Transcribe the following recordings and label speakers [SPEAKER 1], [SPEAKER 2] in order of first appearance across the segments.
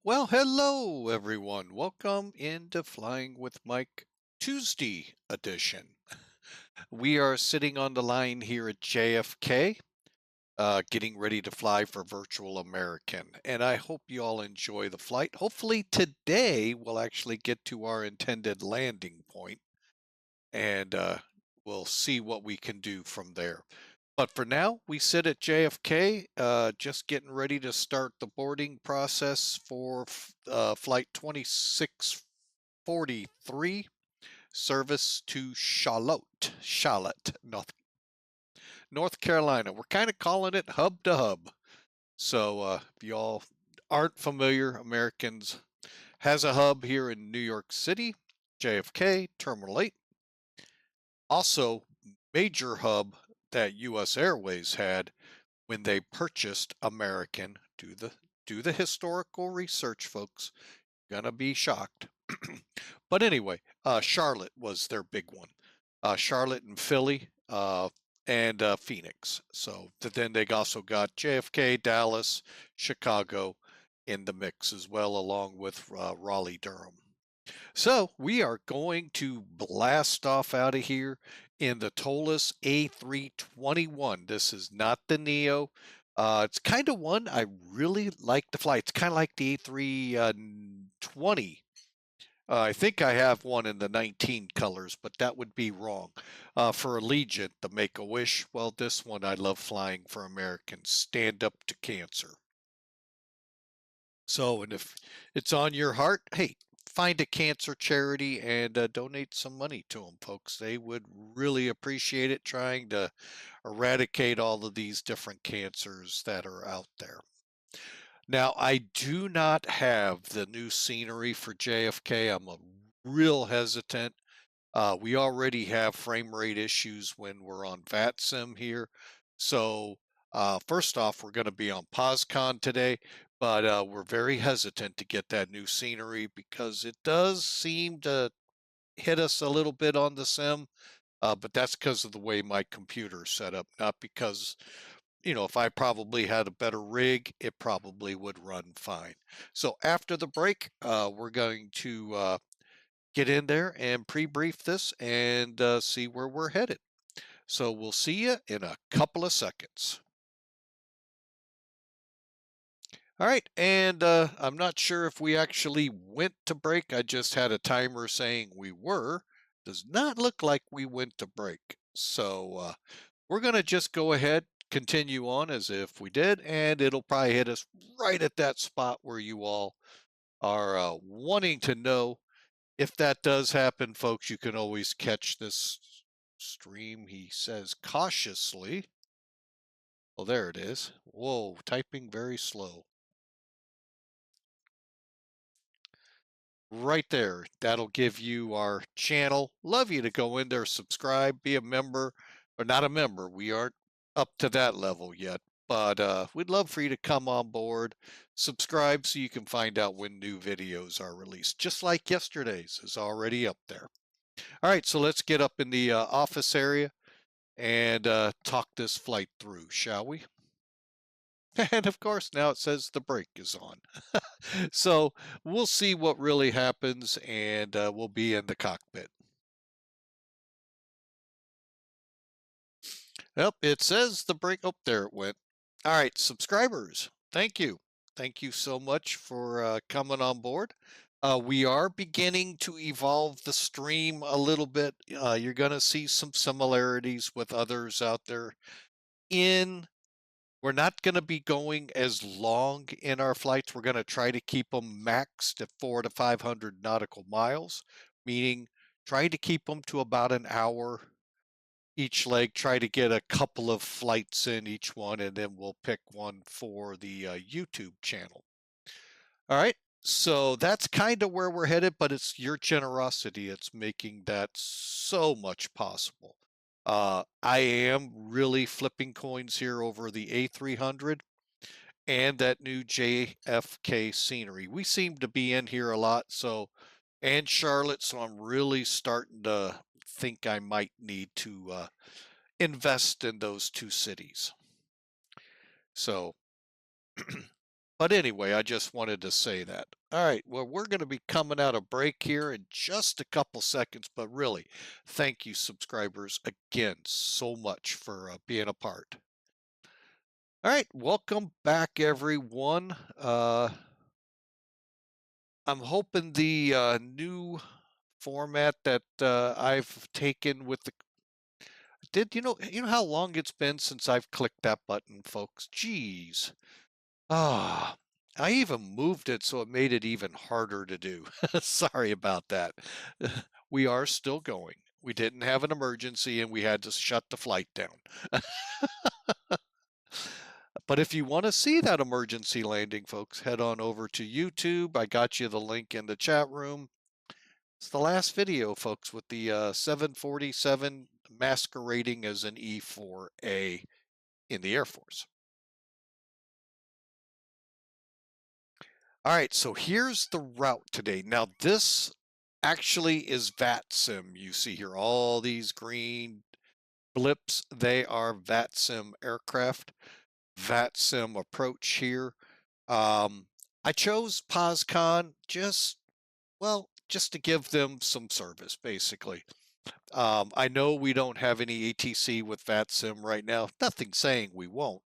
[SPEAKER 1] Well, hello everyone. Welcome into Flying with Mike Tuesday edition. We are sitting on the line here at JFK, getting ready to fly for Virtual American. And I hope you all enjoy the flight. Hopefully, today we'll actually get to our intended landing point and we'll see what we can do from there. But for now, we sit at JFK, just getting ready to start the boarding process for flight 2643, service to Charlotte, North Carolina. We're kind of calling it hub to hub. So if y'all aren't familiar, Americans has a hub here in New York City, JFK, Terminal 8. Also, major hub that U.S. Airways had when they purchased American. Do the historical research, folks. Gonna be shocked. But anyway, Charlotte was their big one. Charlotte and Philly, and Phoenix. So then they also got JFK, Dallas, Chicago in the mix as well, along with Raleigh, Durham. So we are going to blast off out of here in the Toliss A321. This is not the Neo. It's kind of one I really like to fly. It's kind of like the A320. I think I have one in the 19 colors, but that would be wrong. For Allegiant, the Make-A-Wish, well, this one I love flying for Americans. Stand up to cancer. So, and if it's on your heart, hey, find a cancer charity and donate some money to them, folks. They would really appreciate it, trying to eradicate all of these different cancers that are out there. Now, I do not have the new scenery for JFK. I'm a real hesitant. We already have frame rate issues when we're on VATSIM here. So, first off, we're going to be on POSCON today, but we're very hesitant to get that new scenery because it does seem to hit us a little bit on the sim. But that's because of the way my computer's set up, not because, if I probably had a better rig, it probably would run fine. So after the break, we're going to get in there and pre-brief this and see where we're headed. So we'll see you in a couple of seconds. All right, and I'm not sure if we actually went to break. I just had a timer saying we were. Does not look like we went to break. So we're going to just go ahead, continue on as if we did, and it'll probably hit us right at that spot where you all are wanting to know. If that does happen, folks, you can always catch this stream, he says cautiously. Oh, there it is. Whoa, typing very slow. Right there. That'll give you our channel. Love you to go in there, subscribe, be a member, or not a member. We aren't up to that level yet, but we'd love for you to come on board, subscribe so you can find out when new videos are released, just like yesterday's is already up there. All right, so let's get up in the office area and talk this flight through, shall we? And of course, now it says the brake is on. So we'll see what really happens, and we'll be in the cockpit. Yep, it says the brake. Oh, there it went. All right, subscribers, thank you. Thank you so much for coming on board. We are beginning to evolve the stream a little bit. You're going to see some similarities with others out there in we're not going to be going as long in our flights. We're going to try to keep them maxed at 400 to 500 nautical miles, meaning try to keep them to about an hour each leg. Try to get a couple of flights in each one, and then we'll pick one for the YouTube channel. All right. So that's kind of where we're headed, but it's your generosity. It's making that so much possible. I am really flipping coins here over the A300 and that new JFK scenery. We seem to be in here a lot, and Charlotte, so I'm really starting to think I might need to invest in those two cities. So But anyway, I just wanted to say that. All right, well, we're going to be coming out of break here in just a couple seconds, but really, thank you, subscribers, again so much for being a part. All right, welcome back, everyone. I'm hoping the new format that I've taken with the did you know how long it's been since I've clicked that button, folks? Jeez. Ah, I even moved it so it made it even harder to do. Sorry about that. We are still going. We didn't have an emergency and we had to shut the flight down. But if you want to see that emergency landing, folks, head on over to YouTube. I got you the link in the chat room. It's the last video, folks, with the 747 masquerading as an E4A in the Air Force. All right, so here's the route today. Now, this actually is VATSIM. You see here all these green blips. They are VATSIM aircraft. VATSIM approach here. I chose POSCON just to give them some service, basically. I know we don't have any ATC with VATSIM right now. Nothing saying we won't.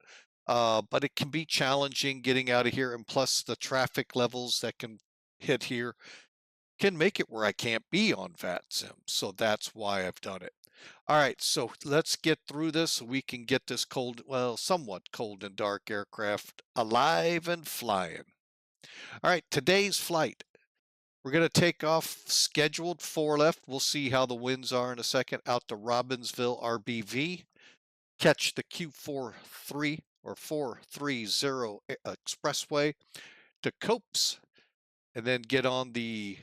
[SPEAKER 1] But it can be challenging getting out of here, and plus the traffic levels that can hit here can make it where I can't be on VATSIM. So that's why I've done it. All right, so let's get through this so we can get this cold, well, somewhat cold and dark aircraft alive and flying. All right, today's flight. We're going to take off scheduled 4 left. We'll see how the winds are in a second out to Robbinsville, RBV. Catch the Q43 or 430 expressway to Copes, and then get on the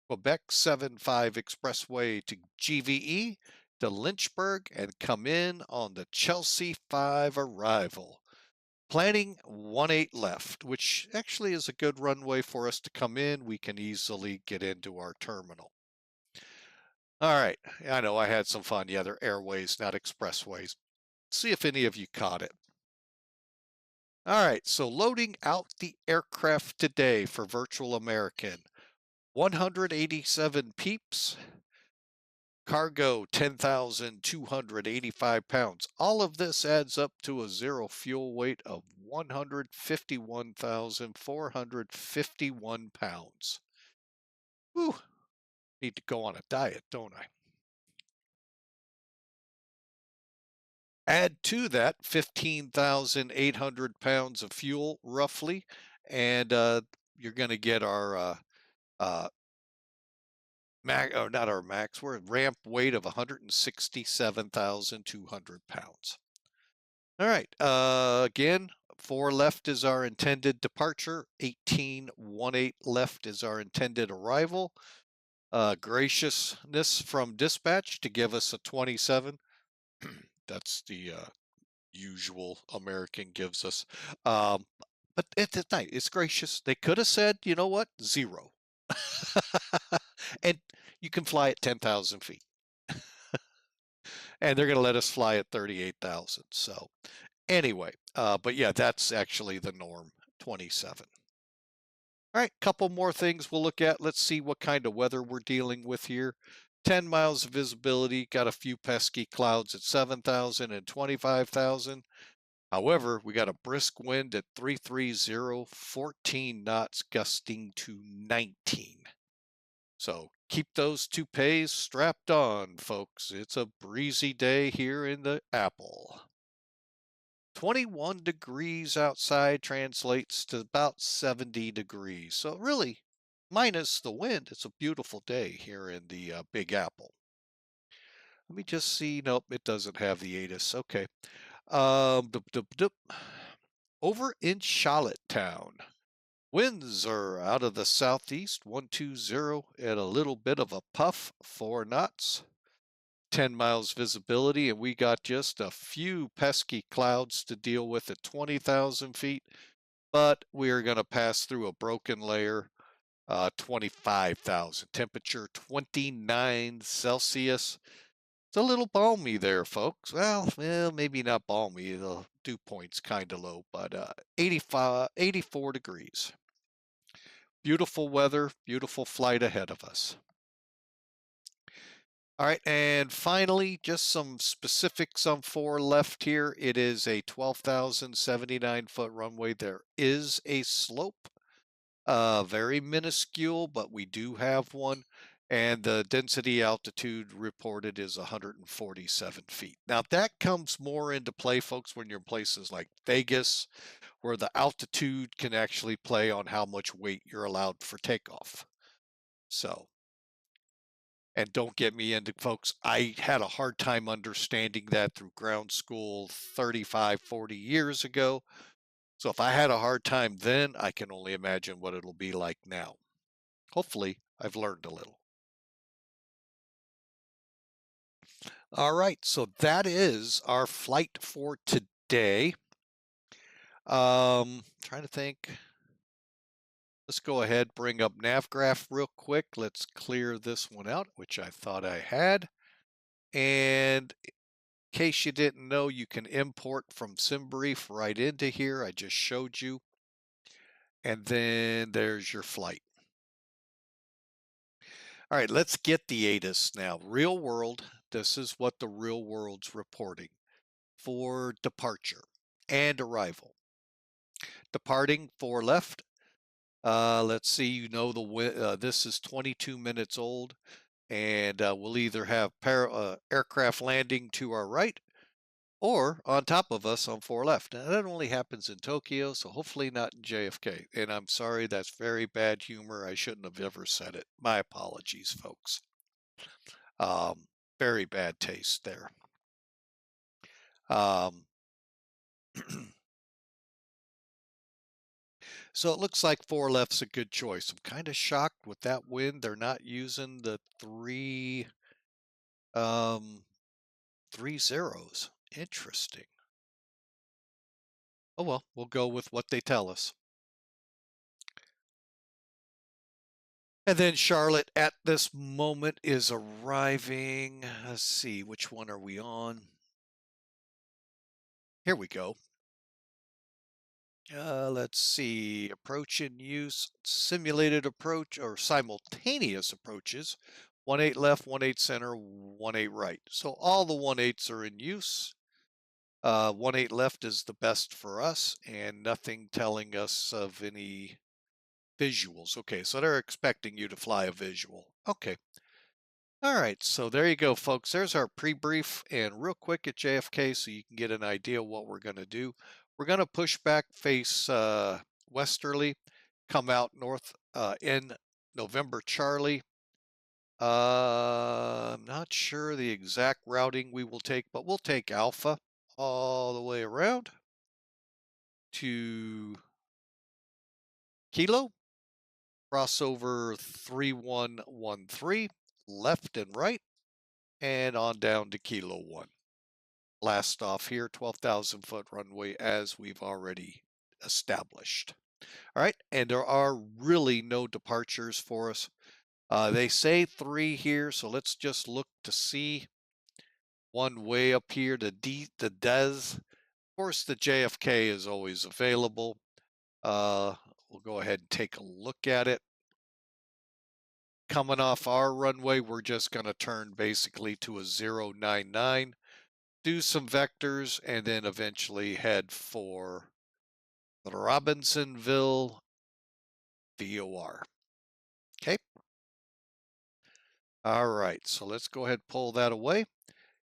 [SPEAKER 1] Quebec 75 expressway to GVE to Lynchburg and come in on the Chelsea 5 arrival. Planning 18 left, which actually is a good runway for us to come in. We can easily get into our terminal. All right, I know I had some fun. Yeah, they're airways, not expressways. See if any of you caught it. All right, so loading out the aircraft today for Virtual American. 187 peeps, cargo 10,285 pounds. All of this adds up to a zero fuel weight of 151,451 pounds. Whew, need to go on a diet, don't I? Add to that 15,800 pounds of fuel, roughly, and you're going to get our not our max, we're at ramp weight of 167,200 pounds. All right, again, 4 left is our intended departure, 1818 left is our intended arrival. Graciousness from dispatch to give us a 27. That's the usual American gives us. But at night, it's gracious. They could have said, you know what, 0. And you can fly at 10,000 feet. And they're going to let us fly at 38,000. So anyway, but yeah, that's actually the norm, 27. All right, couple more things we'll look at. Let's see what kind of weather we're dealing with here. 10 miles of visibility, got a few pesky clouds at 7,000 and 25,000. However, we got a brisk wind at 330, 14 knots, gusting to 19. So keep those toupees strapped on, folks. It's a breezy day here in the Apple. 21 degrees outside translates to about 70 degrees. So really, minus the wind, it's a beautiful day here in the Big Apple. Let me just see. Nope, it doesn't have the ATIS. Okay. Over in Charlottetown, winds are out of the southeast, 120 at a little bit of a puff, 4 knots. 10 miles visibility, and we got just a few pesky clouds to deal with at 20,000 feet, but we are going to pass through a broken layer, 25,000. Temperature 29 Celsius. It's a little balmy there, folks. Well, maybe not balmy. The dew point's kind of low, but 85, 84 degrees. Beautiful weather, beautiful flight ahead of us. All right, and finally, just some specifics on 4 left here. It is a 12,079-foot runway. There is a slope, very minuscule, but we do have one. And the density altitude reported is 147 feet. Now, that comes more into play, folks, when you're in places like Vegas, where the altitude can actually play on how much weight you're allowed for takeoff. So, and don't get me into, folks, I had a hard time understanding that through ground school 35, 40 years ago. So if I had a hard time then, I can only imagine what it'll be like now. Hopefully, I've learned a little. All right, so that is our flight for today. Trying to think. Let's go ahead, bring up NavGraph real quick. Let's clear this one out, which I thought I had. And in case you didn't know, you can import from SimBrief right into here. I just showed you. And then there's your flight. All right, let's get the ATIS now. Real world, this is what the real world's reporting for departure and arrival. Departing 4 left. Let's see, this is 22 minutes old, and we'll either have aircraft landing to our right or on top of us on 4 left. Now, that only happens in Tokyo, so hopefully not in JFK. And I'm sorry, that's very bad humor. I shouldn't have ever said it. My apologies, folks. Very bad taste there. Um, so it looks like 4 left's a good choice. I'm kind of shocked with that wind. They're not using the three zeros. Interesting. Oh well, we'll go with what they tell us. And then Charlotte at this moment is arriving. Let's see, which one are we on? Here we go. Let's see, approach in use, simulated approach or simultaneous approaches. 18 left, 18 center, 18 right. So all the 18s are in use. 18 left is the best for us, and nothing telling us of any visuals. Okay, so they're expecting you to fly a visual. Okay. All right, so there you go, folks. There's our pre-brief, and real quick at JFK so you can get an idea of what we're going to do. We're going to push back, face westerly, come out north in November Charlie. I'm not sure the exact routing we will take, but we'll take Alpha all the way around to Kilo, crossover 3113, left and right, and on down to Kilo 1. Last off here, 12,000 foot runway as we've already established. All right, and there are really no departures for us. They say 3 here, so let's just look to see. One way up here, the DES. Of course, the JFK is always available. We'll go ahead and take a look at it. Coming off our runway, we're just going to turn basically to a 099, do some vectors, and then eventually head for Robinsonville, VOR. Okay. All right, so let's go ahead and pull that away.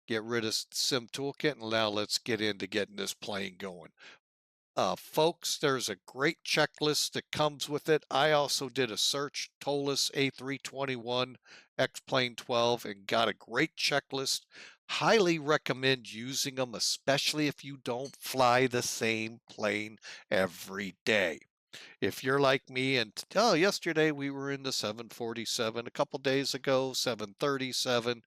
[SPEAKER 1] Get rid of Sim Toolkit, and now let's get into getting this plane going. Folks, there's a great checklist that comes with it. I also did a search, Toliss A321, X-Plane 12, and got a great checklist. Highly recommend using them, especially if you don't fly the same plane every day. If you're like me and, yesterday we were in the 747, a couple days ago, 737.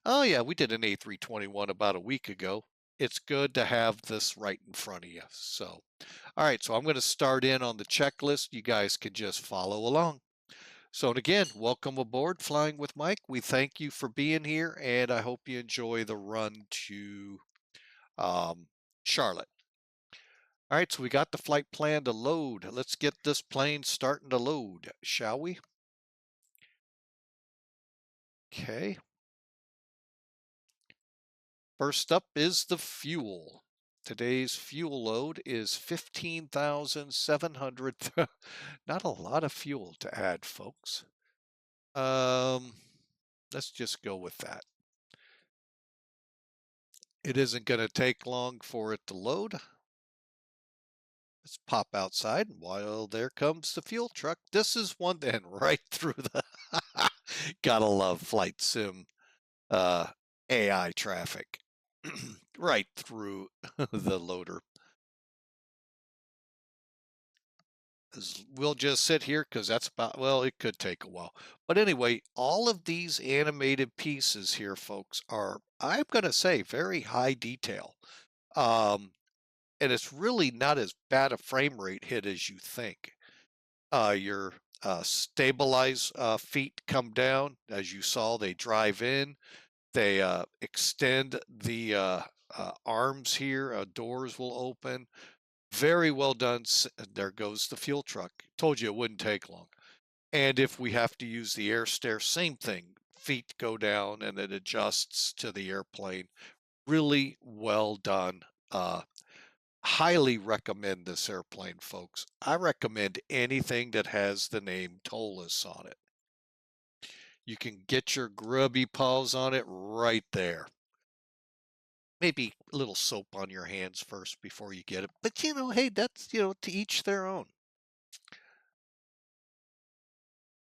[SPEAKER 1] Oh yeah, we did an A321 about a week ago. It's good to have this right in front of you. So, all right, so I'm going to start in on the checklist. You guys can just follow along. So, and again, welcome aboard Flying with Mike. We thank you for being here, and I hope you enjoy the run to um, Charlotte. All right, so we got the flight plan to load. Let's get this plane starting to load, shall we? Okay. First up is the fuel. Today's fuel load is 15,700. Not a lot of fuel to add, folks. Let's just go with that. It isn't going to take long for it to load. Let's pop outside. While there comes the fuel truck. This is one then right through the gotta love flight sim AI traffic. Right through the loader. We'll just sit here because that's about, well, it could take a while. But anyway, all of these animated pieces here, folks, are, I'm going to say, very high detail. And it's really not as bad a frame rate hit as you think. Your stabilize feet come down. As you saw, they drive in. They extend the arms here. Doors will open. Very well done. There goes the fuel truck. Told you it wouldn't take long. And if we have to use the air stair, same thing. Feet go down and it adjusts to the airplane. Really well done. Highly recommend this airplane, folks. I recommend anything that has the name Toliss on it. You can get your grubby paws on it right there. Maybe a little soap on your hands first before you get it. But hey, that's, to each their own.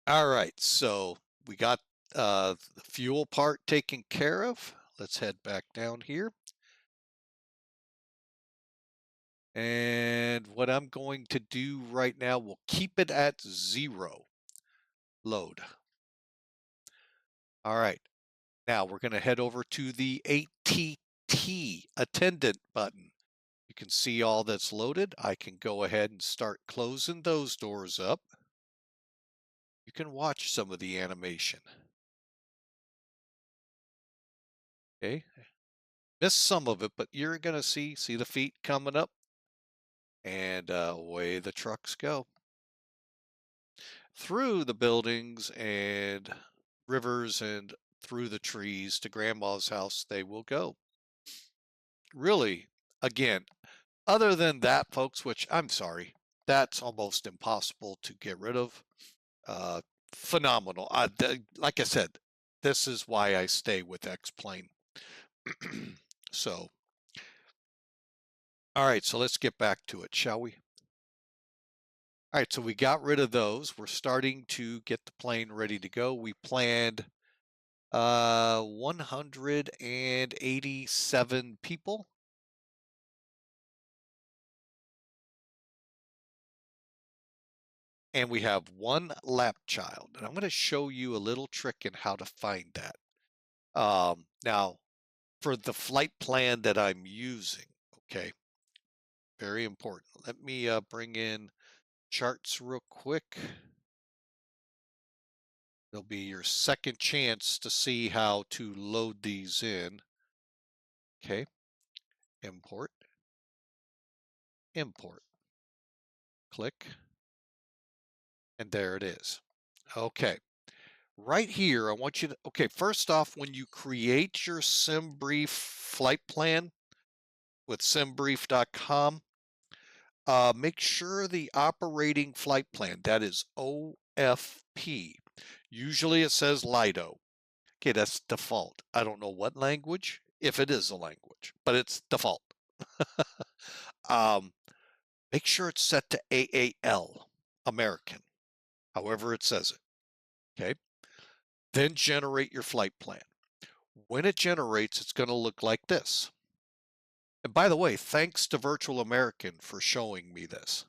[SPEAKER 1] All right, so we got the fuel part taken care of. Let's head back down here. And what I'm going to do right now, we'll keep it at 0. Load. All right. Now we're going to head over to the ATT attendant button. You can see all that's loaded. I can go ahead and start closing those doors up. You can watch some of the animation. Okay. Missed some of it, but you're going to see the feet coming up. And away the trucks go. Through the buildings and rivers and through the trees to Grandma's house they will go. Really, again, other than that, folks, which I'm sorry, that's almost impossible to get rid of. Phenomenal. Like I said, this is why I stay with X-Plane. So, all right, so let's get back to it, shall we? All right, so we got rid of those. We're starting to get the plane ready to go. We planned 187 people. And we have one lap child. And I'm going to show you a little trick in how to find that. Now, for the flight plan that I'm using, okay, very important. Let me bring in charts real quick. There'll be your second chance to see how to load these in. Okay, import, import, click, and there it is. Okay, right here, I want you to, okay, first off, when you create your SimBrief flight plan with simbrief.com, make sure the operating flight plan, that is OFP, usually it says Lido. Okay, that's default. I don't know what language, if it is a language, but it's default. Make sure it's set to AAL, American, however it says it. Okay. Then generate your flight plan. When it generates, it's going to look like this. And by the way, thanks to Virtual American for showing me this.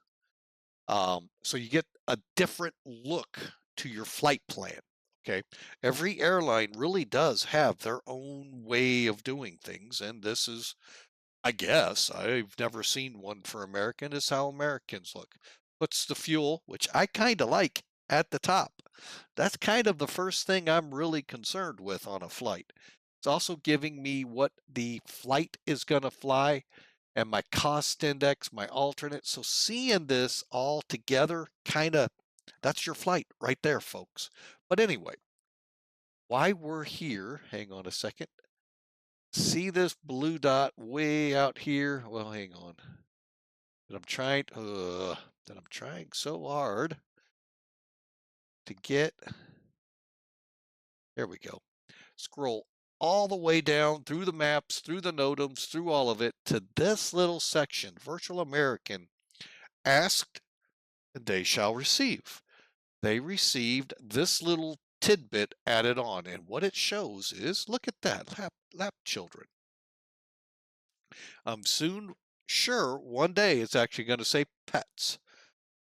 [SPEAKER 1] So you get a different look to your flight plan. Okay. Every airline really does have their own way of doing things. And this is, I guess, I've never seen one for American, is how Americans look. Puts the fuel, which I kind of like, at the top. That's kind of the first thing I'm really concerned with on a flight. It's also giving me what the flight is going to fly and my cost index, my alternate. So seeing this all together, kind of, that's your flight right there, folks. But anyway, why we're here, hang on a second. See this blue dot way out here? Well, hang on. That I'm trying so hard to get. There we go. Scroll all the way down through the maps, through the NOTAMs, through all of it to this little section, Virtual American, asked, they shall receive. They received this little tidbit added on. And what it shows is, look at that, lap children. I'm soon sure one day it's actually going to say pets.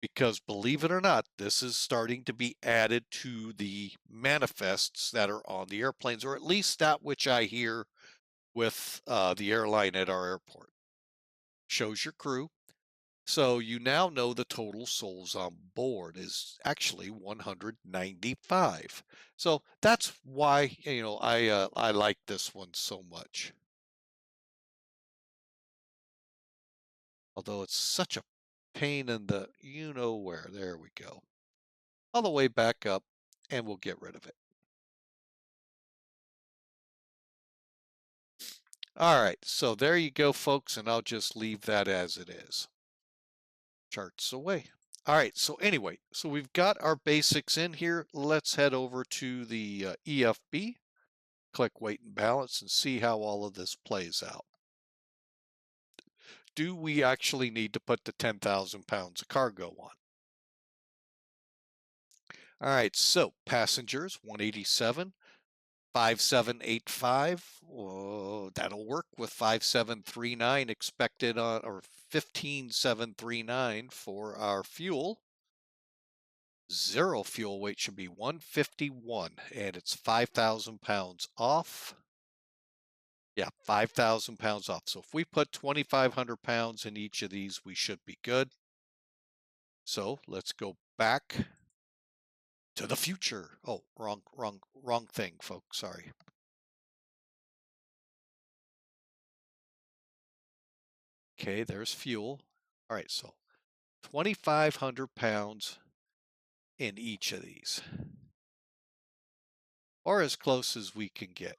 [SPEAKER 1] Because believe it or not, this is starting to be added to the manifests that are on the airplanes, or at least that which I hear with the airline at our airport. Shows your crew. So you now know the total souls on board is actually 195. So that's why I like this one so much. Although it's such a pain in the you know where. There we go. All the way back up, and we'll get rid of it. All right, so there you go, folks, and I'll just leave that as it is. Charts away. All right, so anyway, so we've got our basics in here. Let's head over to the EFB, click weight and balance, and see how all of this plays out. Do we actually need to put the 10,000 pounds of cargo on? All right, so passengers, 187. 5785, that'll work with 5739 expected on, or 15739 for our fuel. Zero fuel weight should be 151, and it's 5,000 pounds off. Yeah, 5,000 pounds off. So if we put 2,500 pounds in each of these, we should be good. So let's go back to the future. Oh, wrong thing, folks. Sorry. Okay, there's fuel. All right, so 2,500 pounds in each of these, or as close as we can get.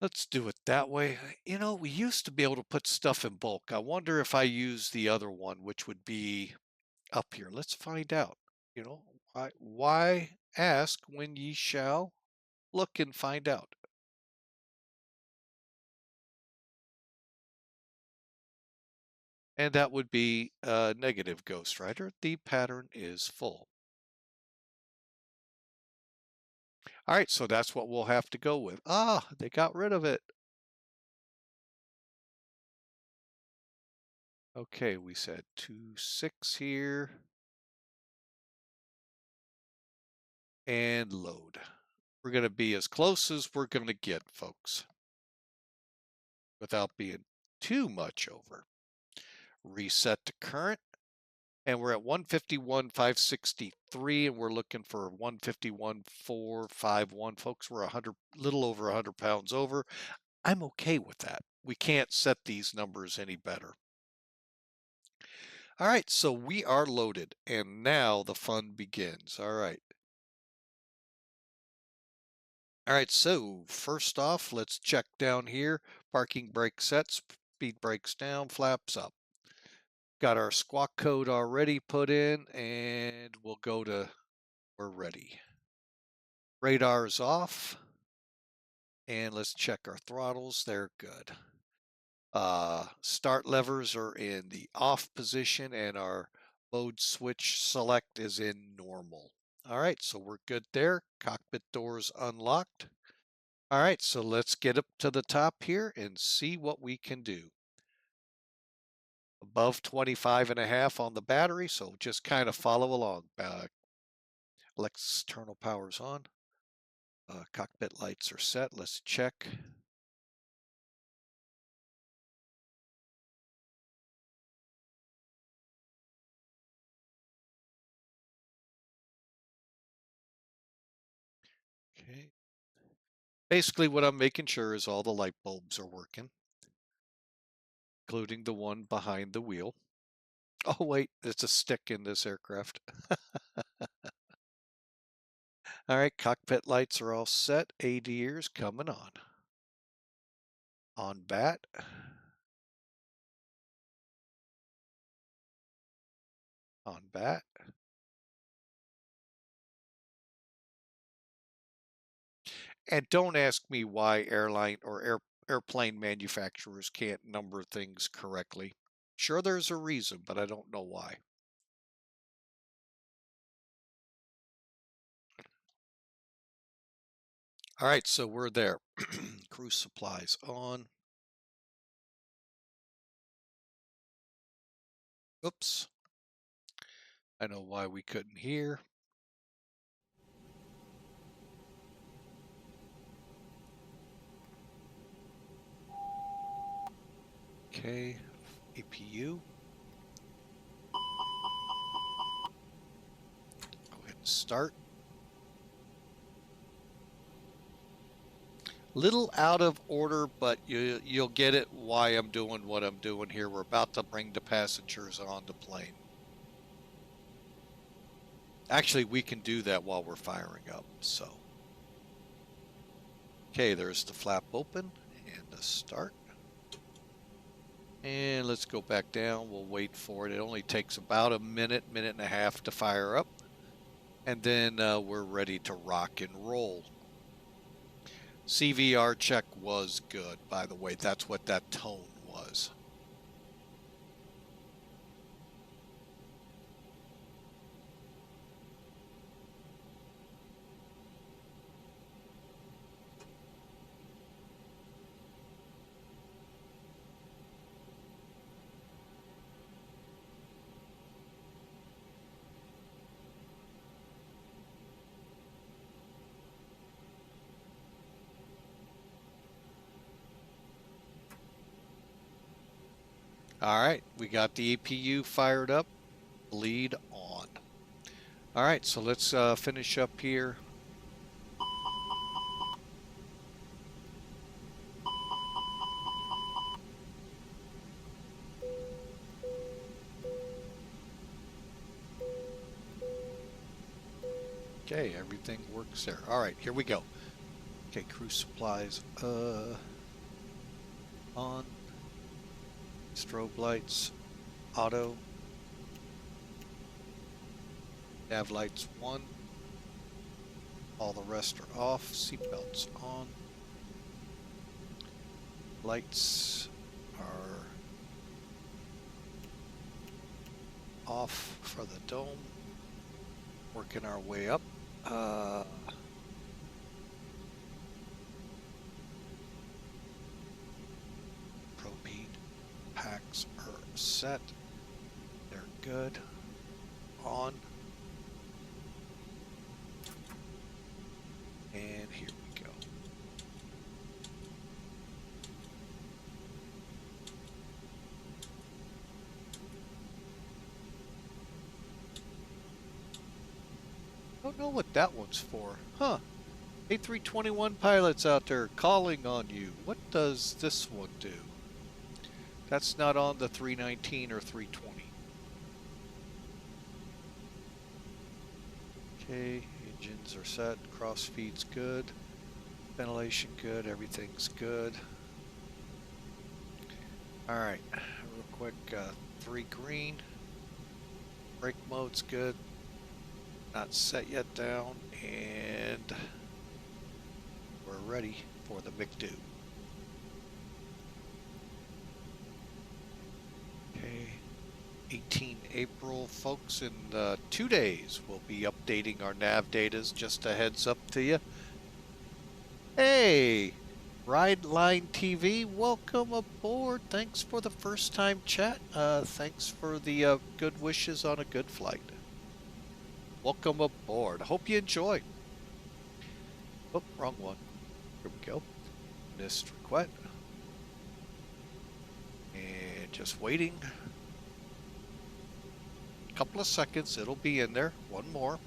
[SPEAKER 1] Let's do it that way. You know, we used to be able to put stuff in bulk. I wonder if I use the other one, which would be up here. Let's find out. You know, why ask when ye shall look and find out? And that would be negative, Ghost Rider. The pattern is full. All right, so that's what we'll have to go with. Ah, they got rid of it. Okay, we said 2.6 here. And load. We're going to be as close as we're going to get, folks, without being too much over. Reset to current. And we're at 151,563, and we're looking for 151,451. Folks, we're little over 100 pounds over. I'm okay with that. We can't set these numbers any better. All right, so we are loaded, and now the fun begins. All right. All right, so first off, let's check down here. Parking brake set, speed brakes down, flaps up. Got our squawk code already put in, and we'll go to, we're ready. Radar's off, and let's check our throttles. They're good. Start levers are in the off position, and our mode switch select is in normal. All right, so we're good there. Cockpit doors unlocked. All right, so let's get up to the top here and see what we can do. Above 25.5 on the battery, so just kind of follow along. External power's on. Cockpit lights are set. Let's check. Okay. Basically, what I'm making sure is all the light bulbs are working, including the one behind the wheel. Oh, wait, there's a stick in this aircraft. All right, cockpit lights are all set. ADR's coming on. On bat. On bat. And don't ask me why airline or airplane manufacturers can't number things correctly. Sure, there's a reason, but I don't know why. All right, so we're there. Cruise supplies on. Oops. I know why we couldn't hear. Okay, APU. Go ahead and start. Little out of order, but you'll get it why I'm doing what I'm doing here. We're about to bring the passengers on the plane. Actually, we can do that while we're firing up, so. Okay, there's the flap open and the start. And let's go back down. We'll wait for it. It only takes about a minute, minute and a half to fire up. And then we're ready to rock and roll. CVR check was good, by the way. That's what that tone was. All right, we got the APU fired up. Bleed on. All right, so let's finish up here. Okay, everything works there. All right, here we go. Okay, cruise supplies on. Strobe lights, auto. Nav lights 1. All the rest are off. Seatbelts on. Lights are off for the dome. Working our way up. Propane packs are set. They're good. On. And here we go. Don't know what that one's for. Huh. A321 pilots out there calling on you. What does this one do? That's not on the 319 or 320. Okay, engines are set, cross feed's good, ventilation good, everything's good. All right, real quick, 3 green, brake mode's good, not set yet down, and we're ready for the McDo. Okay, 18 April, folks, in 2 days we'll be updating our nav datas. Just a heads up to you. Hey, Line TV, welcome aboard. Thanks for the first time chat. Thanks for the good wishes on a good flight. Welcome aboard. Hope you enjoy. Oh, wrong one. Here we go. Missed request. And just waiting. Couple of seconds, it'll be in there. One more.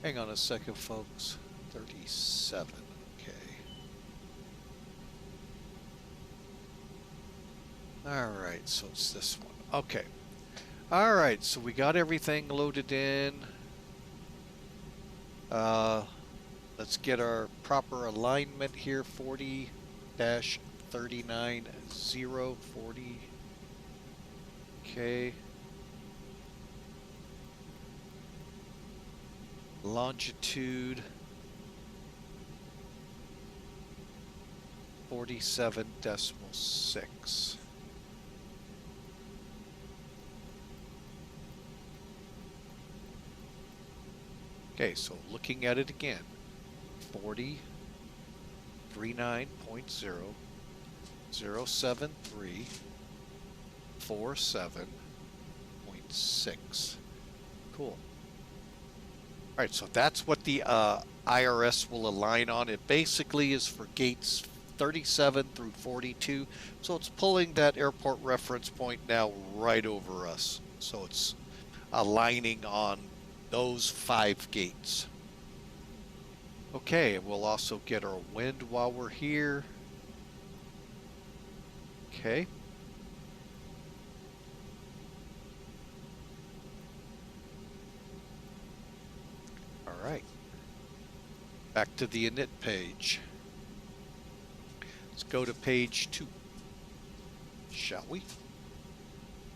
[SPEAKER 1] Hang on a second, folks. 37. Okay. All right, so it's this one. Okay. All right, so we got everything loaded in. Let's get our proper alignment here. 40-39 040. Okay. Longitude 47.6. Okay, so looking at it again, 4039.07347.6. Cool. All right, so that's what the IRS will align on. It basically is for gates 37 through 42. So it's pulling that airport reference point now right over us. So it's aligning on those 5 gates. Okay, we'll also get our wind while we're here. Okay. All right. Back to the init page. Let's go to page 2, shall we?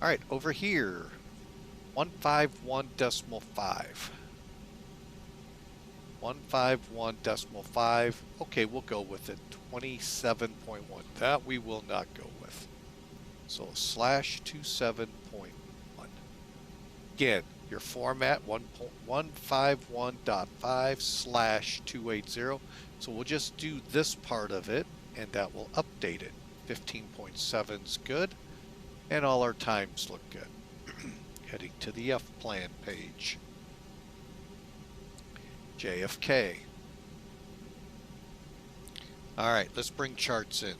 [SPEAKER 1] All right, over here, 151.5. 151.5. Okay, we'll go with it. 27.1. That we will not go with. So /27.1. Again, your format 151.5/280. So we'll just do this part of it, and that will update it. 15.7 is good, and all our times look good. Heading to the F plan page. JFK. All right, let's bring charts in.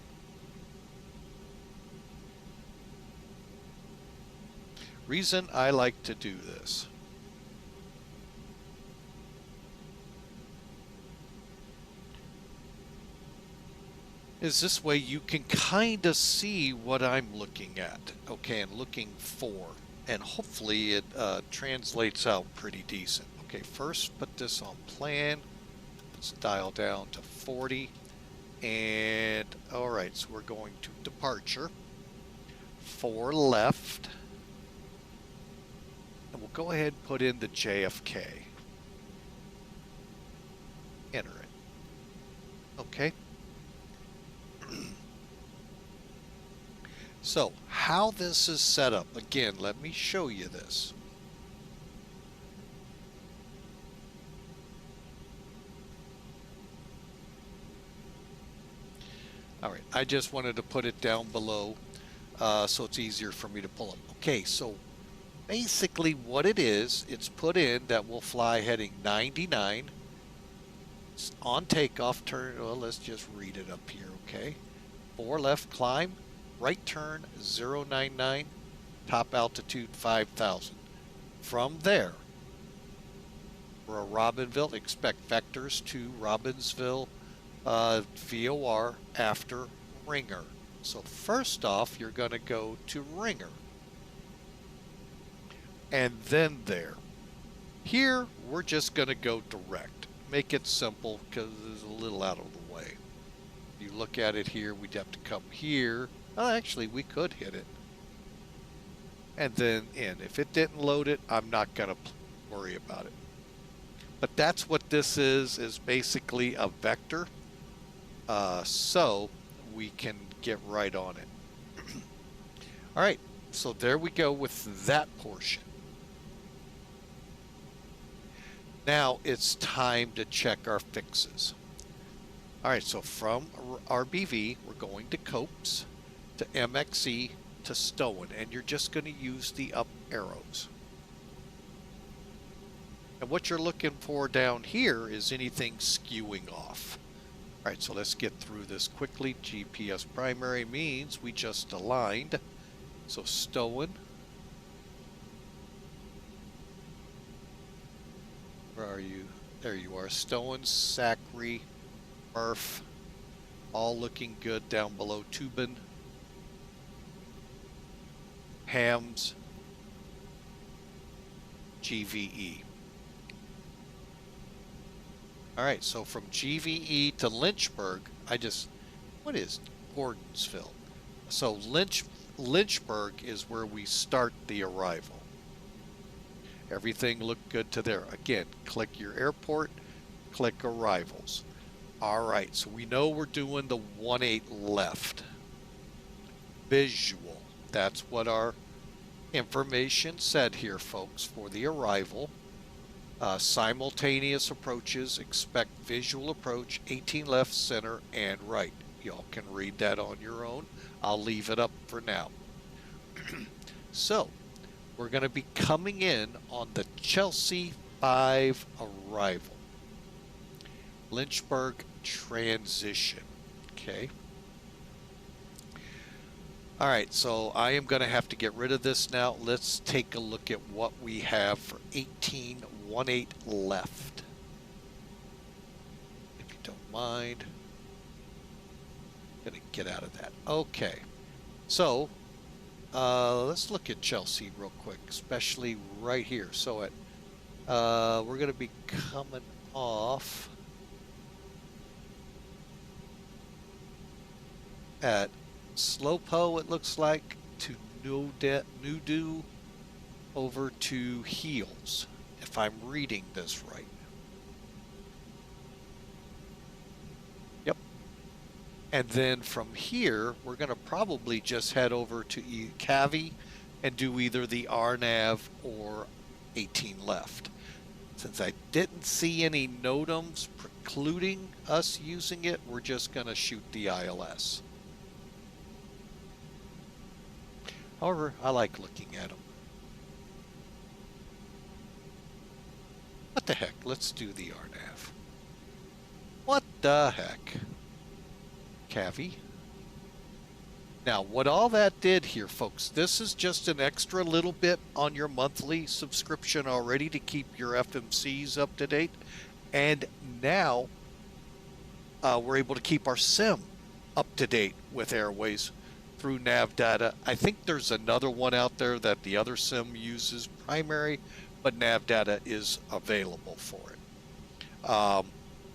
[SPEAKER 1] Reason I like to do this. Is this way you can kind of see what I'm looking at, okay, and looking for, and hopefully it translates out pretty decent. Okay, first put this on plan. Let's dial down to 40, and all right, so we're going to departure, 4 left, and we'll go ahead and put in the JFK. Enter it. Okay. So, how this is set up, again, let me show you this. All right, I just wanted to put it down below so it's easier for me to pull up. Okay, so basically what it is, it's put in that we'll fly heading 99. It's on takeoff, turn, well, let's just read it up here, okay? 4 left climb. Right turn 099, top altitude 5,000. From there, for a Robbinsville, expect vectors to Robbinsville VOR after Ringer. So first off, you're going to go to Ringer. And then there. Here, we're just going to go direct. Make it simple because it's a little out of the way. If you look at it here, we'd have to come here. Well, actually, we could hit it. And then in. If it didn't load it, I'm not going to worry about it. But that's what this is basically a vector. So we can get right on it. All right, so there we go with that portion. Now it's time to check our fixes. All right, so from RBV, we're going to COPES, to MXE, to Stowen, and you're just going to use the up arrows. And what you're looking for down here is anything skewing off. All right, so let's get through this quickly. GPS primary means we just aligned. So Stowen. Where are you? There you are. Stowen, Sacre, Murph, all looking good down below Tubin. Hams, GVE. All right, so from GVE to Lynchburg, what is Gordonsville? So Lynchburg is where we start the arrival. Everything looked good to there. Again, click your airport, click arrivals. All right, so we know we're doing the 18 left. Visual. That's what our information said here, folks, for the arrival. Simultaneous approaches, expect visual approach, 18 left, center, and right. Y'all can read that on your own. I'll leave it up for now. So, we're going to be coming in on the Chelsea 5 arrival. Lynchburg transition. Okay. All right, so I am going to have to get rid of this now. Let's take a look at what we have for 18 left. If you don't mind. I'm going to get out of that. Okay. So, let's look at Chelsea real quick, especially right here. So we're going to be coming off at Slopo, it looks like, to Nudu over to Heels, if I'm reading this right. Yep. And then from here, we're going to probably just head over to Cavi and do either the RNAV or 18 left. Since I didn't see any NOTAMs precluding us using it, we're just going to shoot the ILS. However, I like looking at them. What the heck? Let's do the RNAV. What the heck? Cavi. Now, what all that did here, folks, this is just an extra little bit on your monthly subscription already to keep your FMCs up to date. And now we're able to keep our SIM up to date with Airways through nav data. I think there's another one out there that the other SIM uses primary, but nav data is available for it.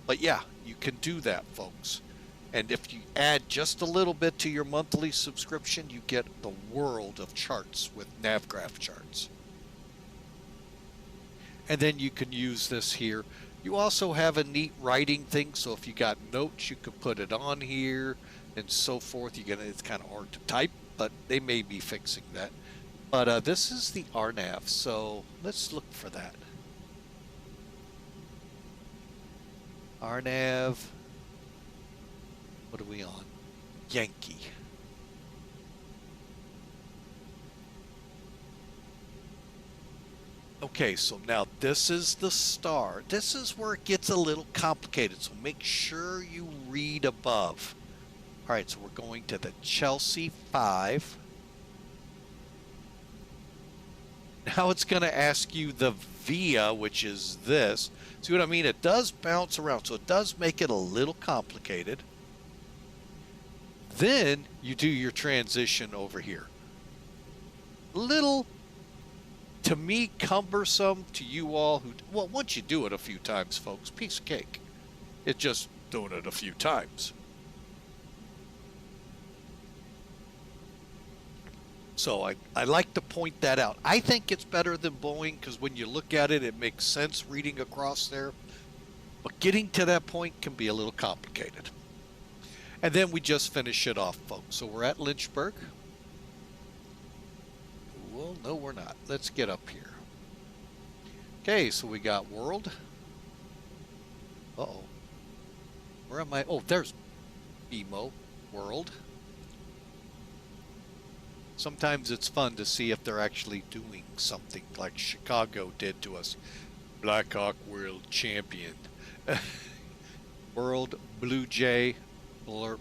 [SPEAKER 1] But yeah, you can do that, folks. And if you add just a little bit to your monthly subscription, you get the world of charts with NavGraph charts. And then you can use this here. You also have a neat writing thing, so if you got notes, you could put it on here and so forth. It's kind of hard to type, but they may be fixing that. But this is the RNAV, so let's look for that. RNAV. What are we on? Yankee. Okay, so now this is the star. This is where it gets a little complicated, so make sure you read above. All right, so we're going to the Chelsea 5. Now it's going to ask you the VIA, which is this. See what I mean? It does bounce around, so it does make it a little complicated. Then you do your transition over here. Little, to me, cumbersome. To you all who, well, once you do it a few times, folks, piece of cake. It's just doing it a few times. So I like to point that out. I think it's better than Boeing because when you look at it, it makes sense reading across there. But getting to that point can be a little complicated. And then we just finish it off, folks. So we're at Lynchburg. Well, no, we're not. Let's get up here. Okay, so we got world. Uh-oh. Where am I? Oh, there's BMO, world. Sometimes it's fun to see if they're actually doing something like Chicago did to us. Blackhawk World Champion. World Blue Jay.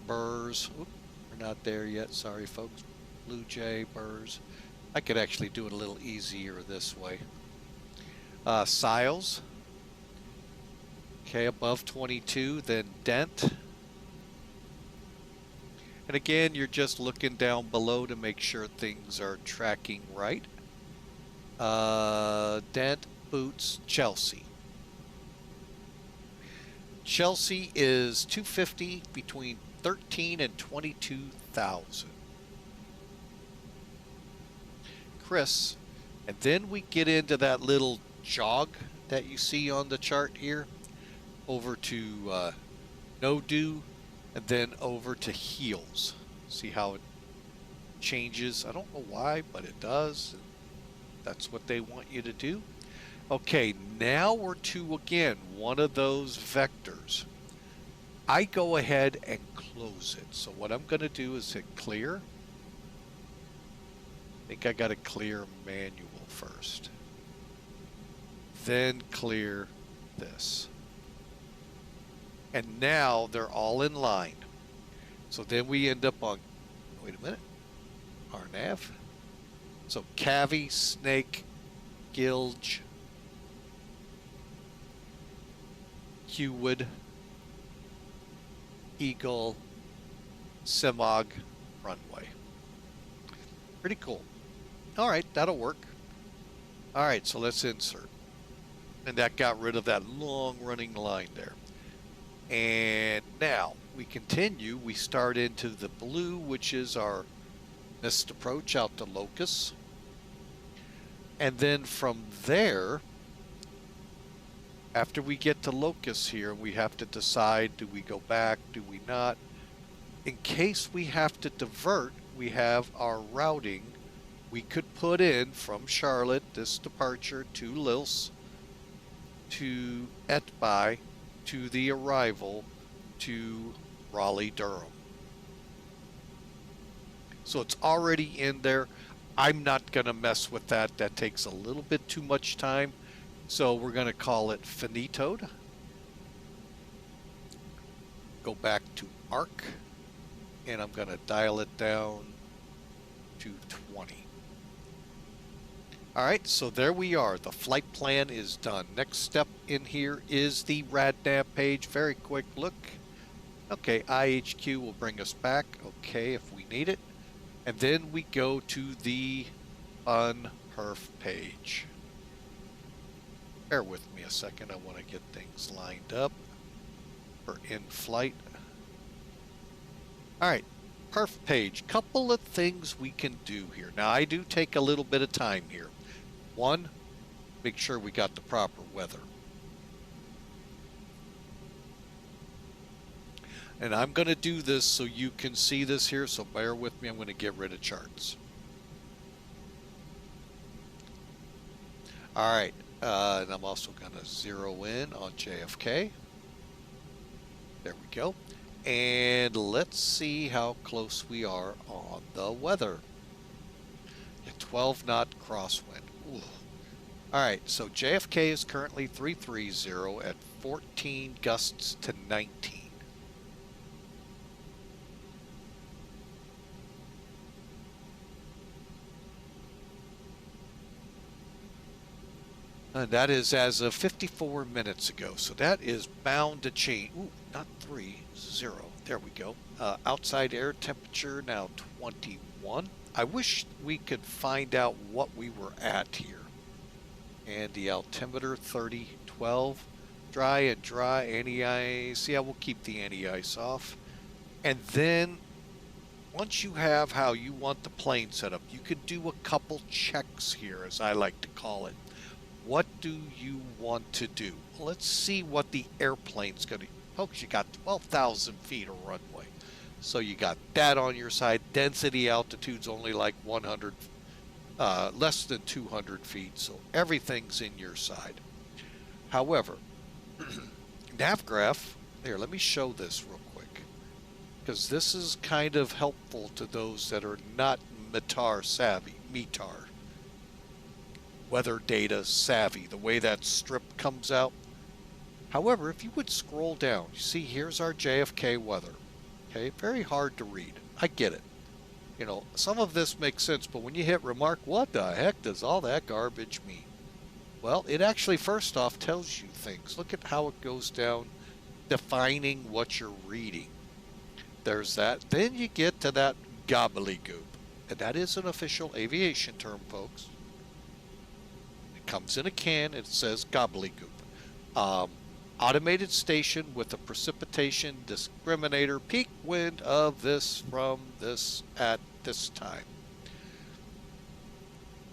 [SPEAKER 1] Burrs. Oop, we're not there yet. Sorry, folks. Blue Jay, Burrs. I could actually do it a little easier this way. Siles. Okay, above 22, then dent. And again, you're just looking down below to make sure things are tracking right. Dent, boots, Chelsea. Chelsea is 250 between 13 and 22,000. Chris, and then we get into that little jog that you see on the chart here, over to no do, and then over to heels. See how it changes? I don't know why, but it does. That's what they want you to do. Okay, now we're to, again, one of those vectors. I go ahead and close it. So what I'm going to do is hit clear. I think I got to clear manual first. Then clear this. And now they're all in line. So then we end up on, wait a minute, RNAV. So Cavy, Snake, Gilge, Hewwood, Eagle, Semog, runway. Pretty cool. All right, that'll work. All right, so let's insert. And that got rid of that long running line there. And now we continue. We start into the blue, which is our missed approach out to Locust. And then from there, after we get to Locust here, we have to decide, do we go back, do we not? In case we have to divert, we have our routing. We could put in from Charlotte, this departure, to Lils, to Etby, to the arrival, to Raleigh-Durham. So it's already in there. I'm not going to mess with that. That takes a little bit too much time. So we're going to call it finitoed. Go back to ARC, and I'm going to dial it down to 20. All right, so there we are. The flight plan is done. Next step in here is the RADNAV page. Very quick look. Okay, IHQ will bring us back. Okay, if we need it. And then we go to the unperf page. Bear with me a second. I want to get things lined up for in-flight. All right, perf page. Couple of things we can do here. Now, I do take a little bit of time here. One, make sure we got the proper weather. And I'm going to do this so you can see this here, so bear with me. I'm going to get rid of charts. All right, and I'm also going to zero in on JFK. There we go. And let's see how close we are on the weather. A 12-knot crosswind. Ooh. All right, so JFK is currently 330 at 14 gusts to 19. And that is as of 54 minutes ago. So that is bound to change. Ooh, not 30. There we go. Outside air temperature now 21. I wish we could find out what we were at here. And the altimeter 30, 12. Dry and dry, anti-ice. Yeah, we'll keep the anti-ice off. And then once you have how you want the plane set up, you could do a couple checks here, as I like to call it. What do you want to do? Well, let's see what the airplane's going to... Folks, you got 12,000 feet of runway. So you got that on your side. Density altitude's only like 100, less than 200 feet. So everything's in your side. However, NavGraph, here, let me show this real quick. Because this is kind of helpful to those that are not METAR savvy. Weather data savvy, the way that strip comes out. However, if you would scroll down, you see here's our JFK weather. Okay, very hard to read. I get it. You know, some of this makes sense, but when you hit remark, what the heck does all that garbage mean? Well, it actually first off tells you things. Look at how it goes down defining what you're reading. There's that. Then you get to that gobbledygook. And that is an official aviation term, folks. It comes in a can. It says gobbledygook. Automated station with a precipitation discriminator, peak wind of this from this at this time.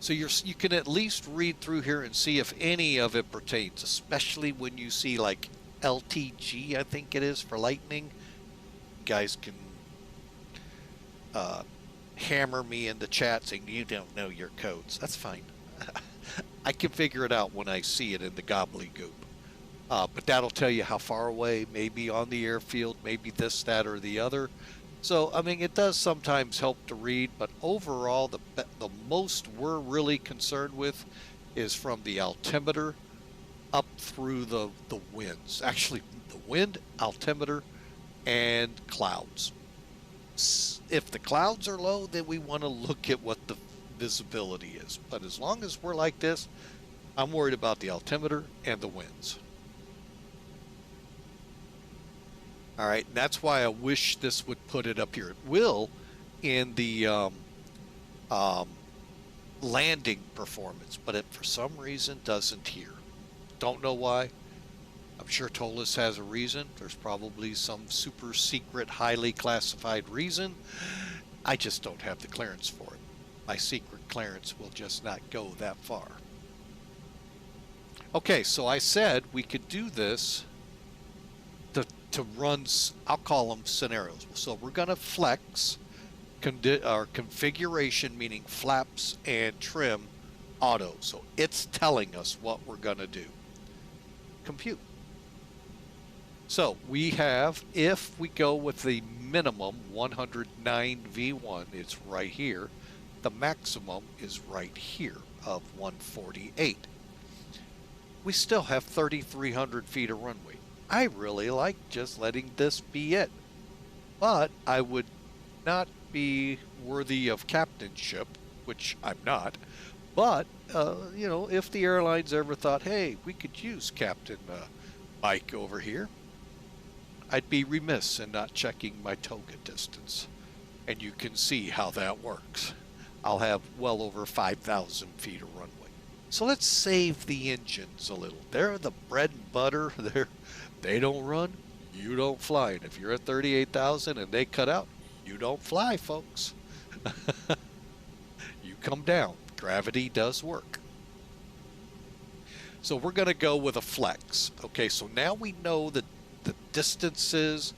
[SPEAKER 1] So you can at least read through here and see if any of it pertains, especially when you see like LTG, I think it is, for lightning. You guys can hammer me in the chat saying you don't know your codes. That's fine. I can figure it out when I see it in the gobbledygook. But that'll tell you how far away, maybe on the airfield, maybe this, that, or the other. So, I mean, it does sometimes help to read, but overall, the most we're really concerned with is from the altimeter up through the winds. Actually, the wind, altimeter, and clouds. If the clouds are low, then we want to look at what the visibility is. But as long as we're like this, I'm worried about the altimeter and the winds. All right, and that's why I wish this would put it up here. It will in the landing performance, but it for some reason doesn't here. Don't know why. I'm sure Toliss has a reason. There's probably some super secret, highly classified reason. I just don't have the clearance for it. My secret clearance will just not go that far. Okay, so I said we could do this to run, I'll call them scenarios. So we're going to flex our configuration, meaning flaps and trim, auto. So it's telling us what we're going to do. Compute. So we have, if we go with the minimum 109 V1, it's right here. The maximum is right here of 148. We still have 3,300 feet of runway. I really like just letting this be it. But I would not be worthy of captainship, which I'm not. But, you know, if the airlines ever thought, hey, we could use Captain Mike over here, I'd be remiss in not checking my toga distance. And you can see how that works. I'll have well over 5,000 feet of runway. So let's save the engines a little. They're the bread and butter. They don't run, you don't fly. And if you're at 38,000 and they cut out, you don't fly, folks. You come down. Gravity does work. So we're going to go with a flex. Okay, so now we know the distances.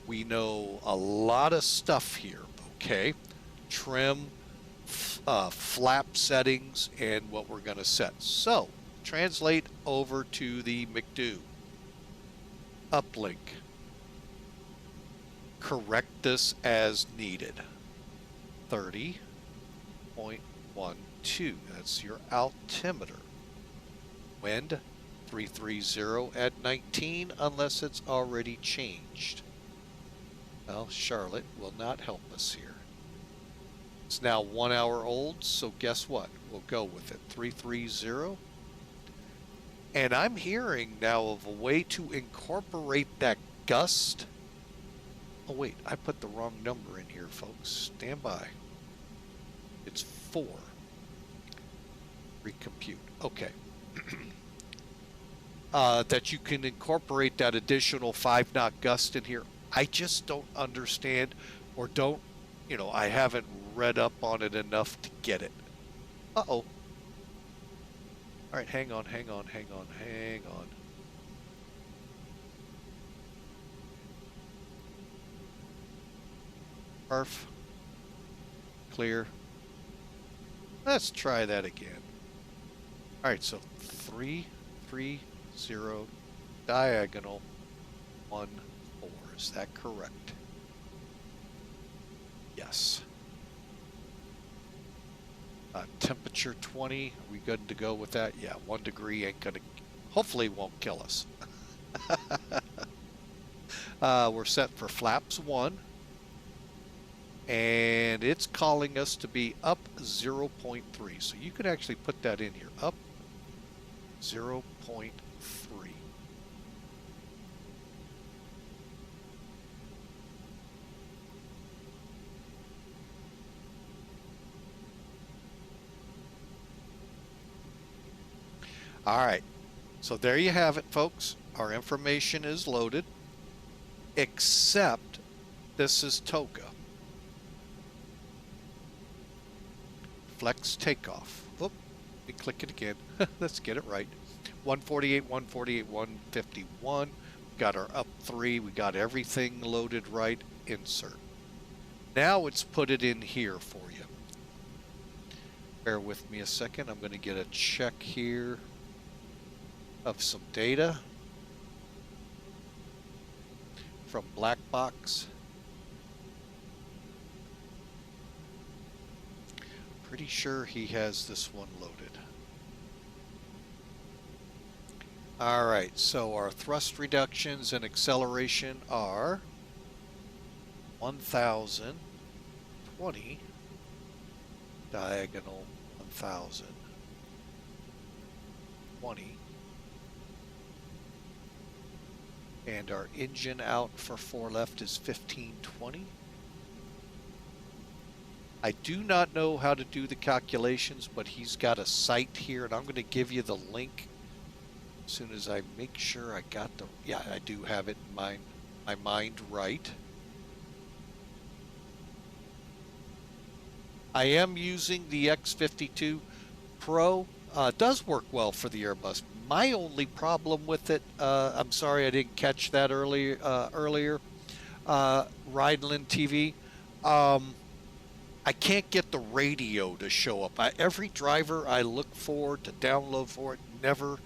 [SPEAKER 1] We know a lot of stuff here. Okay, trim, flap settings, and what we're going to set. So translate over to the McDo. Uplink. Correct this as needed. 30.12. That's your altimeter. Wind 330 at 19 unless it's already changed. Well, Charlotte will not help us here. It's now 1 hour old, so guess what? We'll go with it. 330. And I'm hearing now of a way to incorporate that gust. Oh, wait, I put the wrong number in here, folks. Stand by. It's 4. Recompute. Okay. That you can incorporate that additional 5-knot gust in here. I just don't understand, or don't, you know, I haven't read up on it enough to get it. Uh-oh. All right, hang on. Perf. Clear. Let's try that again. All right, so 330 diagonal 14. Is that correct? Yes. Temperature 20. Are we good to go with that? Yeah, 1 degree ain't gonna, hopefully won't kill us. We're set for flaps 1. And it's calling us to be up 0.3. So you could actually put that in here. Up 0.3. All right, so there you have it, folks. Our information is loaded, except this is TOGA. Flex takeoff. Oop, let me click it again. Let's get it right. 148, 148, 151. We got our up 3. We got everything loaded right. Insert. Now it's put it in here for you. Bear with me a second. I'm going to get a check here of some data from Blackbox. Pretty sure he has this one loaded. All right, so our thrust reductions and acceleration are 1,020, diagonal 1,020, and our engine out for 4 left is 1,520. I do not know how to do the calculations, but he's got a site here, and I'm going to give you the link as soon as I make sure I got the, yeah, I do have it in my mind right. I am using the X52 Pro. Does work well for the Airbus. My only problem with it, I'm sorry I didn't catch that earlier, Rideland TV. I can't get the radio to show up. Every driver I look for to download for it never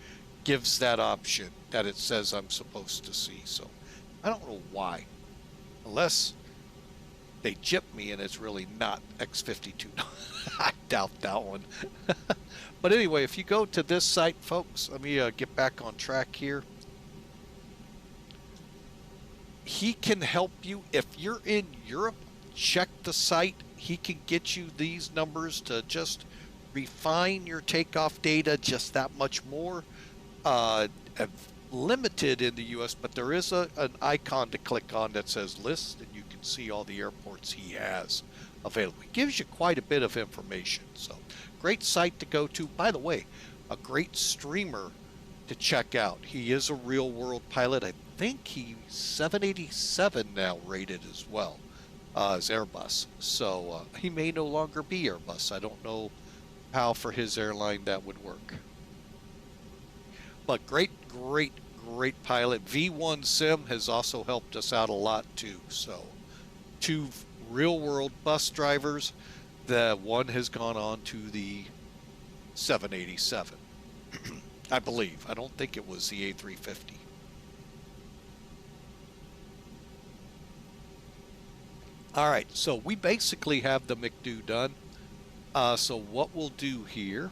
[SPEAKER 1] gives that option that it says I'm supposed to see. So I don't know why, unless they jip me and it's really not X52. I doubt that one. But anyway, if you go to this site, folks, let me get back on track here. He can help you. If you're in Europe, check the site. He can get you these numbers to just refine your takeoff data just that much more. Limited in the US, but there is an icon to click on that says list, and you can see all the airports he has available. It gives you quite a bit of information. So great site to go to. By the way, a great streamer to check out. He is a real world pilot. I think he's 787 now rated as well as Airbus. So he may no longer be Airbus. I don't know how for his airline that would work. But great pilot. V1 Sim has also helped us out a lot too. So 2 real world bus drivers. The one has gone on to the 787. I believe. I don't think it was the A350. All right, so we basically have the McDo done. So what we'll do here,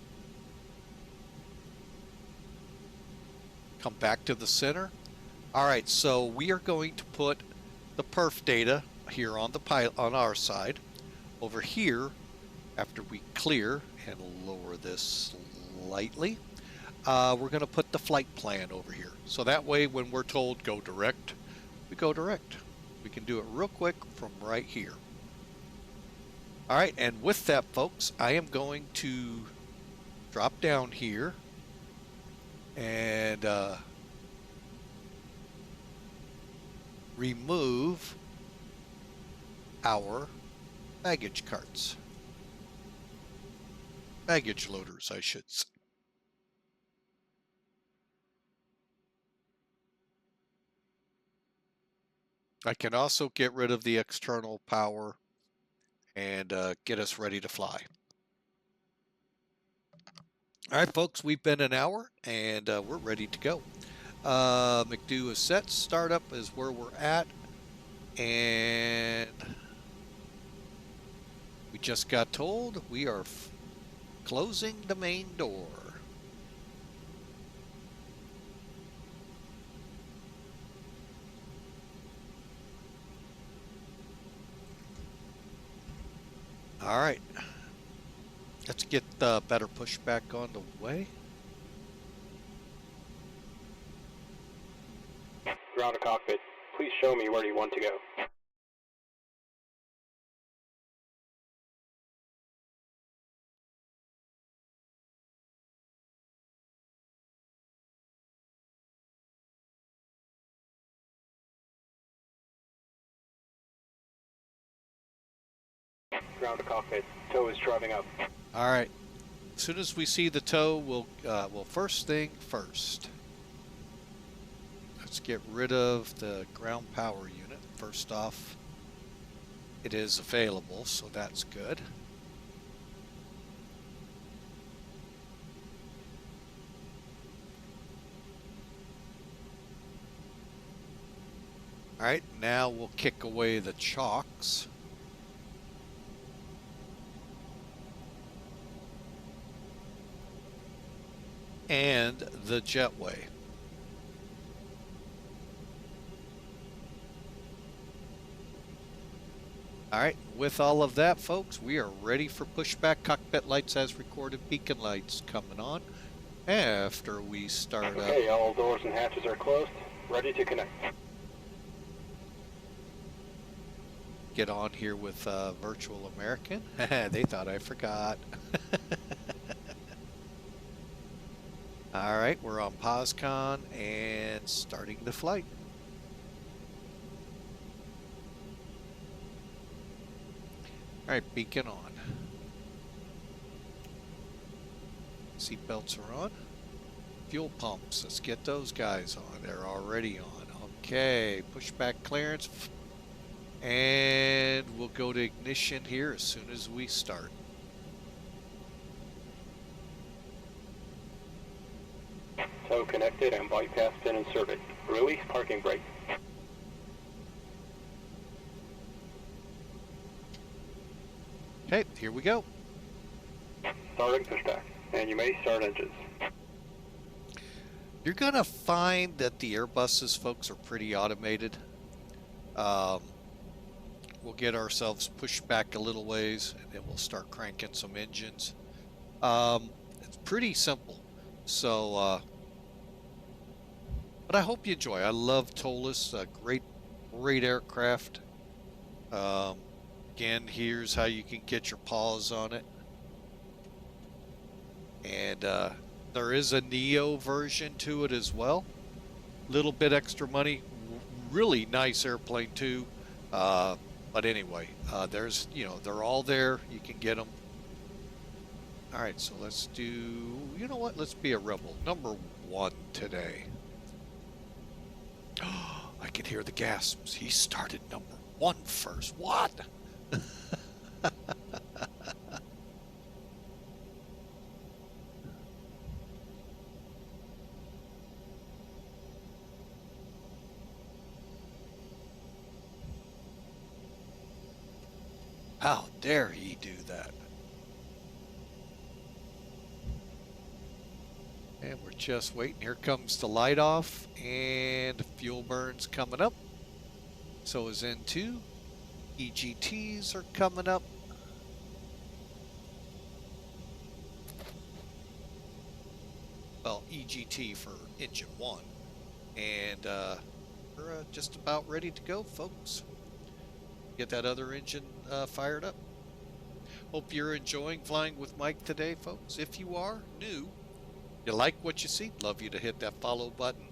[SPEAKER 1] come back to the center. All right, so we are going to put the perf data here on the pilot on our side. Over here, after we clear and lower this slightly, we're going to put the flight plan over here. So that way, when we're told go direct, we go direct. We can do it real quick from right here. All right, and with that, folks, I am going to drop down here and remove our baggage carts. Baggage loaders, I should say. I can also get rid of the external power and get us ready to fly. All right, folks, we've been an hour and we're ready to go. McDo is set. Startup is where we're at. And we just got told we are closing the main door. All right. Let's get the better pushback on the way.
[SPEAKER 2] show me where you want to go. Ground to cockpit. Tow is driving up.
[SPEAKER 1] All right. As soon as we see the tow, we'll first thing first. Let's get rid of the ground power unit. First off, it is available, so that's good. All right, now we'll kick away the chocks. And the jetway. All right, with all of that, folks, we are ready for pushback. Cockpit lights as recorded, beacon lights coming on after we start up.
[SPEAKER 2] Okay, all doors and hatches are closed. Ready to connect.
[SPEAKER 1] Get on here with Virtual American. They thought I forgot. All right, we're on POSCON and starting the flight. All right, beacon on. Seatbelts are on. Fuel pumps, let's get those guys on. They're already on. Okay, pushback clearance. And we'll go to ignition here as soon as we start.
[SPEAKER 2] Tow connected and bypass pin inserted. Release parking brake.
[SPEAKER 1] Okay, here we go.
[SPEAKER 2] Starting pushback, and you may start engines.
[SPEAKER 1] You're gonna find that the Airbuses, folks, are pretty automated. We'll get ourselves pushed back a little ways, and then we'll start cranking some engines. It's pretty simple. So, but I hope you enjoy. I love Toliss, great aircraft. Again, here's how you can get your paws on it. And there is a Neo version to it as well. Little bit extra money. Really nice airplane too. But anyway, there's, they're all there. You can get them. All right, so let's do, you know what? Let's be a rebel. Number 1 today. I can hear the gasps. He started number 1 first. What? How dare he do that? And we're just waiting. Here comes the light off, and fuel burns coming up. So is N2. EGTs are coming up. Well, EGT for engine 1. And we're just about ready to go, folks. Get that other engine fired up. Hope you're enjoying flying with Mike today, folks. If you are new, you like what you see, love you to hit that follow button.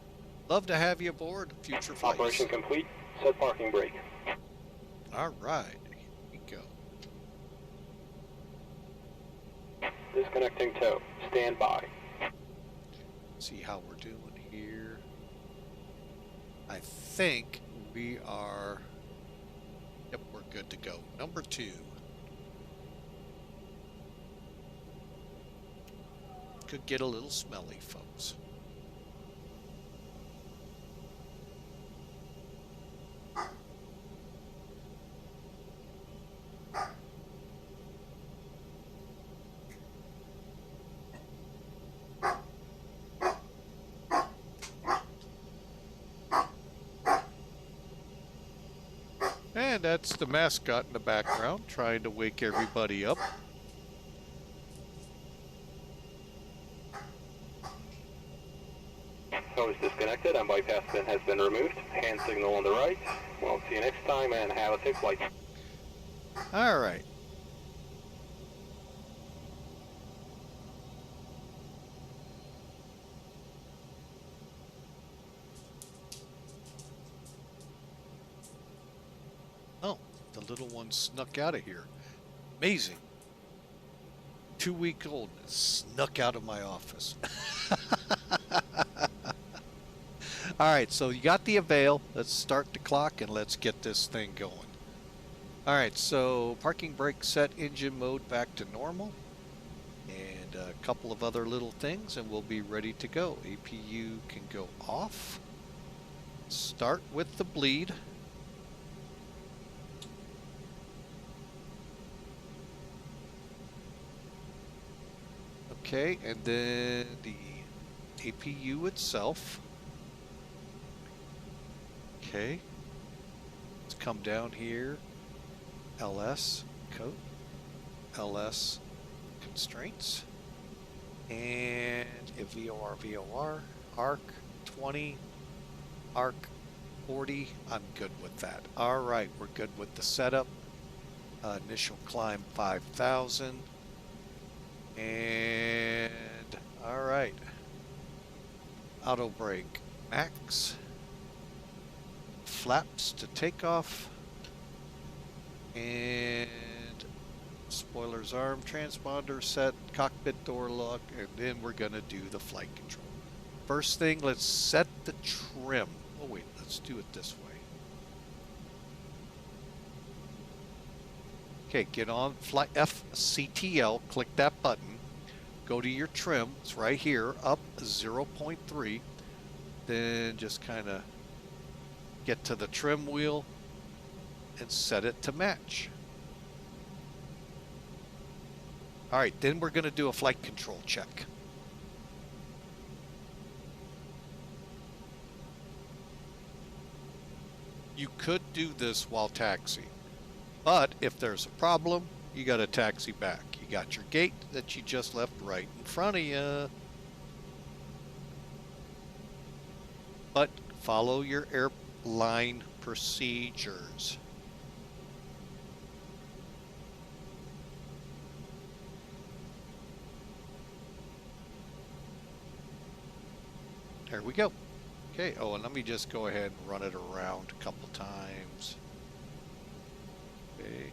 [SPEAKER 1] Love to have you aboard future flights.
[SPEAKER 2] Operation complete. Set parking brake.
[SPEAKER 1] All right, here we go.
[SPEAKER 2] Disconnecting tow. Stand by.
[SPEAKER 1] See how we're doing here. I think we are, yep, we're good to go. Number 2. Could get a little smelly, folks. And that's the mascot in the background trying to wake everybody up.
[SPEAKER 2] Tow is disconnected. connected and bypass pin has been removed. Hand signal on the right. We'll see you next time and have a safe flight.
[SPEAKER 1] All right. Oh, the little one snuck out of here. Amazing. 2-week-old snuck out of my office. All right, so you got the avail. Let's start the clock and let's get this thing going. All right, so parking brake set, engine mode back to normal, and a couple of other little things, and we'll be ready to go. APU can go off. Start with the bleed. Okay, and then the APU itself. Okay, let's come down here. LS code, LS constraints, and a VOR, ARC 20, ARC 40. I'm good with that. All right, we're good with the setup. Initial climb 5,000. And all right, auto brake max, flaps to takeoff, and spoilers arm, transponder set, cockpit door lock, and then we're gonna do the flight control. First thing, let's set the trim. Oh wait, let's do it this way. Okay, get on flight FCTL, click that button, go to your trim, it's right here, up 0.3, then just kind of get to the trim wheel and set it to match. All right, then we're going to do a flight control check. You could do this while taxiing. But if there's a problem, you got to taxi back. You got your gate that you just left right in front of you. But follow your airline procedures. There we go. Okay, oh, and let me just go ahead and run it around a couple times. Okay.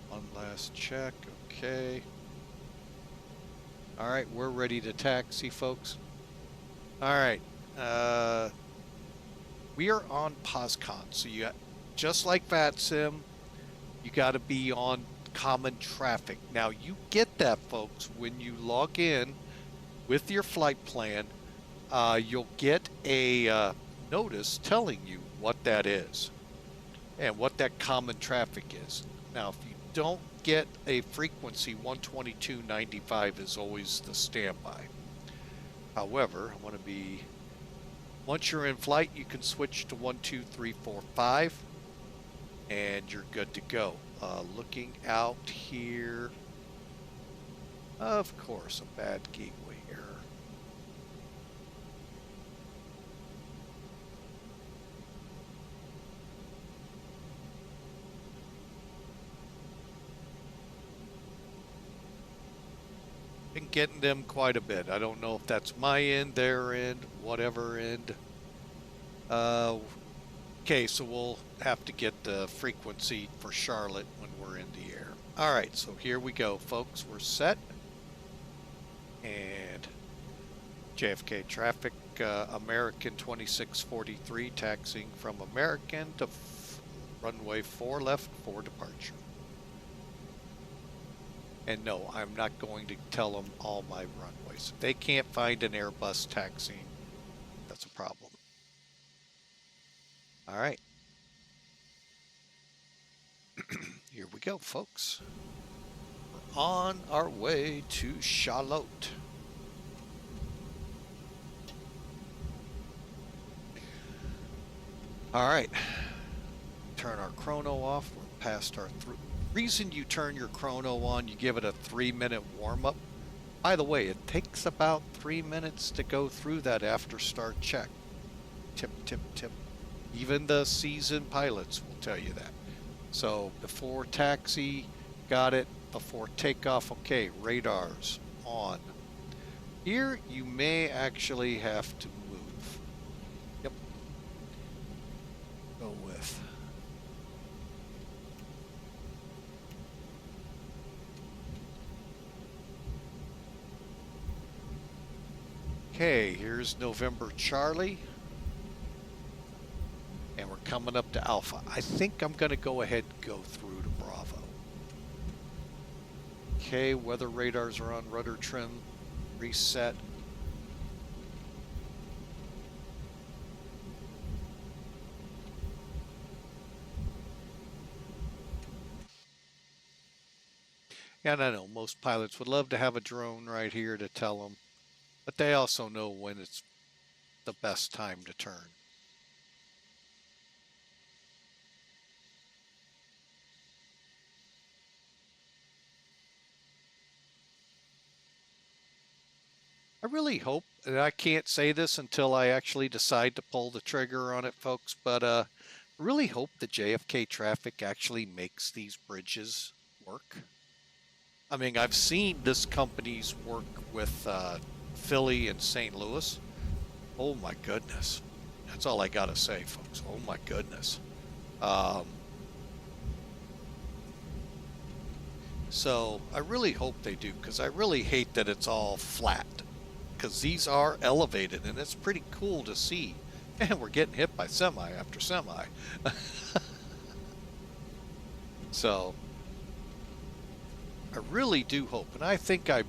[SPEAKER 1] One last check, okay. All right, we're ready to taxi, folks. All right, we are on POSCON, so you got, just like VATSIM, you got to be on common traffic. Now, you get that, folks, when you log in with your flight plan. You'll get a notice telling you what that is and what that common traffic is. Now, if you don't get a frequency, 122.95 is always the standby. However, I want to be, once you're in flight, you can switch to 12345 and you're good to go. Looking out here, of course, a bad gateway error. Been getting them quite a bit. I don't know if that's my end, their end, whatever end. Okay, so we'll have to get the frequency for Charlotte when we're in the air. All right, so here we go, folks. We're set. And JFK traffic, American 2643, taxiing from American to runway 4 left for departure. And no, I'm not going to tell them all my runways. If they can't find an Airbus taxiing, that's a problem. All right. Here we go, folks. We're on our way to Charlotte. All right. Turn our chrono off. We're past our reason you turn your chrono on, you give it a 3-minute warm-up. By the way, it takes about 3 minutes to go through that after start check. Tip, tip, tip. Even the seasoned pilots will tell you that. So before taxi, got it. Before takeoff, okay, radars on. Here, you may actually have to move. Yep. Go with. Okay, here's November Charlie. And we're coming up to Alpha. I think I'm going to go ahead and go through to Bravo. Okay, weather radars are on, rudder trim, reset. And I know most pilots would love to have a drone right here to tell them, but they also know when it's the best time to turn. I really hope, and I can't say this until I actually decide to pull the trigger on it, folks, but I really hope the JFK traffic actually makes these bridges work. I mean, I've seen this company's work with Philly and St. Louis. Oh my goodness. That's all I gotta say, folks. Oh my goodness. So I really hope they do, because I really hate that it's all flat, because these are elevated and it's pretty cool to see. And we're getting hit by semi after semi. So I really do hope, and I think I'm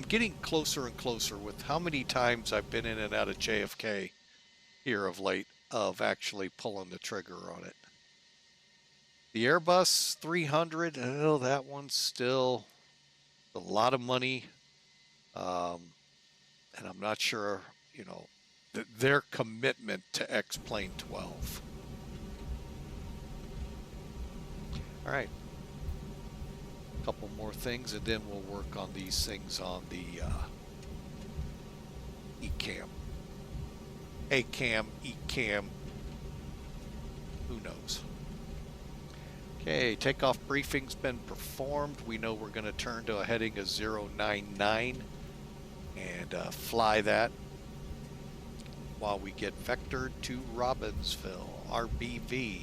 [SPEAKER 1] getting closer and closer with how many times I've been in and out of JFK here of late of actually pulling the trigger on it. The Airbus 300, oh, that one's still a lot of money. And I'm not sure, you know, their commitment to X-Plane 12. All right. A couple more things, and then we'll work on these things on the ECAM. ACAM, ECAM, who knows? Okay, takeoff briefing's been performed. We know we're going to turn to a heading of 099 and fly that while we get vectored to Robbinsville, RBV.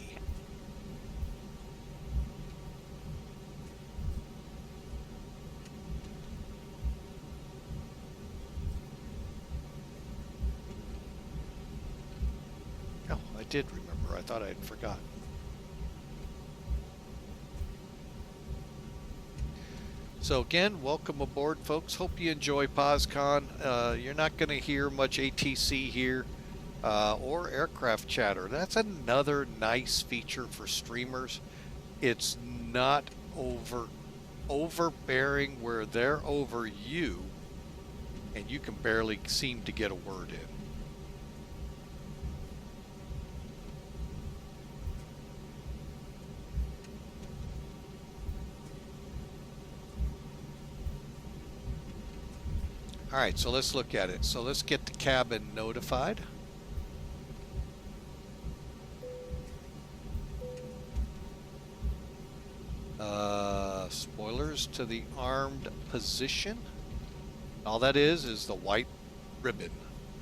[SPEAKER 1] Oh, I did remember. I thought I had forgotten. So again, welcome aboard, folks. Hope you enjoy POSCON. You're not going to hear much ATC here or aircraft chatter. That's another nice feature for streamers. It's not overbearing where they're over you and you can barely seem to get a word in. All right, so let's look at it. So let's get the cabin notified. Spoilers to the armed position. All that is the white ribbon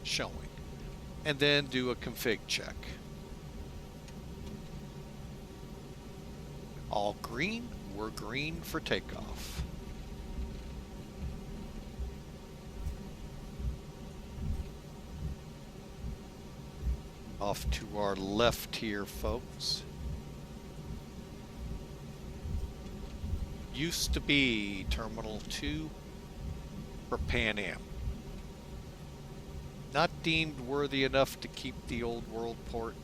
[SPEAKER 1] showing. And then do a config check. All green, we're green for takeoff. Off to our left here, folks. Used to be Terminal 2 for Pan Am. Not deemed worthy enough to keep the old world port.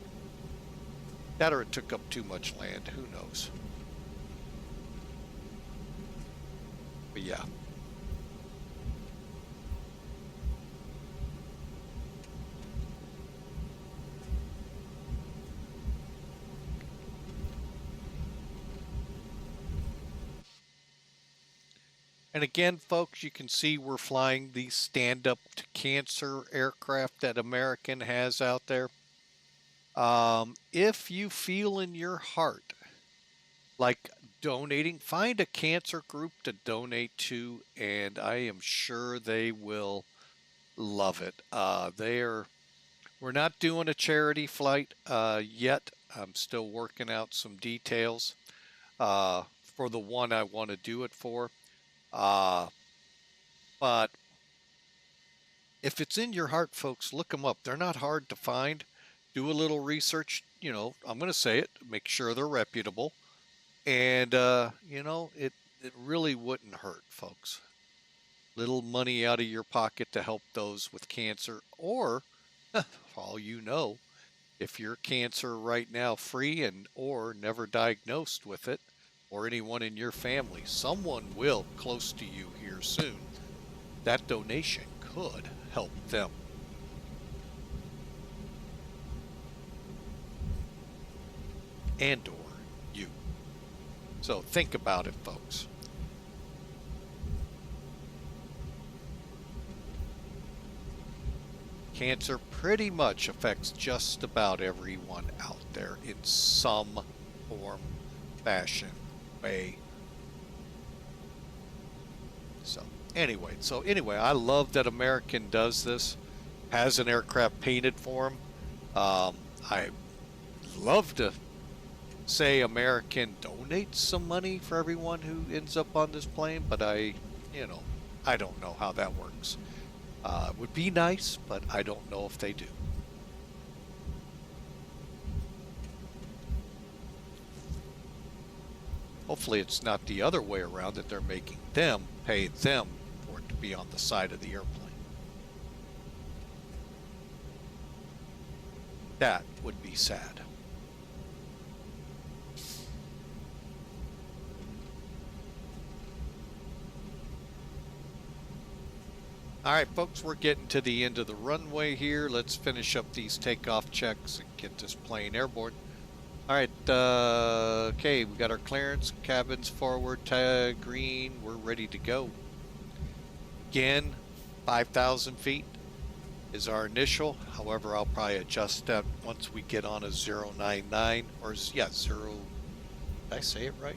[SPEAKER 1] That or it took up too much land, who knows. But yeah. And again, folks, you can see we're flying the stand-up to cancer aircraft that American has out there. If you feel in your heart like donating, find a cancer group to donate to, and I am sure they will love it. We're not doing a charity flight yet. I'm still working out some details for the one I want to do it for. But if it's in your heart, folks, look them up. They're not hard to find. Do a little research. I'm going to say it. Make sure they're reputable. And, it really wouldn't hurt, folks. Little money out of your pocket to help those with cancer. Or, for all you know, if you're cancer right now free or never diagnosed with it, or anyone in your family, someone will close to you here soon. That donation could help them. And or you. So think about it, folks. Cancer pretty much affects just about everyone out there in some form, fashion, way. So anyway, I love that American does this, has an aircraft painted for them. I love to say American donates some money for everyone who ends up on this plane, but I don't know how that works. It would be nice, but I don't know if they do. Hopefully it's not the other way around, that they're making them pay them for it to be on the side of the airplane. That would be sad. All right, folks, we're getting to the end of the runway here. Let's finish up these takeoff checks and get this plane airborne. All right, okay, we got our clearance, cabins forward, green, we're ready to go. Again, 5,000 feet is our initial. However, I'll probably adjust that once we get on a 099, or yeah, did I say it right?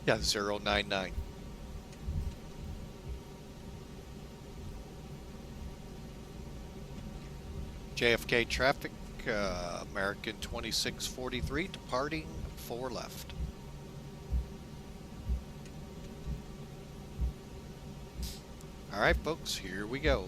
[SPEAKER 1] Yeah, 099. JFK traffic, American 2643, departing 4 left. All right, folks, here we go.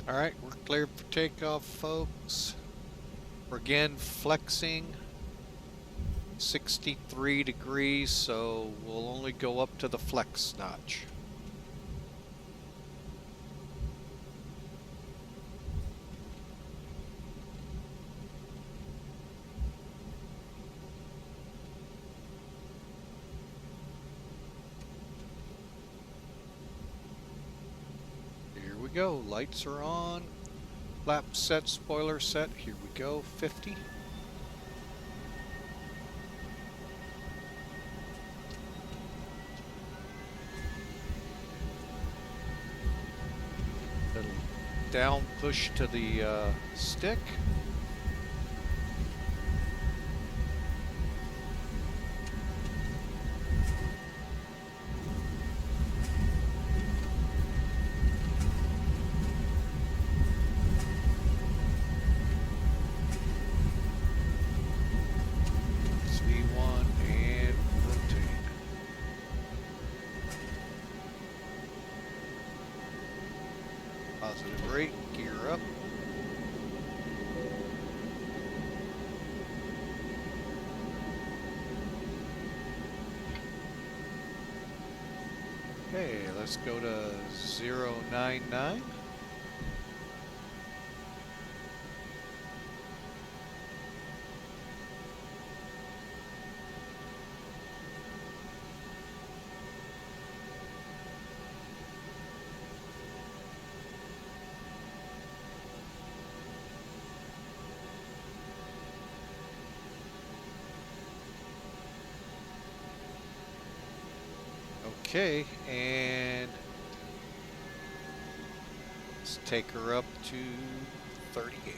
[SPEAKER 1] All right, we're cleared for takeoff, folks. We're again flexing 63 degrees, so we'll only go up to the flex notch. Here we go, lights are on, flap set, spoiler set, here we go, 50. Little down push to the stick. V1 and rotate. Positive rate, gear up. Okay, let's go to 099. Okay, and let's take her up to 38.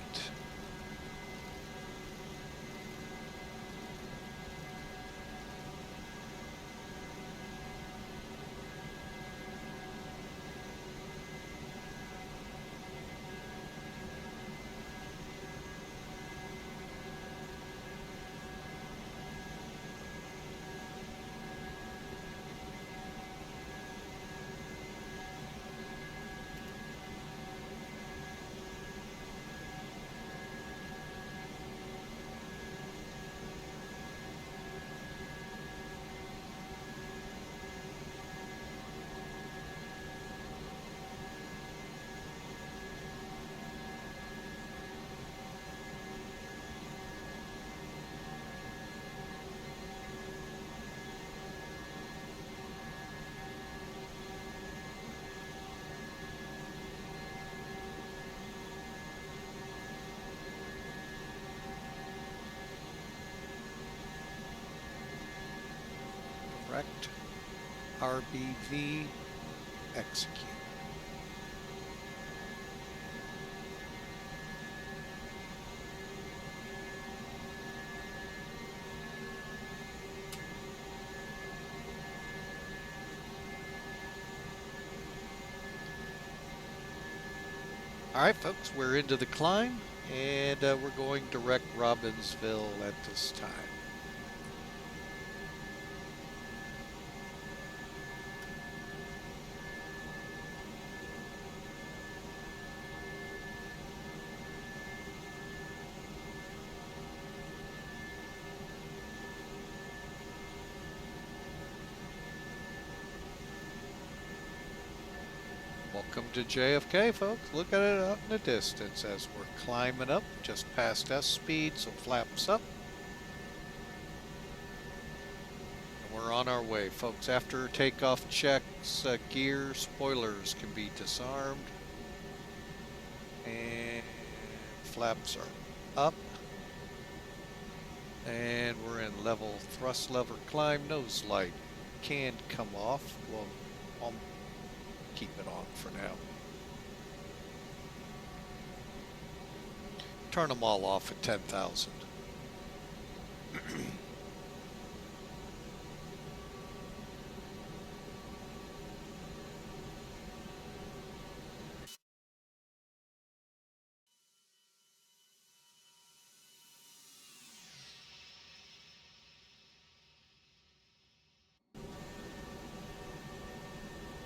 [SPEAKER 1] Correct. RBV, execute. All right, folks, we're into the climb, and we're going direct Robbinsville at this time. Welcome to JFK, folks. Look at it out in the distance as we're climbing up, just past S speed, so flaps up. And we're on our way, folks. After takeoff checks, gear spoilers can be disarmed. And flaps are up. And we're in level thrust lever climb. Nose light can come off. Well, I'll keep it on for now. Turn them all off at 10,000.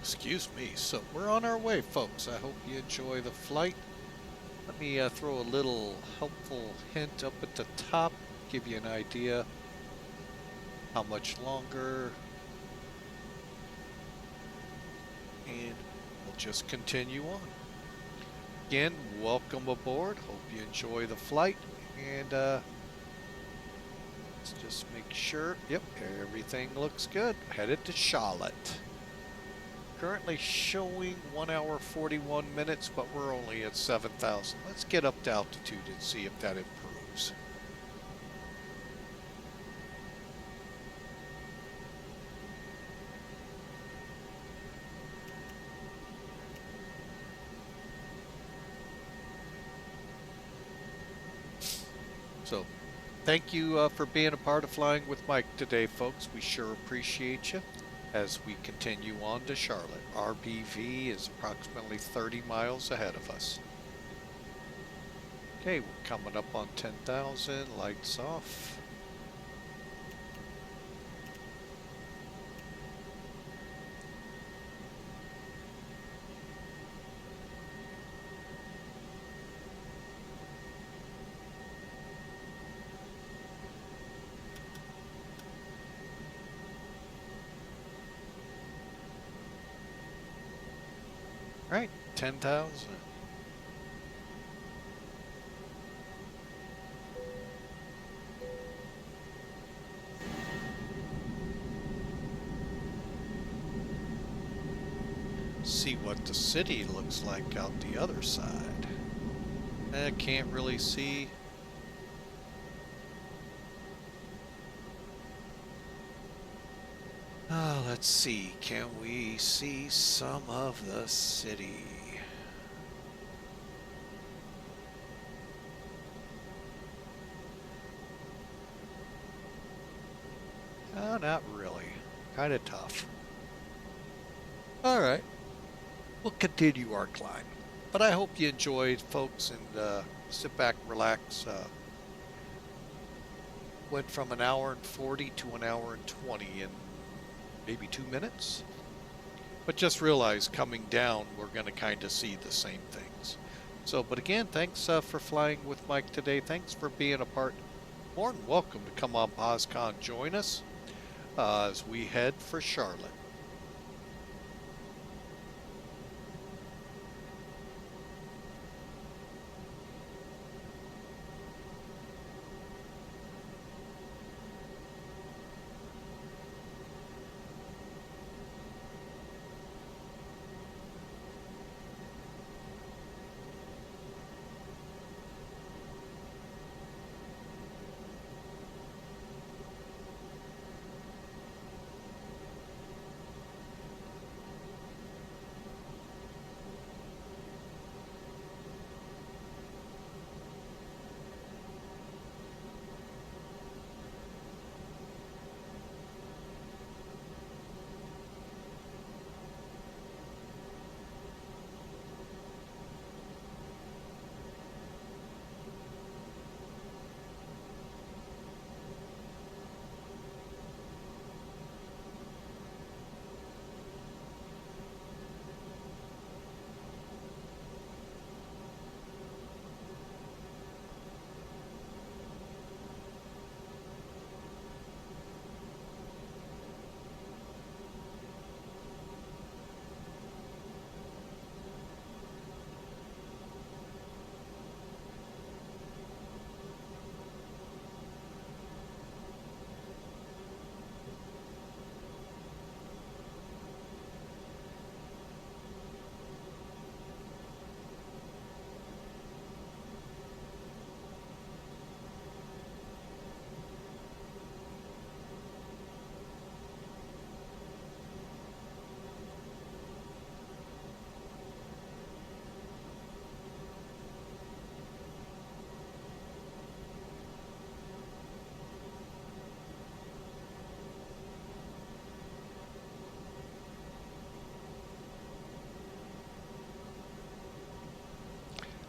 [SPEAKER 1] Excuse me. So we're on our way, folks. I hope you enjoy the flight. Let me throw a little helpful hint up at the top, give you an idea how much longer. And we'll just continue on. Again, welcome aboard. Hope you enjoy the flight. And let's just make sure. Yep, everything looks good. Headed to Charlotte. Currently showing 1 hour 41 minutes, but we're only at 7,000. Let's get up to altitude and see if that improves. So thank you for being a part of Flying with Mike today, folks. We sure appreciate you as we continue on to Charlotte. RBV is approximately 30 miles ahead of us. Okay, we're coming up on 10,000, lights off. All right, 10,000. See what the city looks like out the other side. I can't really see. Let's see. Can we see some of the city? Not really. Kind of tough. All right. We'll continue our climb. But I hope you enjoyed, folks, and sit back, relax. Went from an hour and 40 to an hour and 20 in maybe 2 minutes. But just realize coming down, we're going to kind of see the same things. So, but again, thanks for flying with Mike today. Thanks for being a part. More than welcome to come on POSCON. Join us as we head for Charlotte.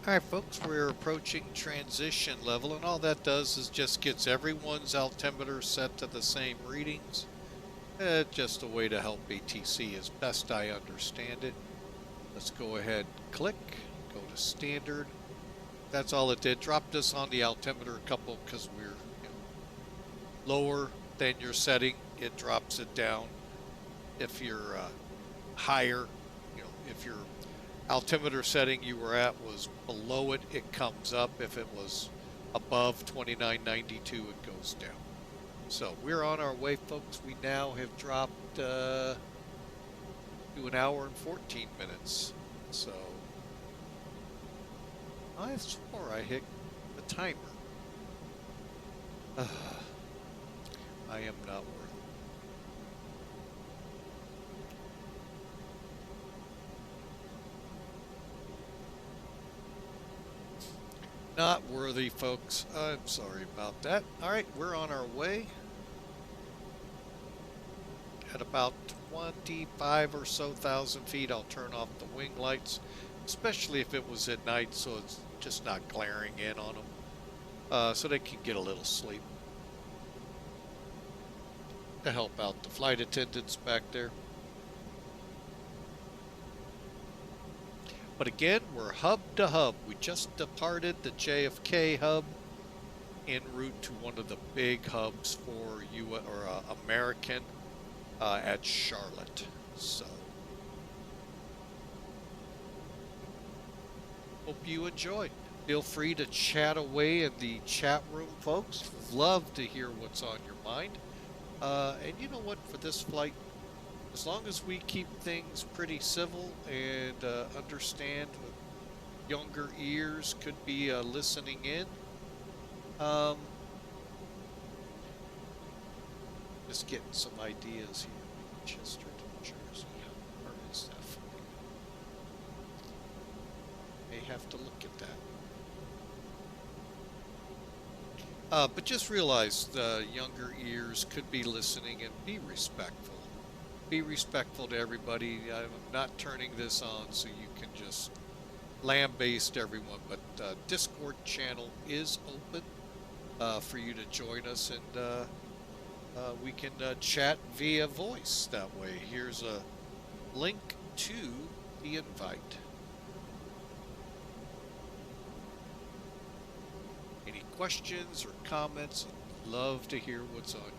[SPEAKER 1] All right, folks, we're approaching transition level, and all that does is just gets everyone's altimeter set to the same readings. Just a way to help ATC as best I understand it. Let's go ahead and click, go to standard. That's all it did. Dropped us on the altimeter a couple because we're lower than your setting. It drops it down. If you're higher, if your altimeter setting you were at was below it, it comes up. If it was above 2992, it goes down. So we're on our way, folks. We now have dropped to an hour and 14 minutes. So I swore I hit the timer. I am not worth it. not worthy, folks. I'm sorry about that. All right, we're on our way. At about 25 or so thousand feet, I'll turn off the wing lights, especially if it was at night, so it's just not glaring in on them, so they can get a little sleep to help out the flight attendants back there. But again, we're hub to hub. We just departed the JFK hub en route to one of the big hubs for American at Charlotte. So, hope you enjoy. Feel free to chat away in the chat room, folks. Love to hear what's on your mind. And you know what, for this flight, as long as we keep things pretty civil and understand younger ears could be listening in, just getting some ideas here. Manchester to Jersey. Where is that flight? May have to look at that. But just realize the younger ears could be listening and be respectful. Be respectful to everybody. I'm not turning this on so you can just lambaste everyone, but Discord channel is open for you to join us, and we can chat via voice that way. Here's a link to the invite. Any questions or comments? I'd love to hear what's on your mind.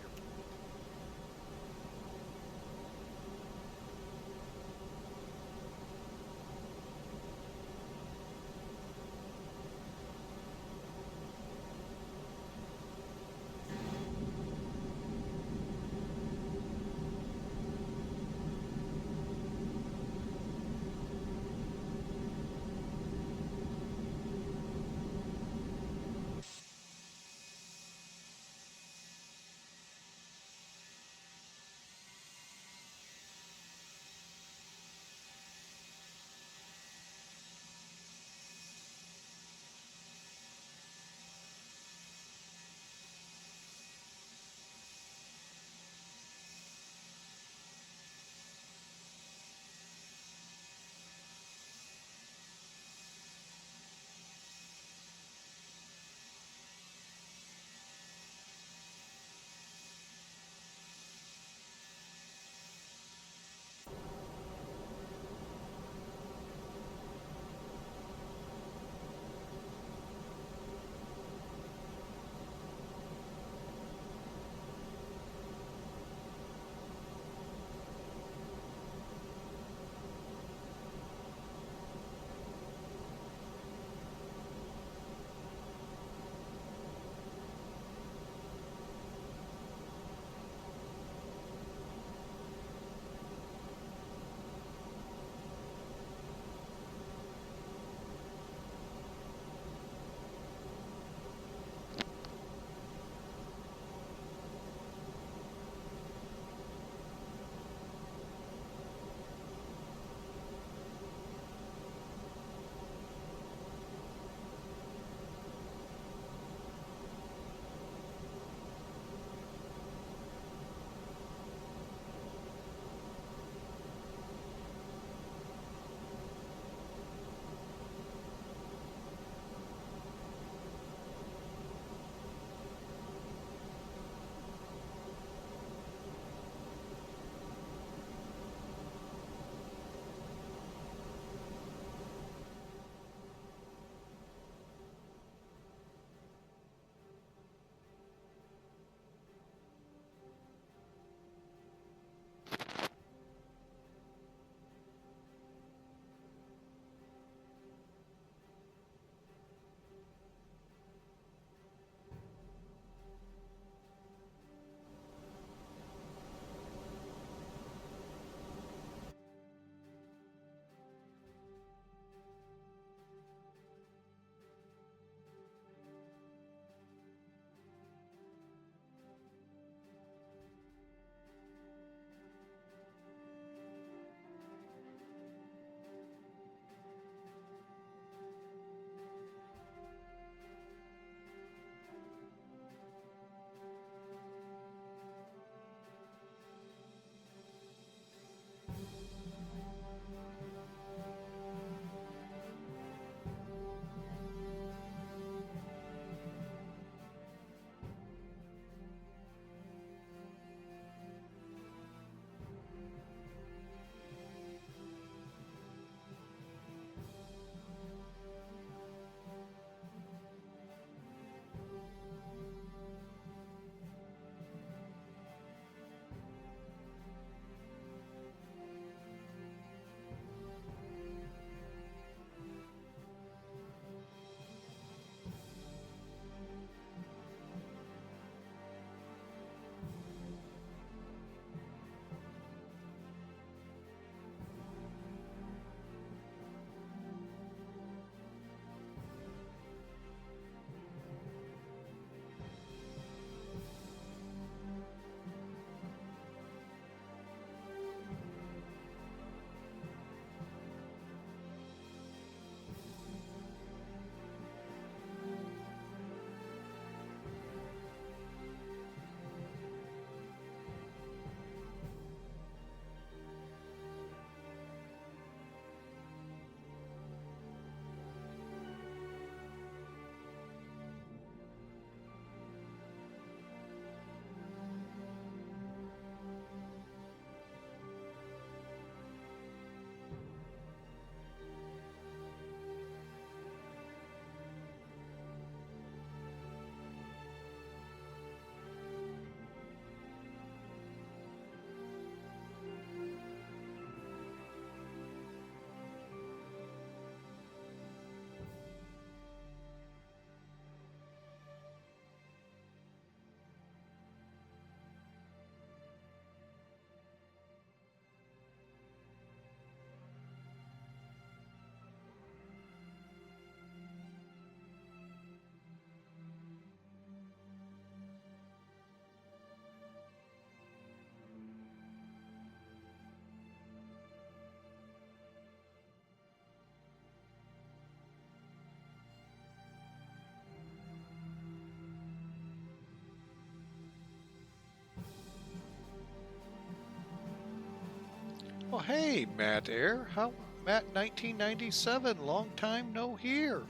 [SPEAKER 1] hey, Matt Air. How Matt 1997, long time no hear.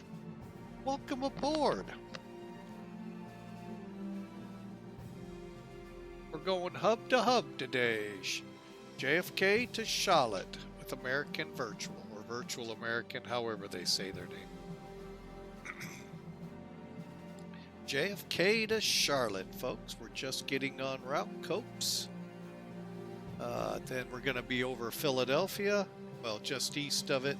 [SPEAKER 1] Welcome aboard. We're going hub to hub today. JFK to Charlotte with American Virtual, or Virtual American, however they say their name. JFK to Charlotte, folks. We're just getting on route, Copes. Then we're going to be over Philadelphia, well, just east of it,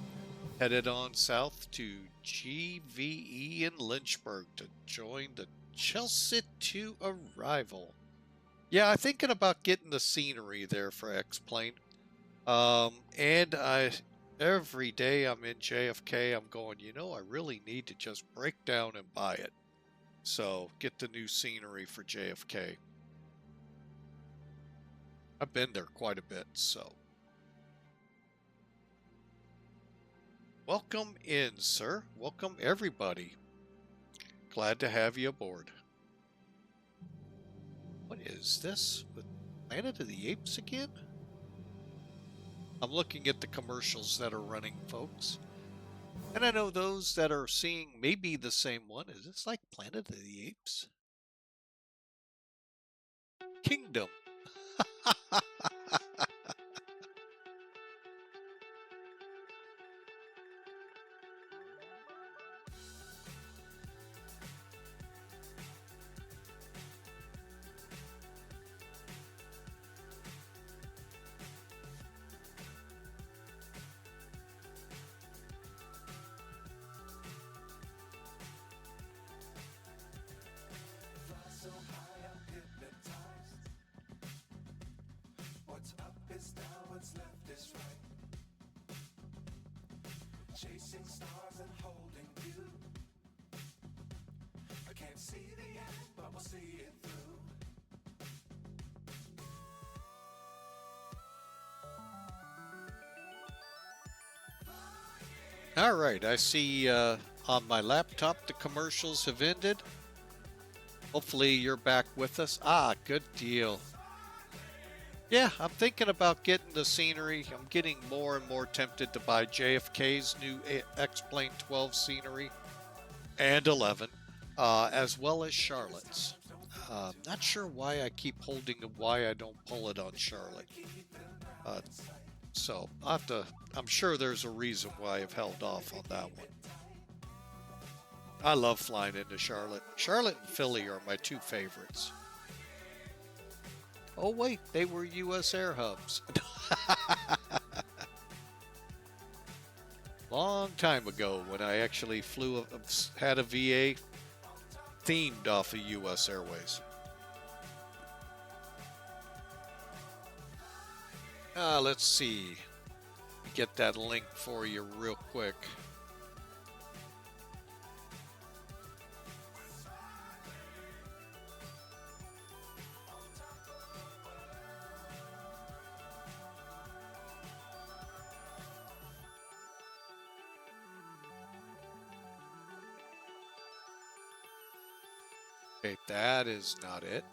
[SPEAKER 1] headed on south to GVE in Lynchburg to join the Chelsea to Arrival. Yeah, I'm thinking about getting the scenery there for X-Plane. And every day I'm in JFK, I'm going, I really need to just break down and buy it. So get the new scenery for JFK. I've been there quite a bit, so. Welcome in, sir. Welcome everybody. Glad to have you aboard. What is this? With Planet of the Apes again? I'm looking at the commercials that are running, folks. And I know those that are seeing maybe the same one. Is this like Planet of the Apes? Kingdom.
[SPEAKER 3] Chasing stars and holding you. I can't see the end, but we'll see it through.
[SPEAKER 1] All right, I see on my laptop the commercials have ended. Hopefully you're back with us. Ah, good deal. Yeah, I'm thinking about getting the scenery. I'm getting more and more tempted to buy JFK's new X-Plane 12 scenery and 11, as well as Charlotte's. Not sure why I keep holding and why I don't pull it on Charlotte. So I'm sure there's a reason why I've held off on that one. I love flying into Charlotte. Charlotte and Philly are my two favorites. Oh wait, they were U.S. air hubs. Long time ago when I actually had a VA themed off of U.S. Airways. Let's see. Get that link for you real quick. Okay, that is not it.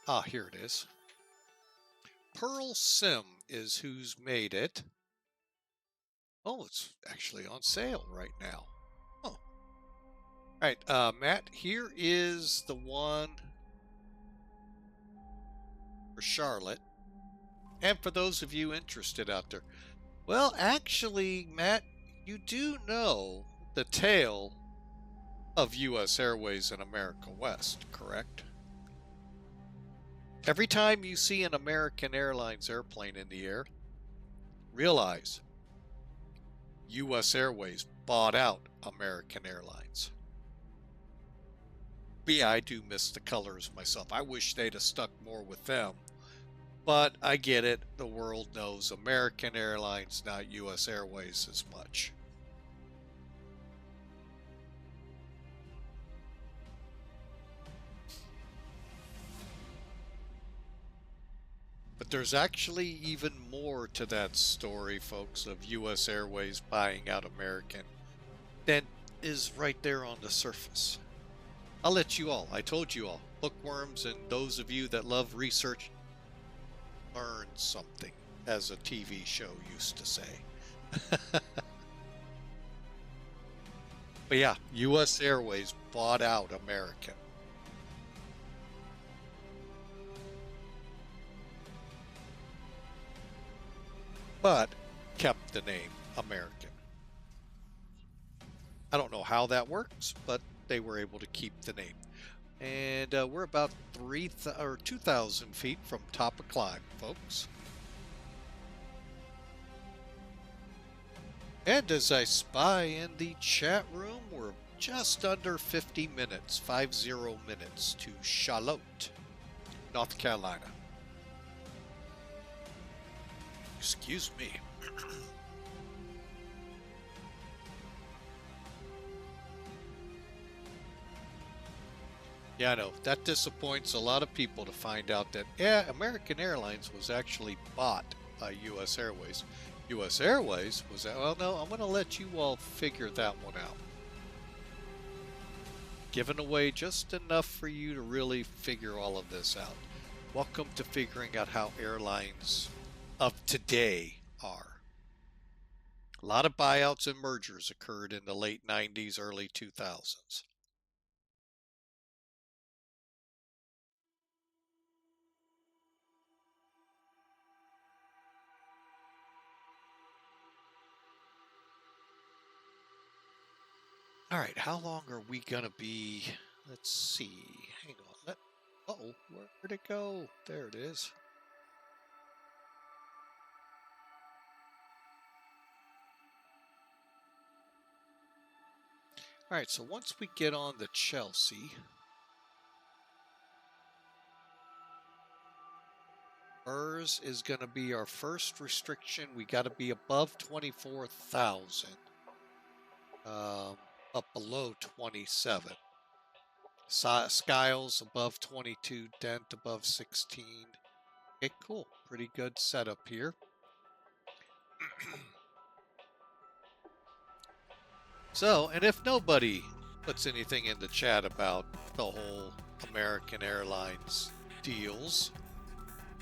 [SPEAKER 1] Ah, here it is. Pearl Sim is who's made it. Oh, it's actually on sale right now. Oh. All right, Matt, here is the one for Charlotte. And for those of you interested out there. Well, actually, Matt, you do know the tale of U.S. Airways and America West, correct? Every time you see an American Airlines airplane in the air, realize U.S. Airways bought out American Airlines. Yeah, I do miss the colors myself. I wish they'd have stuck more with them. But I get it. The world knows American Airlines, not U.S. Airways as much. But there's actually even more to that story, folks, of U.S. Airways buying out American than is right there on the surface. I'll let you all, I told you all, bookworms and those of you that love research, learn something, as a TV show used to say. But yeah, U.S. Airways bought out American. But kept the name American. I don't know how that works, but they were able to keep the name. And we're about 2,000 feet from top of climb, folks. And as I spy in the chat room, we're just under 50 minutes, 50 minutes to Charlotte, North Carolina. Excuse me. Yeah, I know. That disappoints a lot of people to find out that American Airlines was actually bought by U.S. Airways. U.S. Airways was, well, no, I'm going to let you all figure that one out. Giving away just enough for you to really figure all of this out. Welcome to figuring out how airlines of today are. A lot of buyouts and mergers occurred in the late 90s, early 2000s. All right, how long are we gonna be? Let's see. Hang on. Uh-oh, where'd it go? There it is. All right, so once we get on the Chelsea, MERS is gonna be our first restriction. We got to be above 24,000. Up below 27. Skiles above 22, Dent above 16. Okay, cool. Pretty good setup here. So, and if nobody puts anything in the chat about the whole American Airlines deals,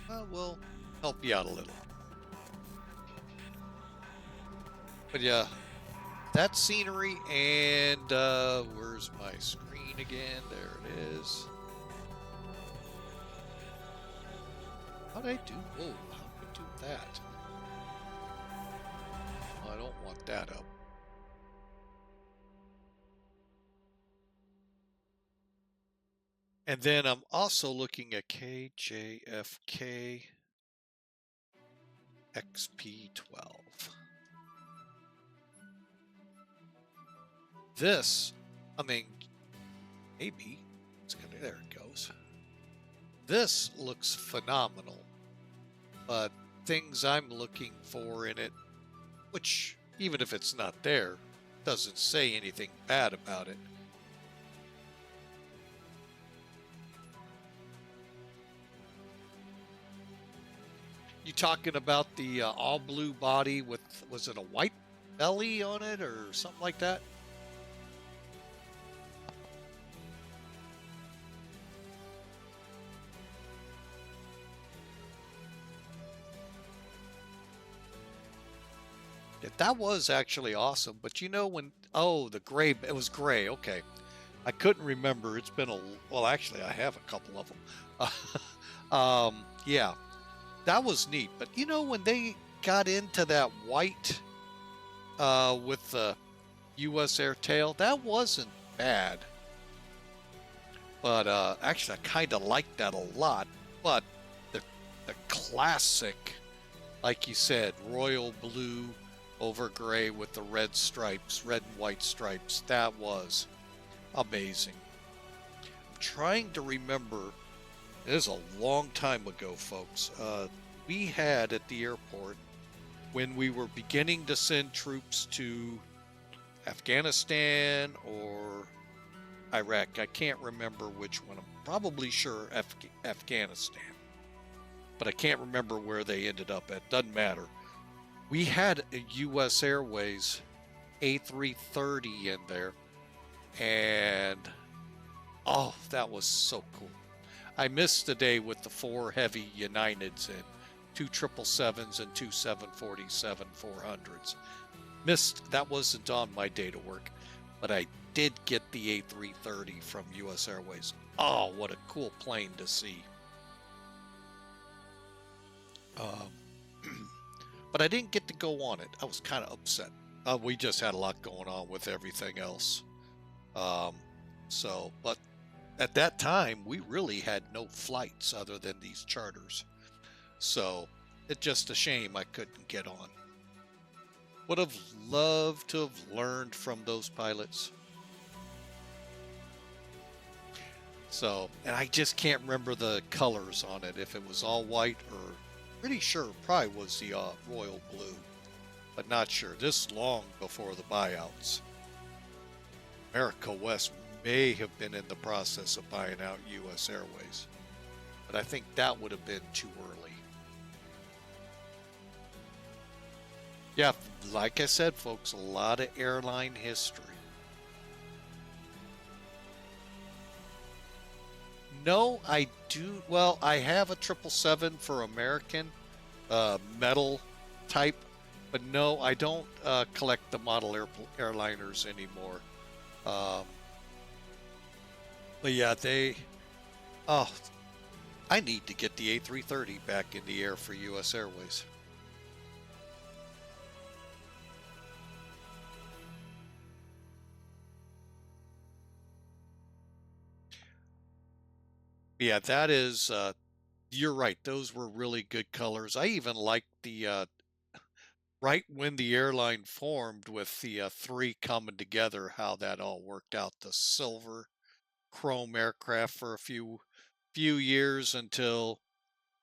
[SPEAKER 1] well, we'll help you out a little. But yeah, that scenery, and where's my screen again? There it is. How'd I do? Whoa, how'd I do that? Well, I don't want that up. And then I'm also looking at KJFK XP12. This, I mean, maybe it's gonna, there it goes. This looks phenomenal, but things I'm looking for in it, which even if it's not there, doesn't say anything bad about it. You talking about the all blue body with, was it a white belly on it or something like that? That was actually awesome, but you know when, oh, the gray, it was gray, okay. I couldn't remember, it's been well, actually I have a couple of them. Yeah, that was neat, but you know when they got into that white with the US Air tail, that wasn't bad. But actually I kind of liked that a lot, but the classic, like you said, royal blue over gray with the red stripes, red and white stripes. That was amazing. I'm trying to remember, it is a long time ago, folks. We had at the airport, when we were beginning to send troops to Afghanistan or Iraq, I can't remember which one. I'm probably sure Afghanistan, but I can't remember where they ended up at. Doesn't matter. We had a U.S. Airways A330 in there, and that was so cool. I missed the day with the 4 heavy Uniteds in, 2 777s and 2 747-400s. Missed, that wasn't on my data work, but I did get the A330 from US Airways. Oh, what a cool plane to see. But I didn't get to go on it. I was kind of upset. We just had a lot going on with everything else. But at that time, we really had no flights other than these charters. So it's just a shame I couldn't get on. Would have loved to have learned from those pilots. So, and I just can't remember the colors on it, if it was all white or pretty sure it probably was the royal blue, but not sure. This long before the buyouts. America West may have been in the process of buying out US Airways, but I think that would have been too early. Yeah, like I said, folks, a lot of airline history. No, I do. Well, I have a 777 for American, metal type, but no, I don't collect the model airliners anymore. But yeah, oh, I need to get the A330 back in the air for US Airways. Yeah, that is, you're right. Those were really good colors. I even liked the, right when the airline formed with the three coming together, how that all worked out. The silver chrome aircraft for a few years until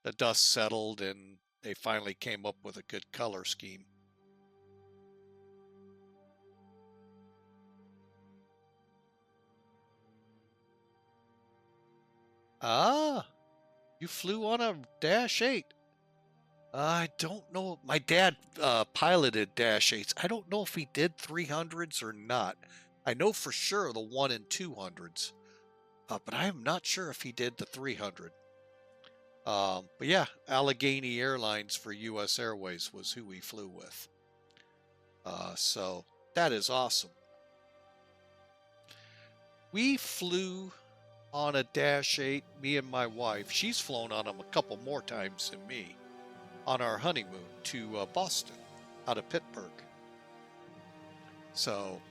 [SPEAKER 1] the dust settled and they finally came up with a good color scheme. Ah, you flew on a Dash 8. I don't know. My dad piloted Dash 8s. I don't know if he did 300s or not. I know for sure the 1 and 200s, but I'm not sure if he did the 300. But yeah, Allegheny Airlines for US Airways was who he flew with. So that is awesome. We flew on a Dash 8, me and my wife. She's flown on them a couple more times than me, on our honeymoon to Boston out of Pittsburgh. So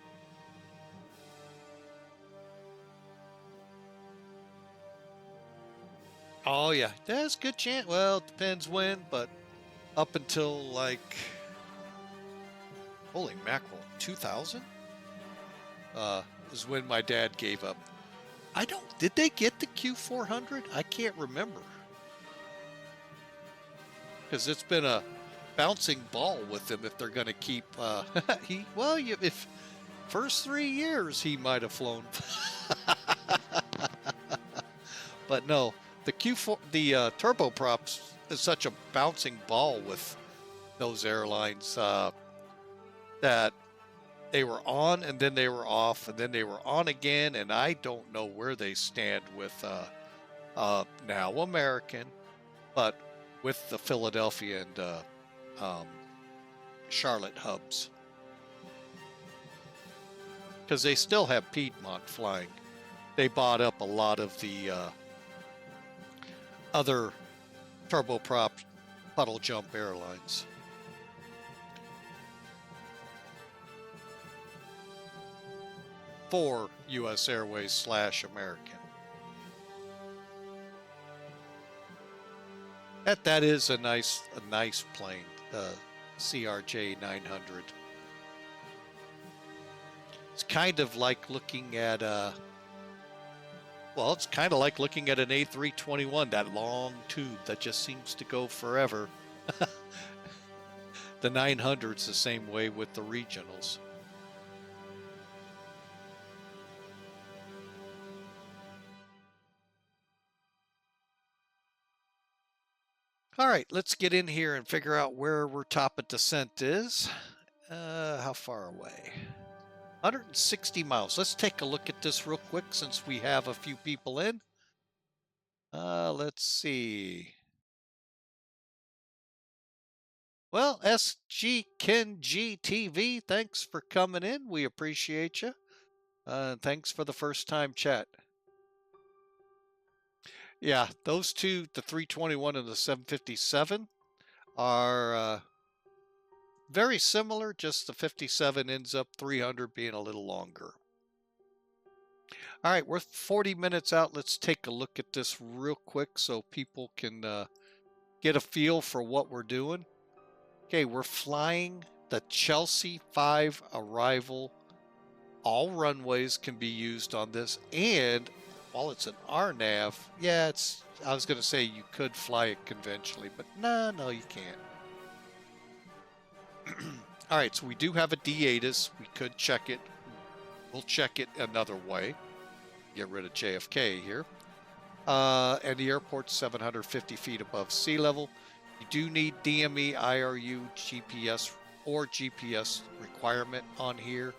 [SPEAKER 1] oh yeah, there's a good chance. Well, it depends when, but up until like, holy mackerel, 2000 was when my dad gave up. Did they get the Q400? I can't remember, because it's been a bouncing ball with them if they're going to keep if first 3 years he might have flown. But no, the turboprops is such a bouncing ball with those airlines that they were on and then they were off and then they were on again, and I don't know where they stand with now American, but with the Philadelphia and Charlotte hubs, because they still have Piedmont flying. They bought up a lot of the other turboprop puddle jump airlines. For US Airways / American. That is a nice plane, the CRJ 900. It's kind of like looking at it's kind of like looking at an A321, that long tube that just seems to go forever. The 900's the same way with the regionals. All right, let's get in here and figure out where our top of descent is. How far away? 160 miles. Let's take a look at this real quick since we have a few people in. Let's see. Well, SG Ken GTV, thanks for coming in. We appreciate you. Thanks for the first time chat. Yeah, those two, the 321 and the 757, are very similar, just the 57 ends up 300 being a little longer. All right, we're 40 minutes out. Let's take a look at this real quick so people can get a feel for what we're doing. Okay, we're flying the Chelsea 5 arrival. All runways can be used on this, and while it's an RNAV, yeah, I was going to say you could fly it conventionally, but no, you can't. All right, so we do have a D-ATIS. We could check it. We'll check it another way. Get rid of JFK here. And the airport's 750 feet above sea level. You do need DME, IRU, GPS, or GPS requirement on here.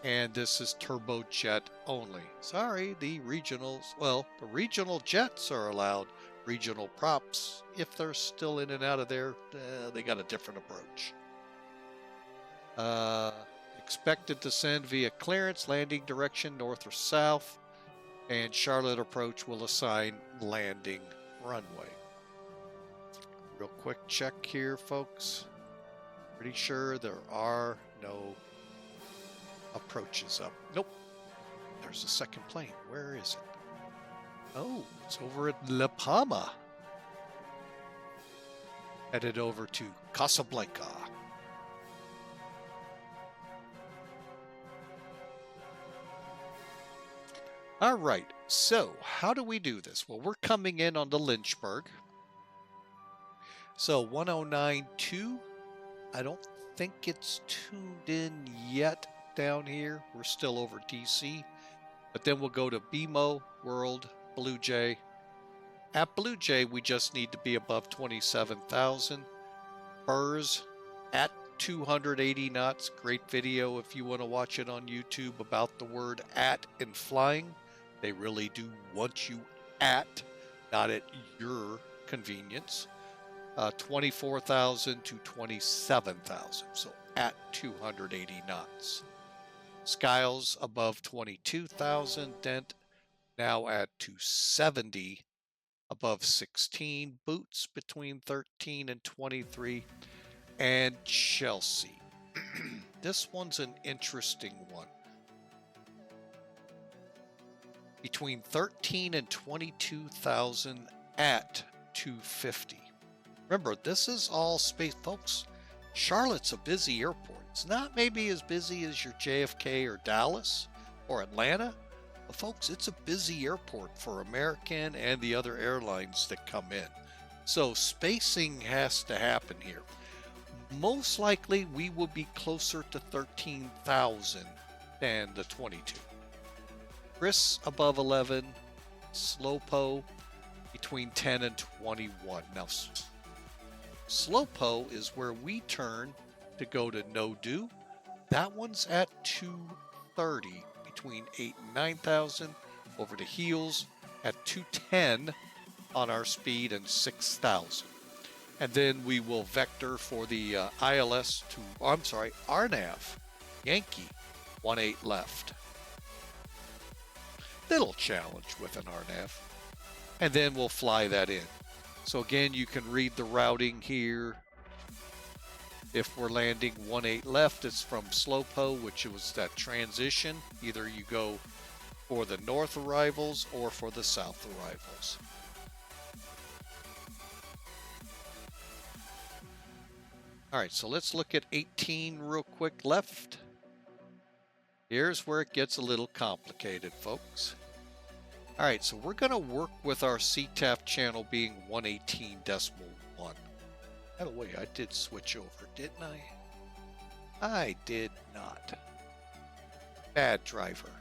[SPEAKER 1] And this is turbojet only. Sorry, the regionals, well, the regional jets are allowed. Regional props, if they're still in and out of there, they got a different approach. Expected to send via clearance, landing direction north or south, and Charlotte approach will assign landing runway. Real quick check here, folks. Pretty sure there are no approaches up. Nope. There's a second plane. Where is it? Oh, it's over at La Palma. Headed over to Casablanca. All right, so how do we do this? Well, we're coming in on the Lynchburg. So 1092, I don't think it's tuned in yet down here. We're still over DC. But then we'll go to BMO, World, Blue Jay. At Blue Jay, we just need to be above 27,000. Burrs at 280 knots. Great video if you want to watch it on YouTube about the word at and flying. They really do want you at, not at your convenience. 24,000 to 27,000, so at 280 knots. Skiles above 22,000, Dent now at 270, above 16, Boots between 13 and 23, and Chelsea. This one's an interesting one. Between 13 and 22,000 at 250. Remember, this is all space, folks. Charlotte's a busy airport. It's not maybe as busy as your JFK or Dallas or Atlanta, but folks, it's a busy airport for American and the other airlines that come in. So spacing has to happen here. Most likely, we will be closer to 13,000 than the 22. Chris above 11, Slopo between 10 and 21. Now, Slopo is where we turn to go to no do. That one's at 230, between 8 and 9,000. Over to heels at 210 on our speed and 6,000. And then we will vector for the ILS to, RNAV, Yankee, 18 left. Little challenge with an RNAV. And then we'll fly that in. So again, you can read the routing here. If we're landing 18 left, it's from Slopo, which was that transition. Either you go for the north arrivals or for the south arrivals. All right, so let's look at 18 real quick left. Here's where it gets a little complicated, folks. All right, so we're going to work with our CTAF channel being 118.1. By the way, I did switch over, didn't I? I did not. Bad driver.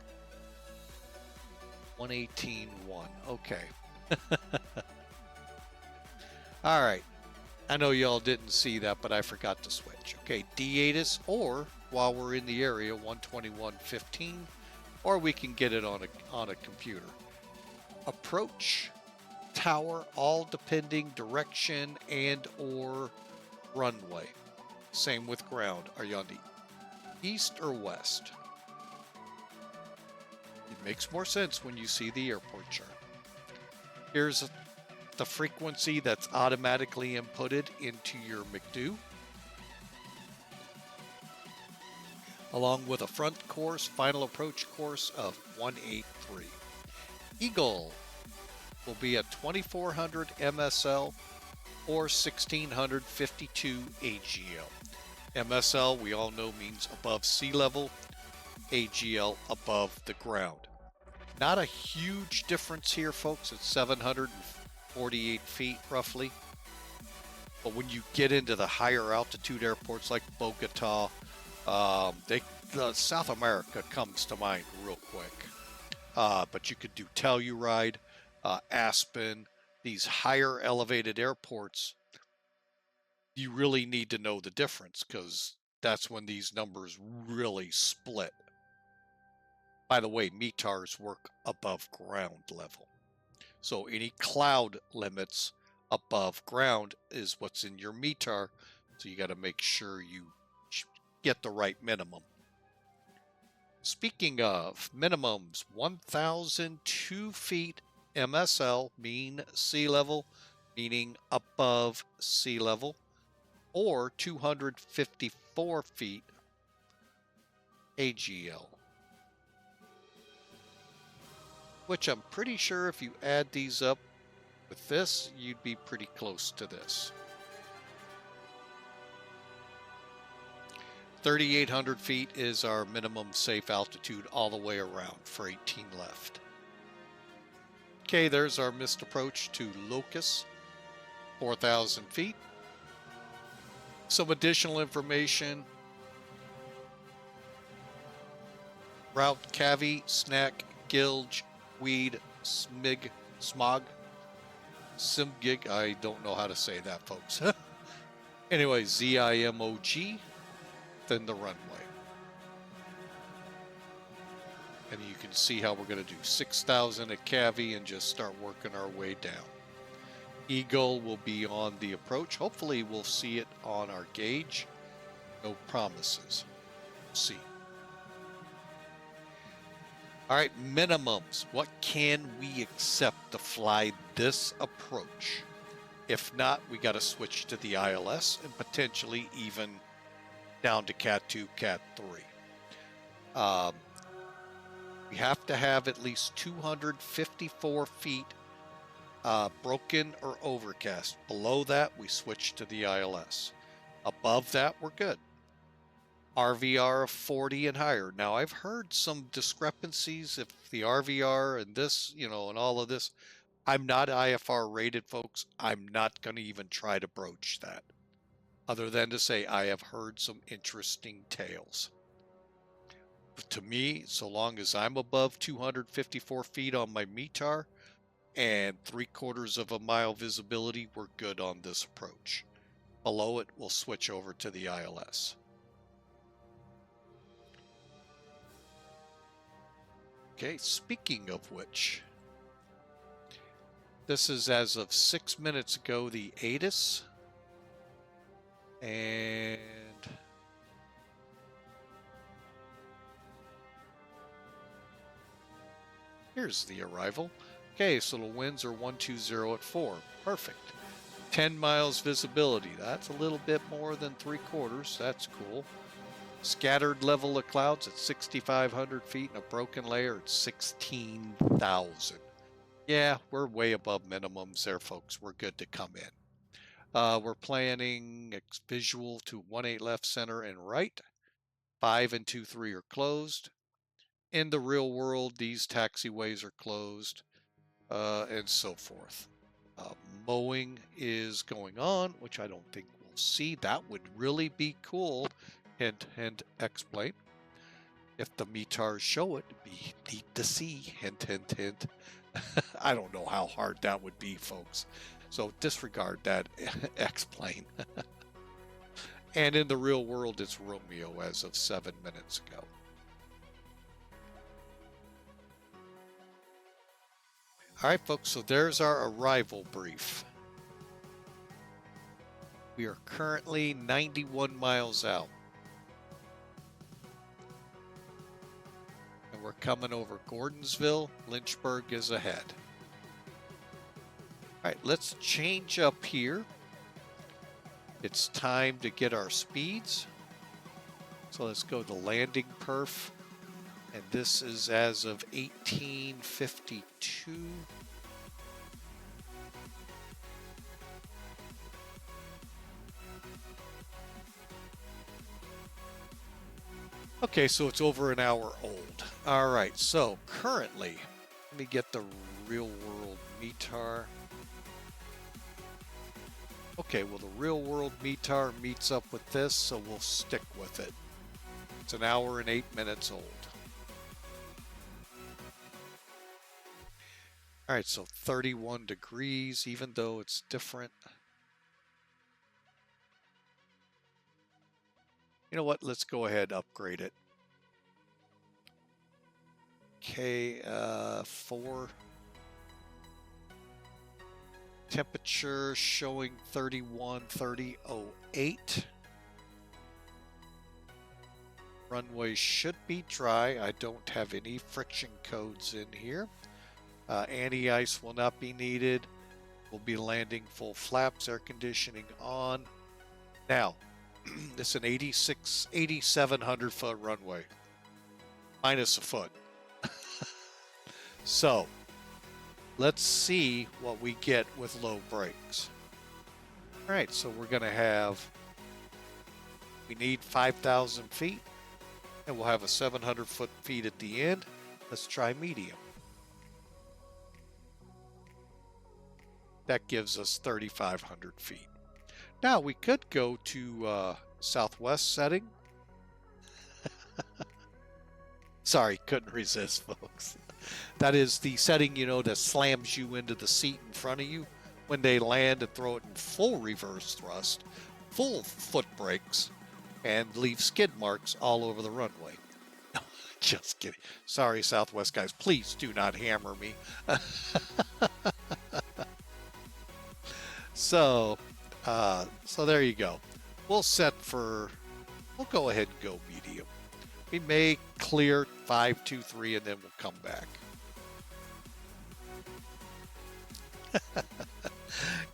[SPEAKER 1] 118.1. Okay. All right. I know y'all didn't see that, but I forgot to switch. Okay, D-ATIS, or while we're in the area, 121.15, or we can get it on a computer. Approach, tower, all depending direction and or runway. Same with ground. Are you on the east or west? It makes more sense when you see the airport chart. Here's the frequency that's automatically inputted into your McDo, along with a front course, final approach course of 183. Eagle will be at 2400 MSL or 1652 AGL. MSL, we all know, means above sea level, AGL above the ground. Not a huge difference here, folks. It's 748 feet roughly. But when you get into the higher altitude airports like Bogota, South America comes to mind real quick. But you could do Telluride, Aspen, these higher elevated airports. You really need to know the difference because that's when these numbers really split. By the way, METARs work above ground level. So any cloud limits above ground is what's in your METAR. So you got to make sure you get the right minimum. Speaking of minimums, 1,002 feet MSL, mean sea level, meaning above sea level, or 254 feet AGL. Which I'm pretty sure if you add these up with this, you'd be pretty close to this. 3,800 feet is our minimum safe altitude all the way around for 18 left. Okay, there's our missed approach to Locust, 4,000 feet. Some additional information. Route Cavi, Snack, Gilge, Weed, Smog, Simgig. I don't know how to say that, folks. Anyway, ZIMOG, then the runway. And you can see how we're going to do 6,000 at Cavi and just start working our way down. Eagle will be on the approach. Hopefully we'll see it on our gauge. No promises. See. All right, minimums. What can we accept to fly this approach? If not, we got to switch to the ILS and potentially even down to Cat 2, Cat 3. We have to have at least 254 feet broken or overcast. Below that, we switch to the ILS. Above that, we're good. RVR of 40 and higher. Now, I've heard some discrepancies if the RVR and this, and all of this. I'm not IFR rated, folks. I'm not going to even try to broach that, other than to say I have heard some interesting tales. But to me, so long as I'm above 254 feet on my METAR and 3/4 of a mile visibility, we're good on this approach. Below it, we'll switch over to the ILS. Okay, speaking of which, this is as of 6 minutes ago, the ATIS. And here's the arrival. Okay, so the winds are 120 at 4. Perfect. 10 miles visibility. That's a little bit more than 3/4. That's cool. Scattered level of clouds at 6,500 feet and a broken layer at 16,000. Yeah, we're way above minimums there, folks. We're good to come in. We're planning visual to 18 left, center, and right. 5 and 23 are closed. In the real world, these taxiways are closed, and so forth. Mowing is going on, which I don't think we'll see. That would really be cool. Hint, hint, explain. If the METARs show it, it'd be neat to see. Hint, hint, hint. I don't know how hard that would be, folks. So disregard that. Explain. And in the real world, it's Romeo as of 7 minutes ago. All right, folks, so there's our arrival brief. We are currently 91 miles out. And we're coming over Gordonsville. Lynchburg is ahead. All right, let's change up here. It's time to get our speeds. So let's go to landing perf. And this is as of 1852. Okay, so it's over an hour old. All right, so currently, let me get the real world METAR. Okay, well, the real world METAR meets up with this, so we'll stick with it. It's an hour and 8 minutes old. All right, so 31 degrees, even though it's different. You know what? Let's go ahead and upgrade it. K4. Temperature showing 31:30:08. Runway should be dry. I don't have any friction codes in here. Anti-ice will not be needed. We'll be landing full flaps, air conditioning on. Now, it's an 8,700 foot runway, minus a foot. So, let's see what we get with low brakes. All right, so we're going to have, we need 5,000 feet, and we'll have a 700 feet at the end. Let's try medium. That gives us 3,500 feet. Now we could go to Southwest setting. Sorry, couldn't resist, folks. That is the setting, you know, that slams you into the seat in front of you when they land and throw it in full reverse thrust, full foot brakes, and leave skid marks all over the runway. Just kidding. Sorry, Southwest guys. Please do not hammer me. So there you go. We'll go ahead and go medium. We may clear 523 and then we'll come back.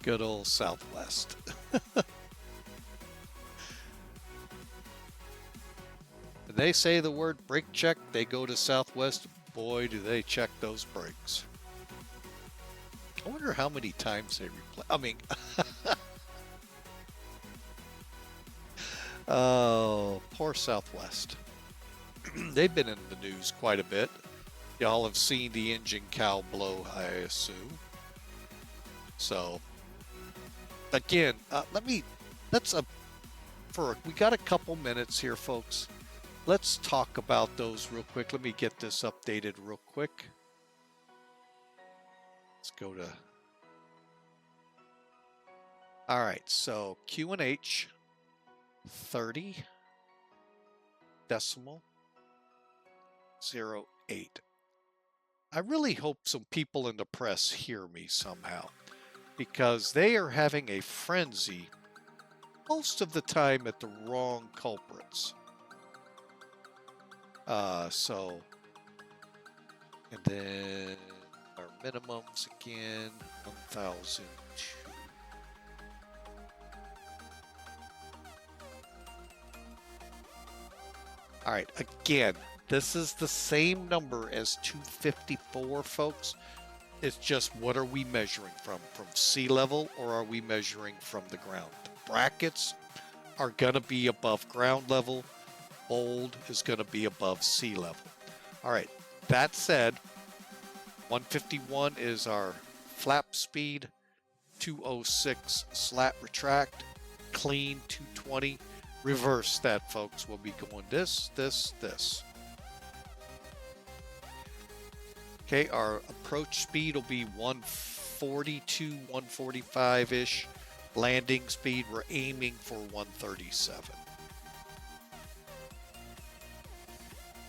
[SPEAKER 1] Good old Southwest. When they say the word brake check, they go to Southwest. Boy, do they check those brakes. I wonder how many times they replay. I mean, oh, poor Southwest. They've been in the news quite a bit. Y'all have seen the engine cow blow, I assume. So, again, we got a couple minutes here, folks. Let's talk about those real quick. Let me get this updated real quick. Let's go to. All right, so Q&H 30 decimal 08. I really hope some people in the press hear me somehow, because they are having a frenzy most of the time at the wrong culprits. And then our minimums again, 1,002. All right, again, this is the same number as 254, folks. It's just, what are we measuring from? From sea level, or are we measuring from the ground? The brackets are going to be above ground level. Bold is going to be above sea level. All right, that said, 151 is our flap speed, 206 slat retract, clean 220. Reverse that, folks. We'll be going this. Okay, our approach speed will be 142, 145-ish. Landing speed, we're aiming for 137.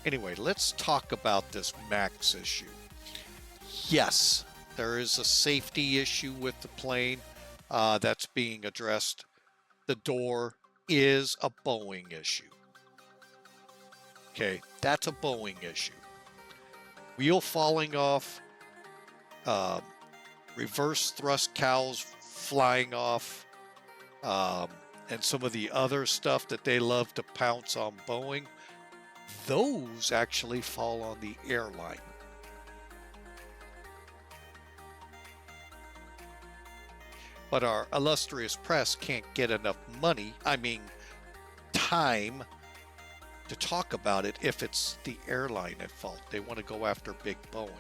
[SPEAKER 1] Anyway, let's talk about this MAX issue. Yes, there is a safety issue with the plane that's being addressed. the door is a Boeing issue. Okay, that's a Boeing issue. Wheel falling off, um, reverse thrust cowls flying off, and some of the other stuff that they love to pounce on Boeing, those actually fall on the airline. But our illustrious press can't get enough money, time, to talk about it if it's the airline at fault. They want to go after big Boeing.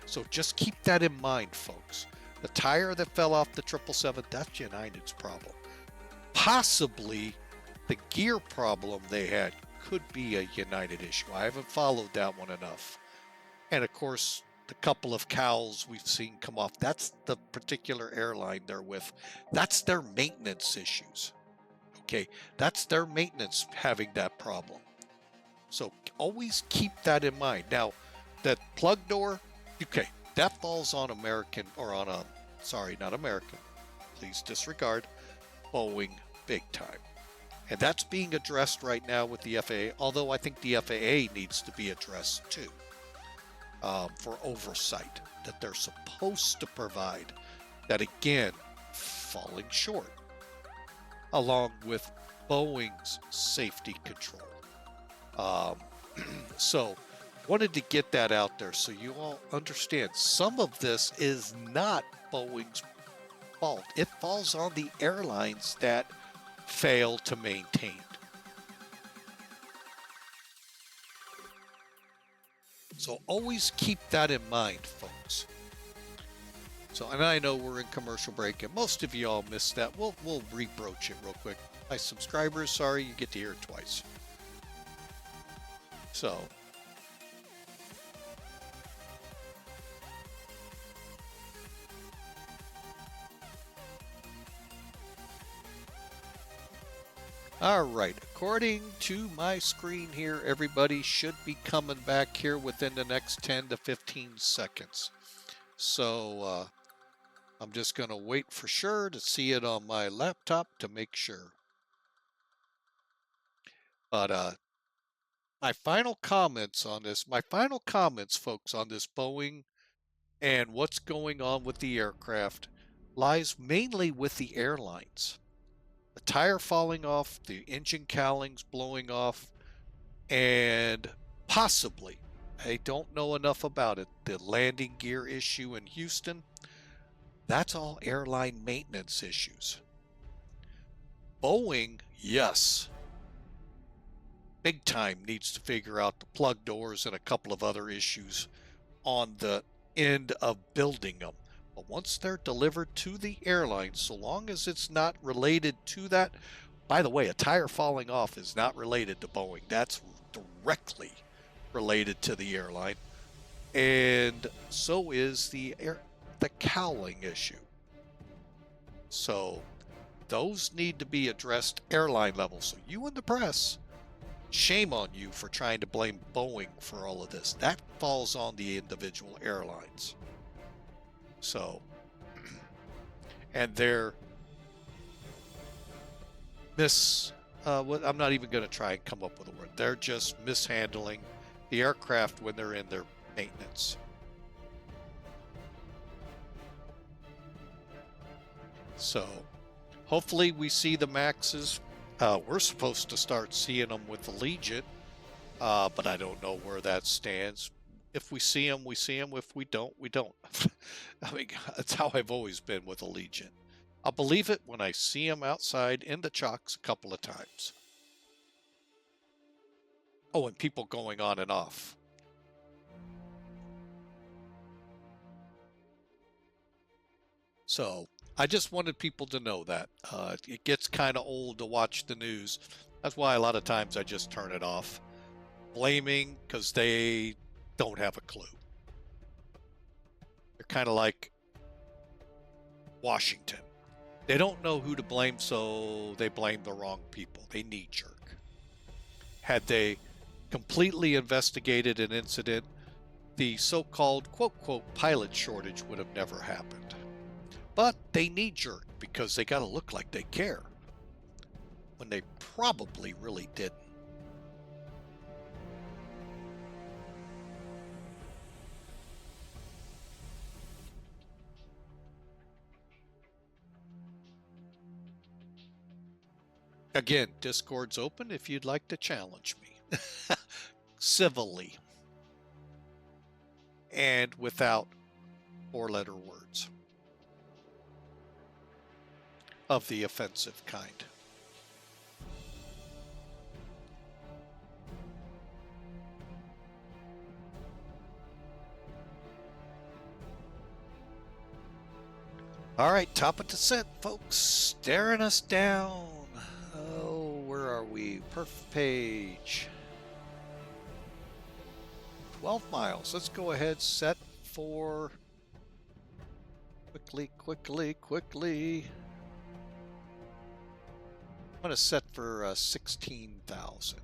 [SPEAKER 1] So just keep that in mind, folks. The tire that fell off the 777, that's United's problem. Possibly the gear problem they had could be a United issue. I haven't followed that one enough. And of course, the couple of cowls we've seen come off, that's the particular airline they're with. That's their maintenance issues. Okay, that's their maintenance having that problem. So always keep that in mind. Now, that plug door, okay, that falls on American, or on a, sorry, not American, please disregard, Boeing big time. And that's being addressed right now with the FAA, although I think the FAA needs to be addressed too, for oversight that they're supposed to provide, that again, falling short, along with Boeing's safety control. So wanted to get that out there so you all understand some of this is not Boeing's fault. It falls on the airlines that fail to maintain. So always keep that in mind, folks. So, and I know we're in commercial break, and most of you all missed that. We'll rebroach it real quick. My subscribers, sorry, you get to hear it twice. So, all right, according to my screen here, everybody should be coming back here within the next 10 to 15 seconds. So, I'm just going to wait for sure to see it on my laptop to make sure. But my final comments on this, folks, on this Boeing and what's going on with the aircraft lies mainly with the airlines. The tire falling off, the engine cowlings blowing off, and possibly, I don't know enough about it, the landing gear issue in Houston. That's all airline maintenance issues. Boeing, yes, big time needs to figure out the plug doors and a couple of other issues on the end of building them. But once they're delivered to the airline, so long as it's not related to that, by the way, a tire falling off is not related to Boeing. That's directly related to the airline. And so is the cowling issue. So those need to be addressed airline level. So you and the press, shame on you for trying to blame Boeing for all of this. That falls on the individual airlines. So, and they're I'm not even going to try and come up with a word. They're just mishandling the aircraft when they're in their maintenance. So, hopefully we see the Maxes. We're supposed to start seeing them with the Legion, but I don't know where that stands. If we see them, we see them. If we don't, we don't. I mean, that's how I've always been with the Legion. I'll believe it when I see them outside in the chocks a couple of times. Oh, and people going on and off. So I just wanted people to know that. It gets kind of old to watch the news. That's why a lot of times I just turn it off. Blaming because they don't have a clue. They're kind of like Washington. They don't know who to blame, so they blame the wrong people. They knee jerk. Had they completely investigated an incident, the so-called quote pilot shortage would have never happened. But they knee jerk because they got to look like they care. when they probably really didn't. Again, Discord's open if you'd like to challenge me. Civilly. And without four-letter words. Of the offensive kind. All right, top of descent, folks. Staring us down. Oh, where are we? Perf page. 12 miles. Let's go ahead, set for... Quickly. I'm going to set for 16,000.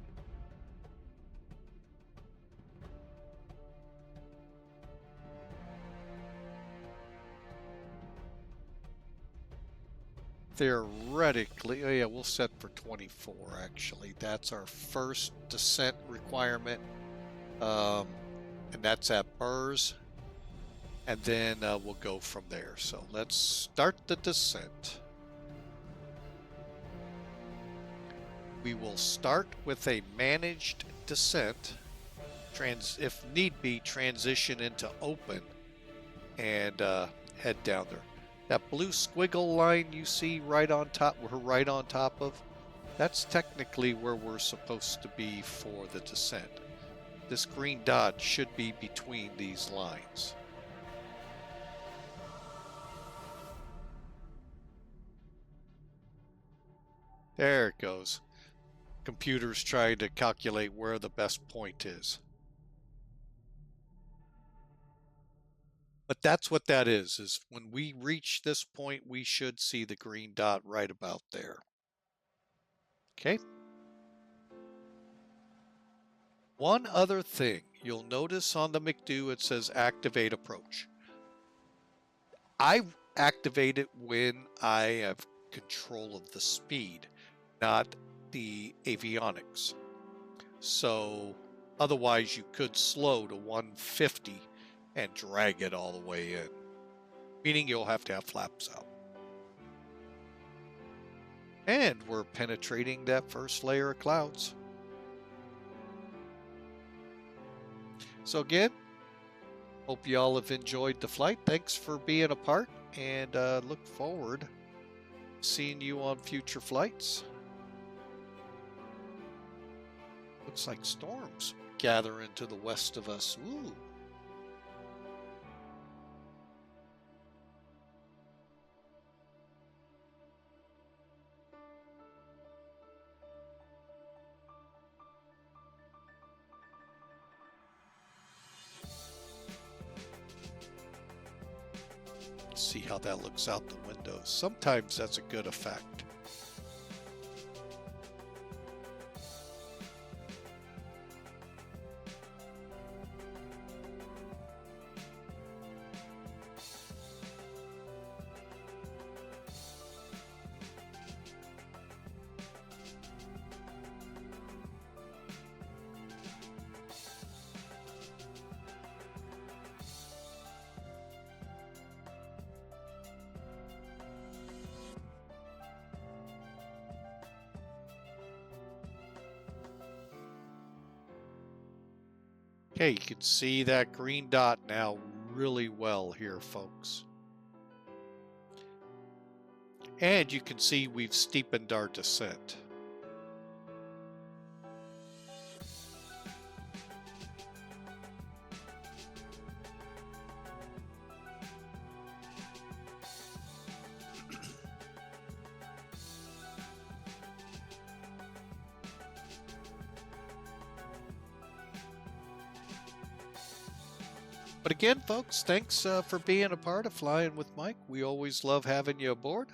[SPEAKER 1] Theoretically, oh yeah, we'll set for 24 actually. That's our first descent requirement. And that's at Burrs. And then we'll go from there. So let's start the descent. We will start with a managed descent. If need be, transition into open and head down there. That blue squiggle line you see right on top, we're right on top of, that's technically where we're supposed to be for the descent. This green dot should be between these lines. There it goes. Computer's trying to calculate where the best point is. But that's what that is when we reach this point, we should see the green dot right about there. Okay. One other thing, you'll notice on the McDo it says activate approach. I activate it when I have control of the speed, not the avionics. So otherwise you could slow to 150 and drag it all the way in, meaning you'll have to have flaps out. And we're penetrating that first layer of clouds. So again, hope you all have enjoyed the flight. Thanks for being a part, and look forward to seeing you on future flights. Looks like storms gathering to the west of us. Ooh. See how that looks out the windows. Sometimes that's a good effect. Okay, you can see that green dot now really well here, folks. And you can see we've steepened our descent. But again, folks, thanks for being a part of Flying with Mike. We always love having you aboard.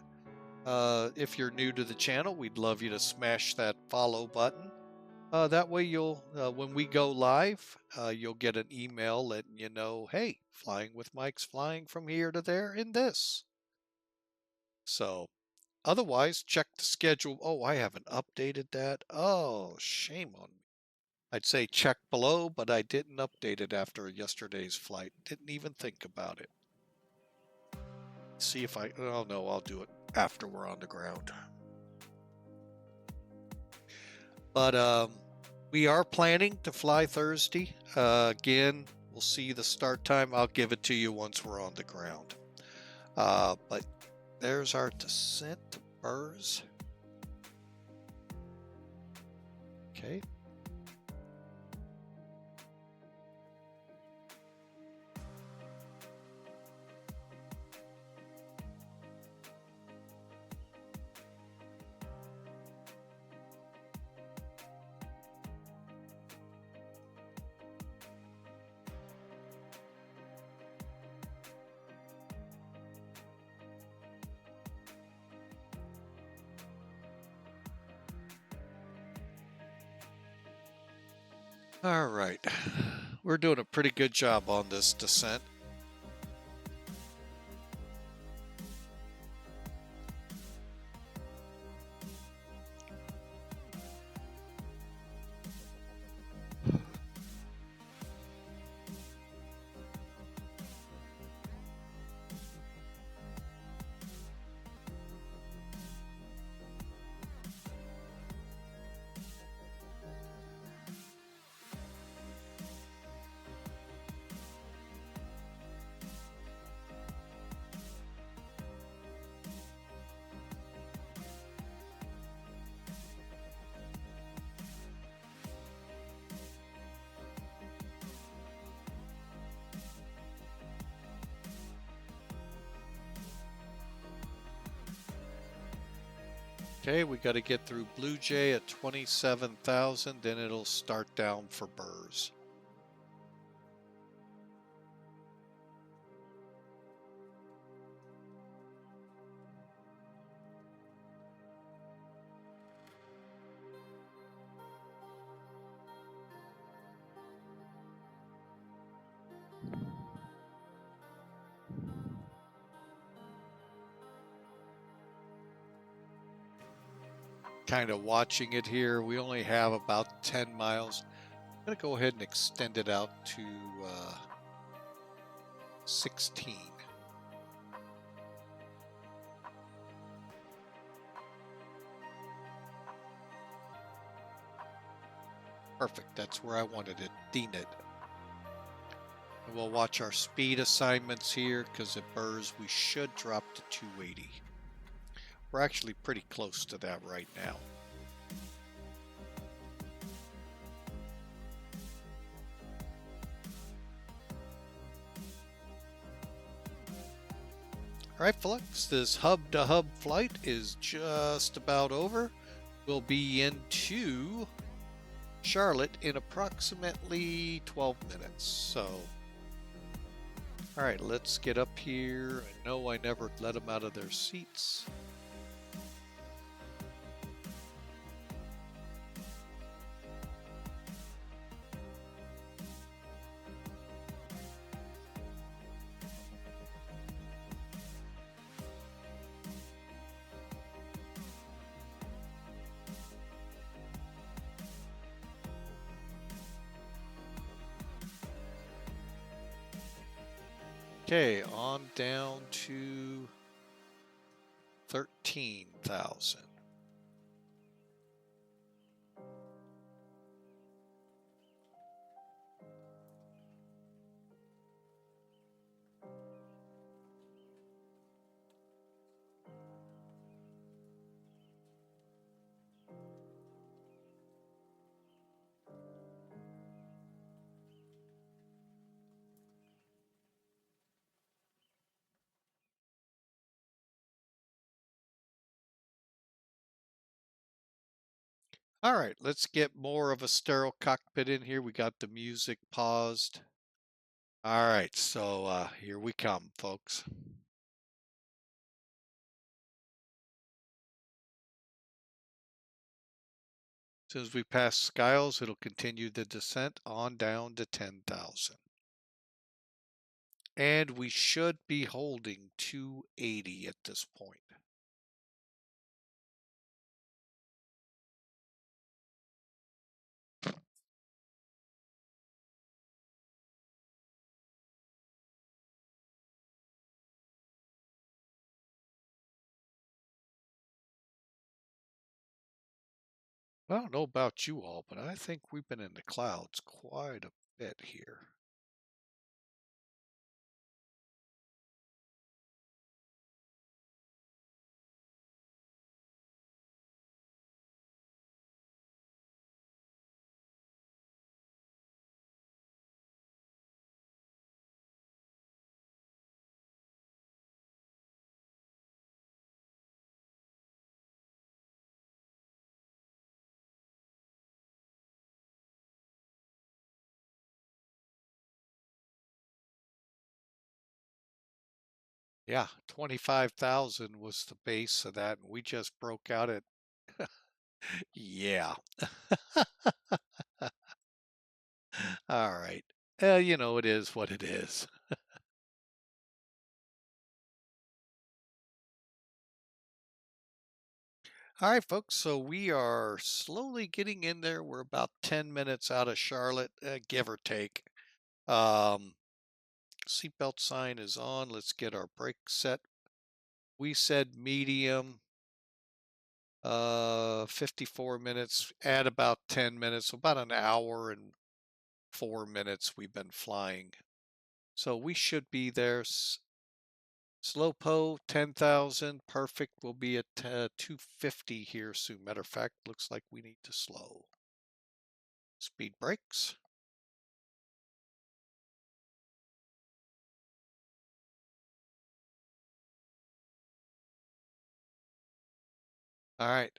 [SPEAKER 1] If you're new to the channel, we'd love you to smash that follow button. That way you'll, when we go live, you'll get an email letting you know, hey, Flying with Mike's flying from here to there in this. So Otherwise, check the schedule. Oh, I haven't updated that. Oh, shame on me. I'd say check below, but I didn't update it after yesterday's flight. Didn't even think about it. See if oh no, I'll do it after we're on the ground. But we are planning to fly Thursday. Again, we'll see the start time. I'll give it to you once we're on the ground. But there's our descent to Burrs. Okay. All right. We're doing a pretty good job on this descent. Okay, we got to get through Blue Jay at 27,000, then it'll start down for Burrs. Kind of watching it here. We only have about 10 miles. I'm going to go ahead and extend it out to 16. Perfect. That's where I wanted it. Dean it. And we'll watch our speed assignments here because at Burrs we should drop to 280. We're actually pretty close to that right now. All right, folks, this hub-to-hub flight is just about over. We'll be into Charlotte in approximately 12 minutes. So, all right, let's get up here. I know I never let them out of their seats. Okay, on down to 13,000. All right, let's get more of a sterile cockpit in here. We got the music paused. All right, so here we come, folks. As soon as we pass Skiles, it'll continue the descent on down to 10,000. And we should be holding 280 at this point. I don't know about you all, but I think we've been in the clouds quite a bit here. Yeah, 25,000 was the base of that, and we just broke out at, yeah. All right. It is what it is. All right, folks. So we are slowly getting in there. We're about 10 minutes out of Charlotte, give or take. Um, Seatbelt sign is on. Let's get our brakes set. We said medium, 54 minutes, add about 10 minutes, so about an hour and 4 minutes we've been flying. So we should be there. Slow po 10,000. Perfect. We'll be at 250 here soon. Matter of fact, looks like we need to slow. Speed brakes. All right.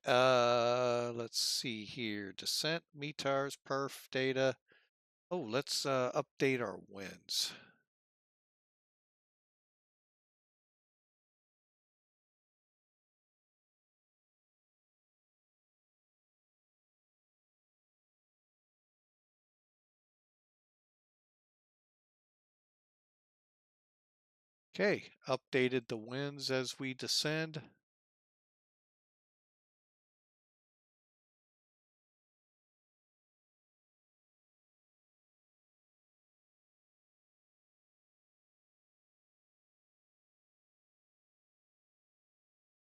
[SPEAKER 1] Let's see here. Descent, METARs, perf data. Oh, let's update our winds. Okay, updated the winds as we descend.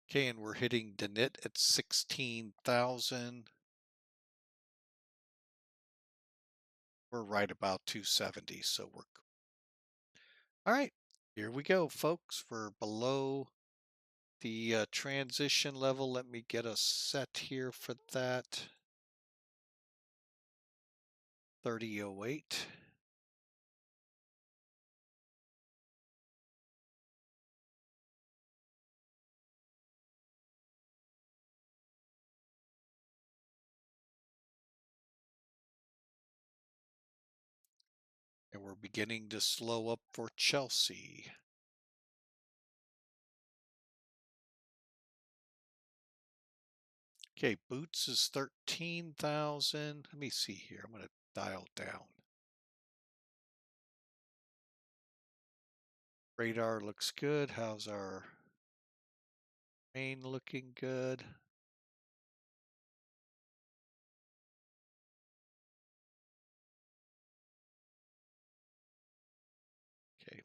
[SPEAKER 1] Okay, and we're hitting Denit at 16,000. We're right about 270, so we're all right. Here we go, folks. We're below the transition level. Let me get us set here for that. 3008. And we're beginning to slow up for Chelsea. Okay, Boots is 13,000. Let me see here. I'm going to dial down. Radar looks good. How's our main looking? Good. Okay.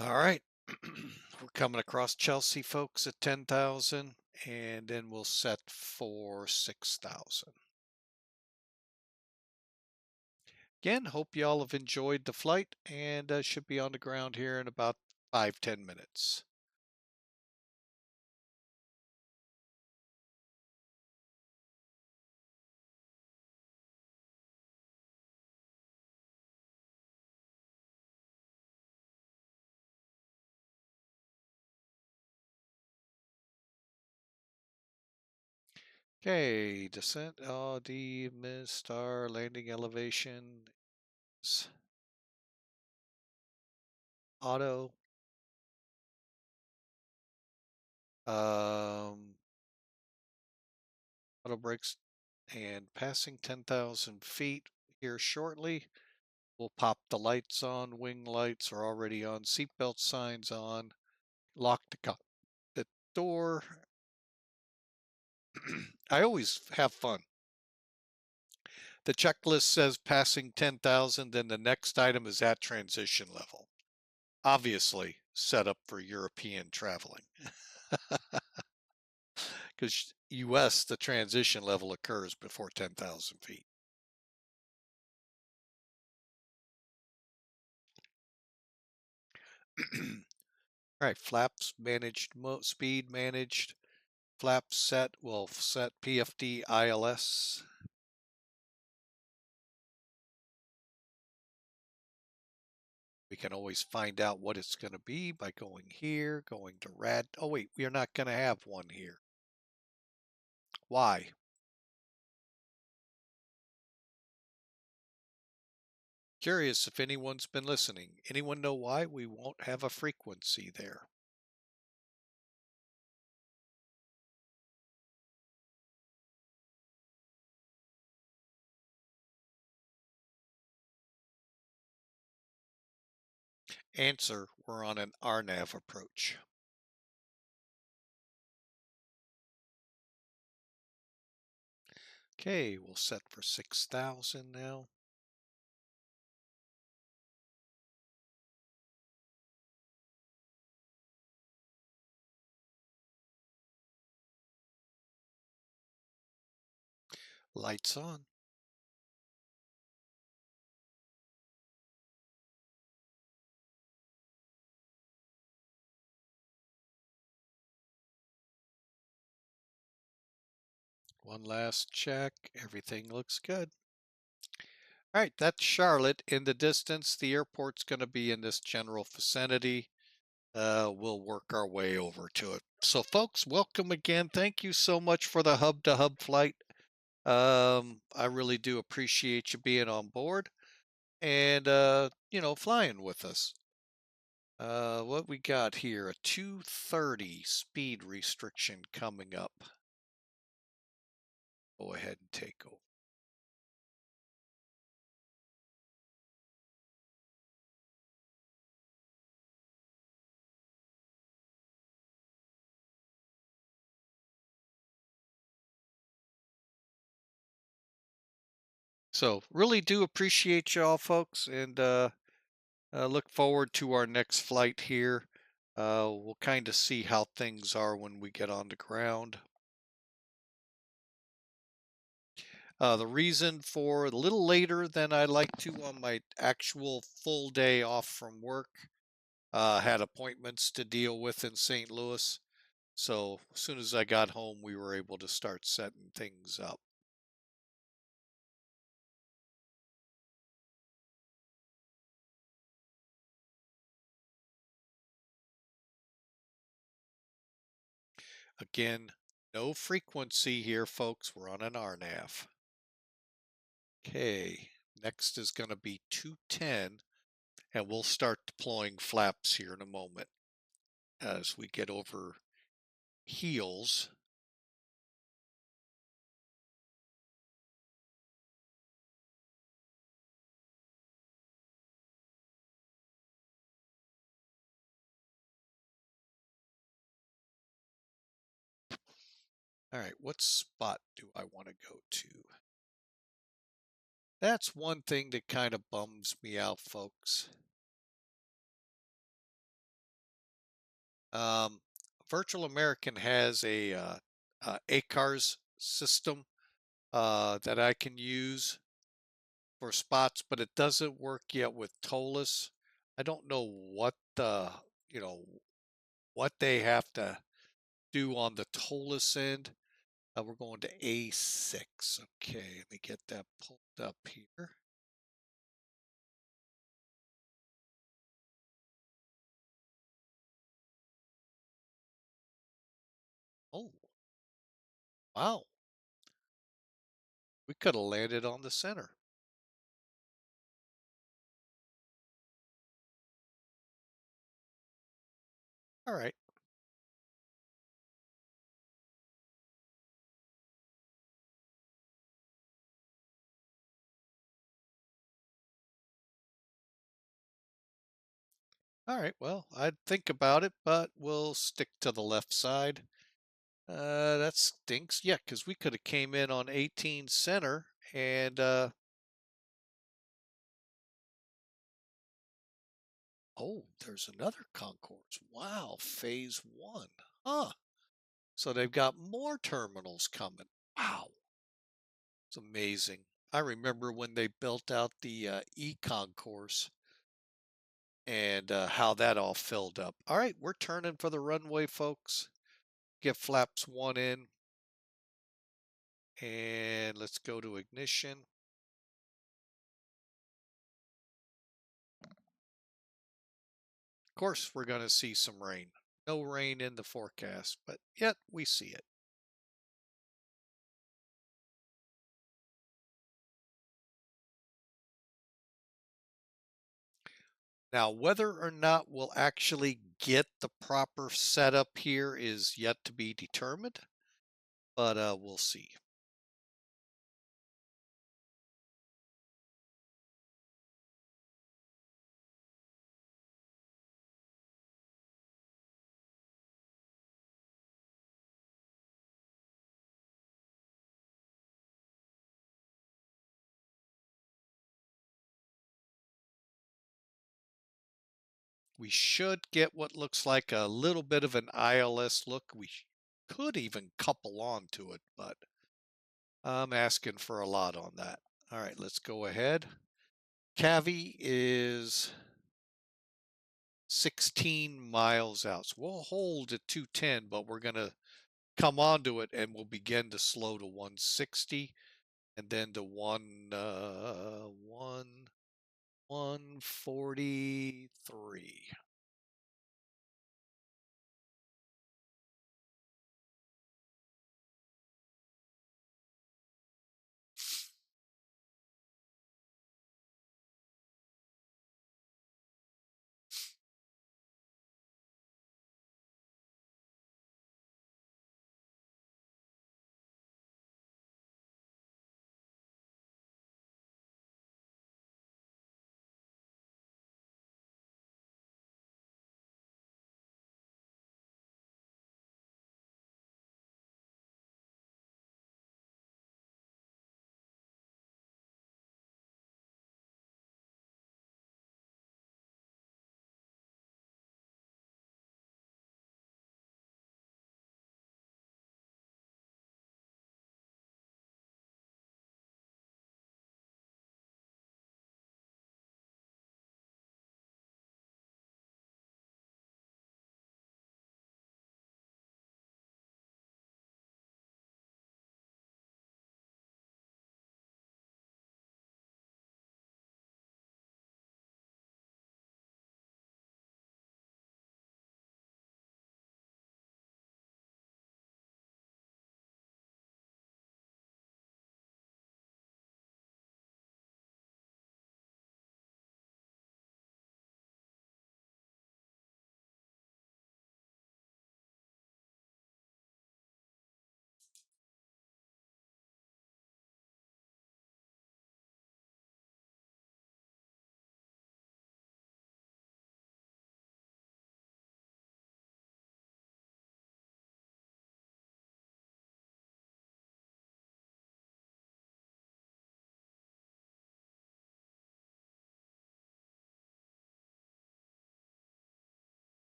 [SPEAKER 1] All right. We're coming across Chelsea, folks, at 10,000, and then we'll set for 6,000. Again, hope y'all have enjoyed the flight, and should be on the ground here in about 5-10 minutes. Okay, descent, D, mid star, landing elevation is auto. Um, Auto brakes and passing 10,000 feet here shortly. We'll pop the lights on. Wing lights are already on. Seatbelt signs on. Lock the cockpit door. I always have fun. The checklist says passing 10,000, then the next item is at transition level. Obviously set up for European traveling. Because US, the transition level occurs before 10,000 feet. All right, flaps managed, speed managed, flaps set, we'll set PFD ILS. We can always find out what it's going to be by going here, going to rad. Oh wait, we are not going to have one here. Why? Curious if anyone's been listening. Anyone know why we won't have a frequency there? Answer, we're on an RNAV approach. Okay, we'll set for 6,000 now. Lights on. One last check. Everything looks good. All right, that's Charlotte. In the distance, the airport's going to be in this general vicinity. We'll work our way over to it. So, folks, welcome again. Thank you so much for the hub to hub flight. I really do appreciate you being on board and, flying with us. What we got here, a 230 speed restriction coming up. Go ahead and take over. So really do appreciate y'all folks and look forward to our next flight here. We'll kind of see how things are when we get on the ground. The reason for a little later than I like to on my actual full day off from work, had appointments to deal with in St. Louis. So as soon as I got home, we were able to start setting things up. Again, no frequency here, folks. We're on an RNAV. Okay, next is going to be 210, and we'll start deploying flaps here in a moment as we get over heels. All right, what spot do I want to go to? That's one thing that kind of bums me out, folks. Um, Virtual American has a ACARS system that I can use for spots, but it doesn't work yet with Toliss. I don't know you know, what they have to do on the Toliss end. We're going to A6. Okay, let me get that pulled up here. Oh, wow. We could have landed on the center. All right. All right. Well, I'd think about it, but we'll stick to the left side. That stinks. Yeah, because we could have came in on 18 center and oh, there's another concourse. Wow, phase one. Huh. So they've got more terminals coming. Wow. It's amazing. I remember when they built out the e-concourse and how that all filled up. All right, we're turning for the runway, folks. Get flaps one in. And let's go to ignition. Of course, we're going to see some rain. No rain in the forecast, but yet we see it. Now, whether or not we'll actually get the proper setup here is yet to be determined, but we'll see. We should get what looks like a little bit of an ILS look. We could even couple on to it, but I'm asking for a lot on that. All right, let's go ahead. Cavi is 16 miles out. So we'll hold at 210, but we're going to come onto it and we'll begin to slow to 160 and then to 143.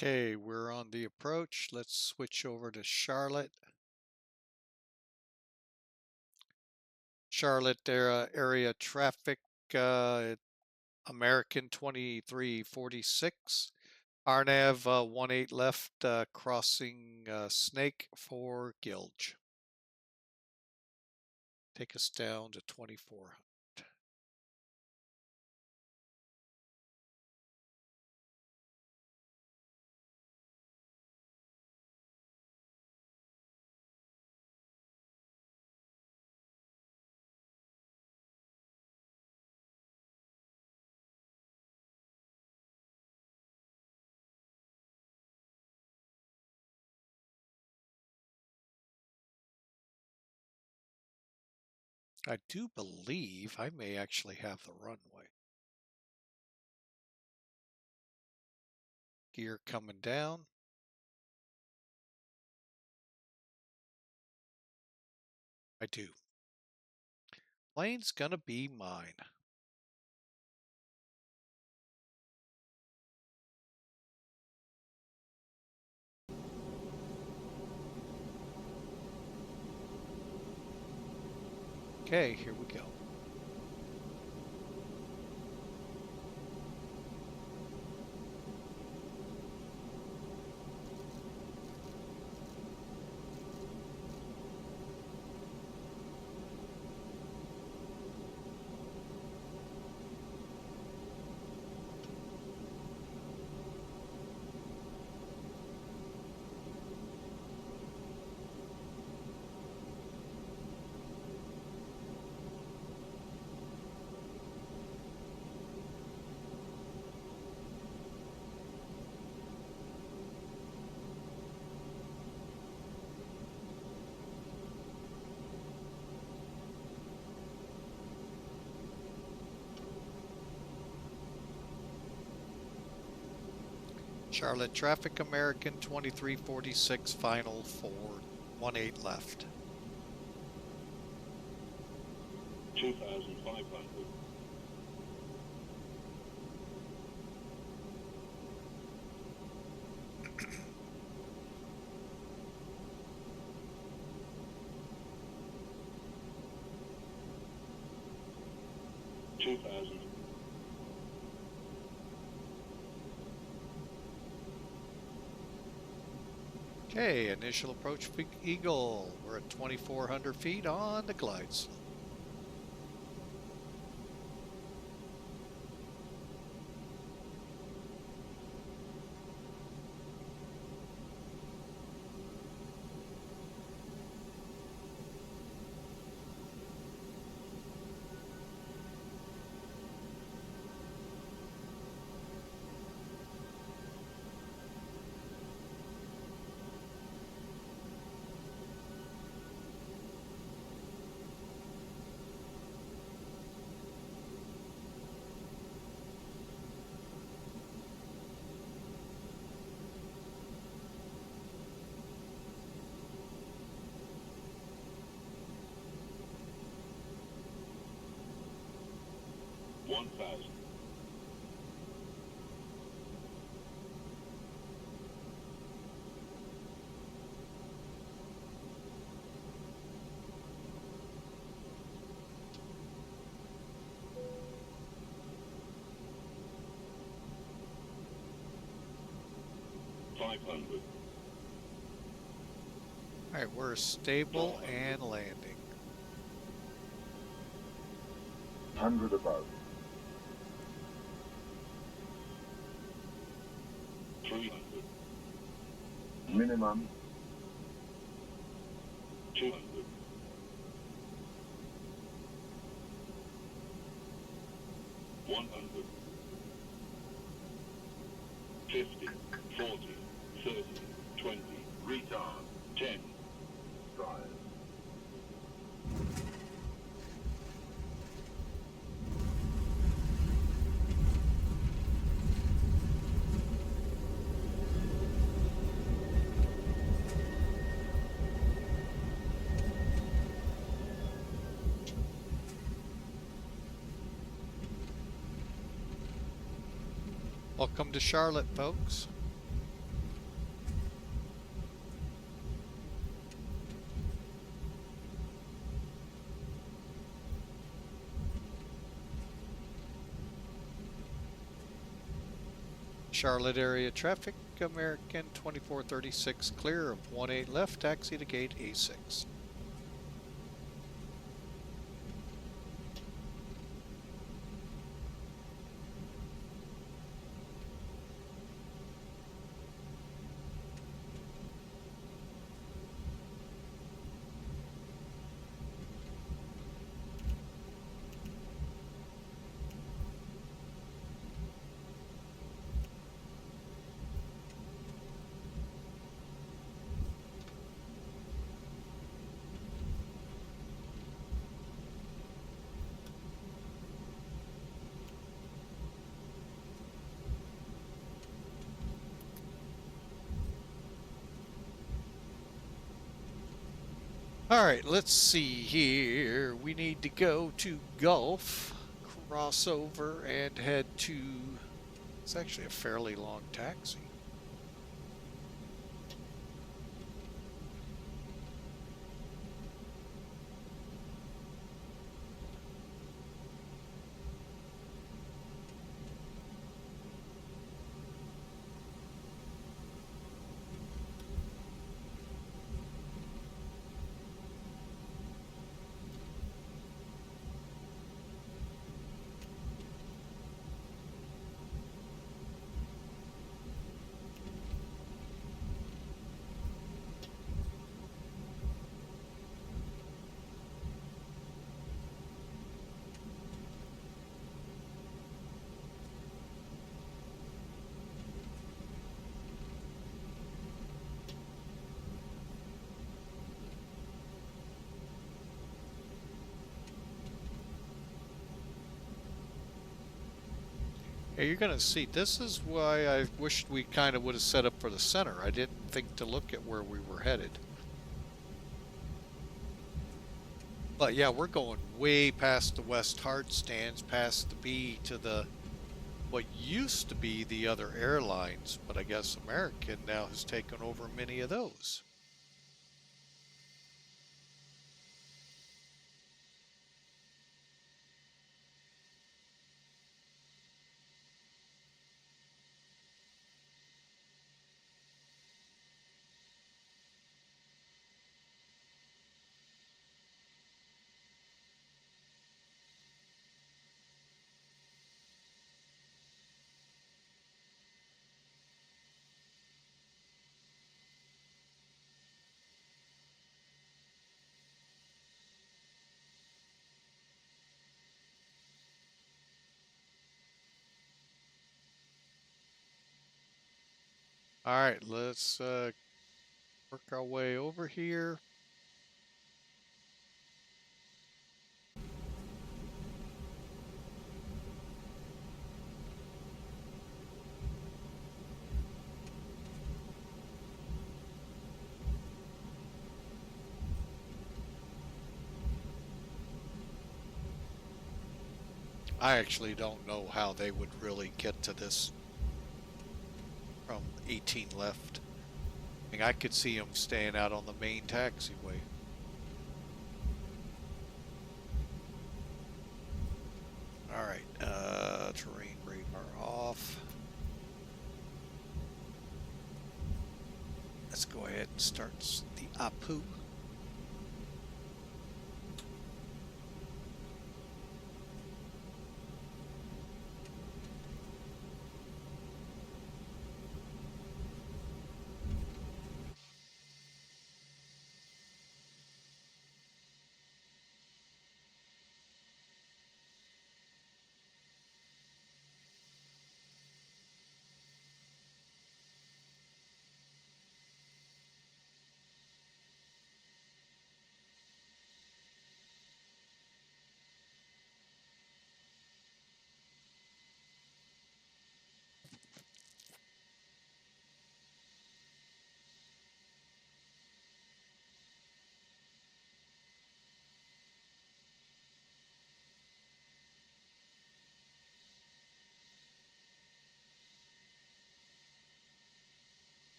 [SPEAKER 1] Okay, we're on the approach. Let's switch over to Charlotte. Charlotte area traffic, American 2346. RNAV 18 left, crossing Snake for Gilge. Take us down to 2400. I do believe I may actually have the runway. Gear coming down. I do. Plane's gonna be mine. Okay, here we go. Charlotte traffic American 2346 final for 18 left.
[SPEAKER 2] 2,500.
[SPEAKER 1] Okay, initial approach Big Eagle. We're at 2,400 feet on the glide slope. All right, we're stable and landing.
[SPEAKER 4] 100 above.
[SPEAKER 2] 300.
[SPEAKER 4] Minimum
[SPEAKER 2] 200. 100. 50. 40. 30. 20.
[SPEAKER 4] retard.
[SPEAKER 2] 10.
[SPEAKER 4] Drive.
[SPEAKER 1] Welcome to Charlotte, folks. Charlotte area traffic, American 2436 clear of 18 left, taxi to gate A6. All right, let's see here. We need to go to Gulf, cross over, and head to. It's actually a fairly long taxi. Hey, you're going to see, this is why I wished we kind of would have set up for the center. I didn't think to look at where we were headed. But yeah, we're going way past the West Hard stands, past the B to the what used to be the other airlines, but I guess American now has taken over many of those. All right, let's work our way over here. I actually don't know how they would really get to this from 18 left. I mean, I could see them staying out on the main taxiway. All right, terrain radar off. Let's go ahead and start the APU.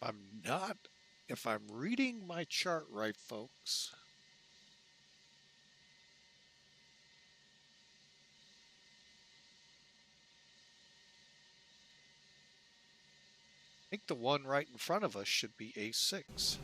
[SPEAKER 1] I'm not, if I'm reading my chart right, folks, I think the one right in front of us should be A6.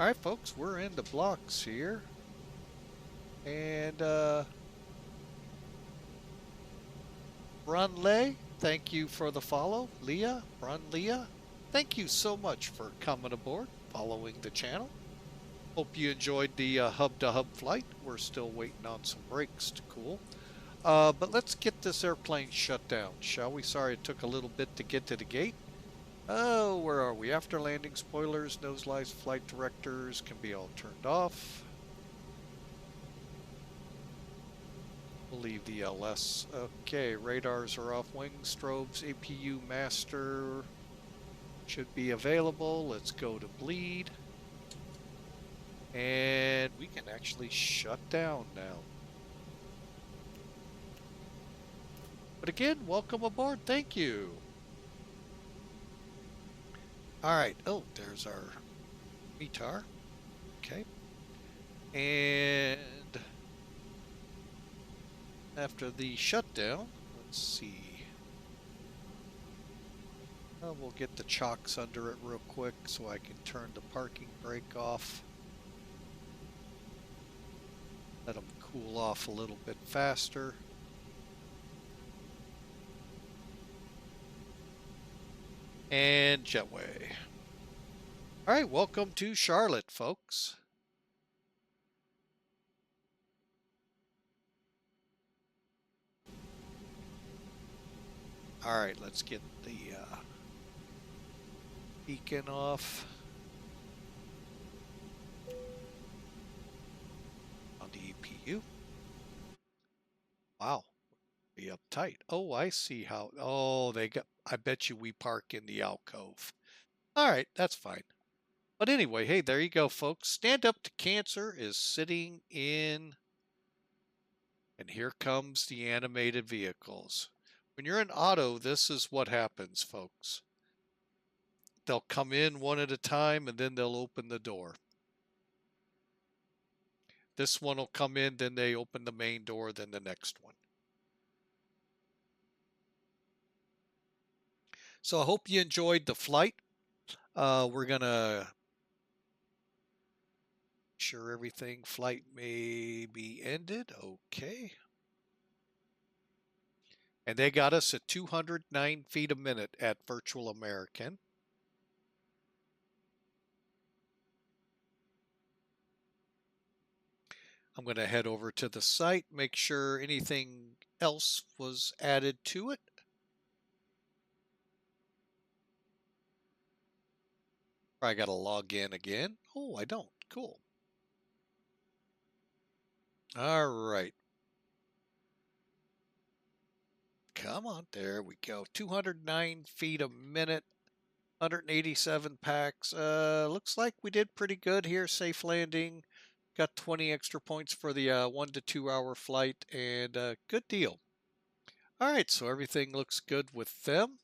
[SPEAKER 1] All right, folks, we're in the blocks here. And Brunley, thank you for the follow. Leah, Leah, thank you so much for coming aboard, following the channel. Hope you enjoyed the hub-to-hub flight. We're still waiting on some brakes to cool. But let's get this airplane shut down, shall we? Sorry it took a little bit to get to the gate. Oh, where are we? After landing spoilers, nose lights, flight directors can be all turned off. We'll leave the LS. Okay, radars are off, wing strobes, APU master should be available. Let's go to bleed. And we can actually shut down now. But again, welcome aboard. Thank you. All right. Oh, there's our METAR. Okay. And after the shutdown, let's see. We'll get the chocks under it real quick so I can turn the parking brake off. Let them cool off a little bit faster. And jetway. All right, welcome to Charlotte, folks. All right, let's get the beacon off on the EPU. Wow, be uptight. Oh, I see how. Oh, they got. I bet you we park in the alcove. All right, that's fine. But anyway, hey, there you go, folks. Stand Up to Cancer is sitting in, and here comes the animated vehicles. When you're in auto, this is what happens, folks. They'll come in one at a time, and then they'll open the door. This one will come in, then they open the main door, then the next one. So I hope you enjoyed the flight. We're going to sure everything flight may be ended. Okay. And they got us at 209 feet a minute at Virtual American. I'm going to head over to the site, make sure anything else was added to it. I got to log in again. Oh, I don't. Cool. All right. Come on. There we go. 209 feet a minute. 187 packs. Looks like we did pretty good here. Safe landing. Got 20 extra points for the 1 to 2 hour flight, and good deal. All right, so everything looks good with them.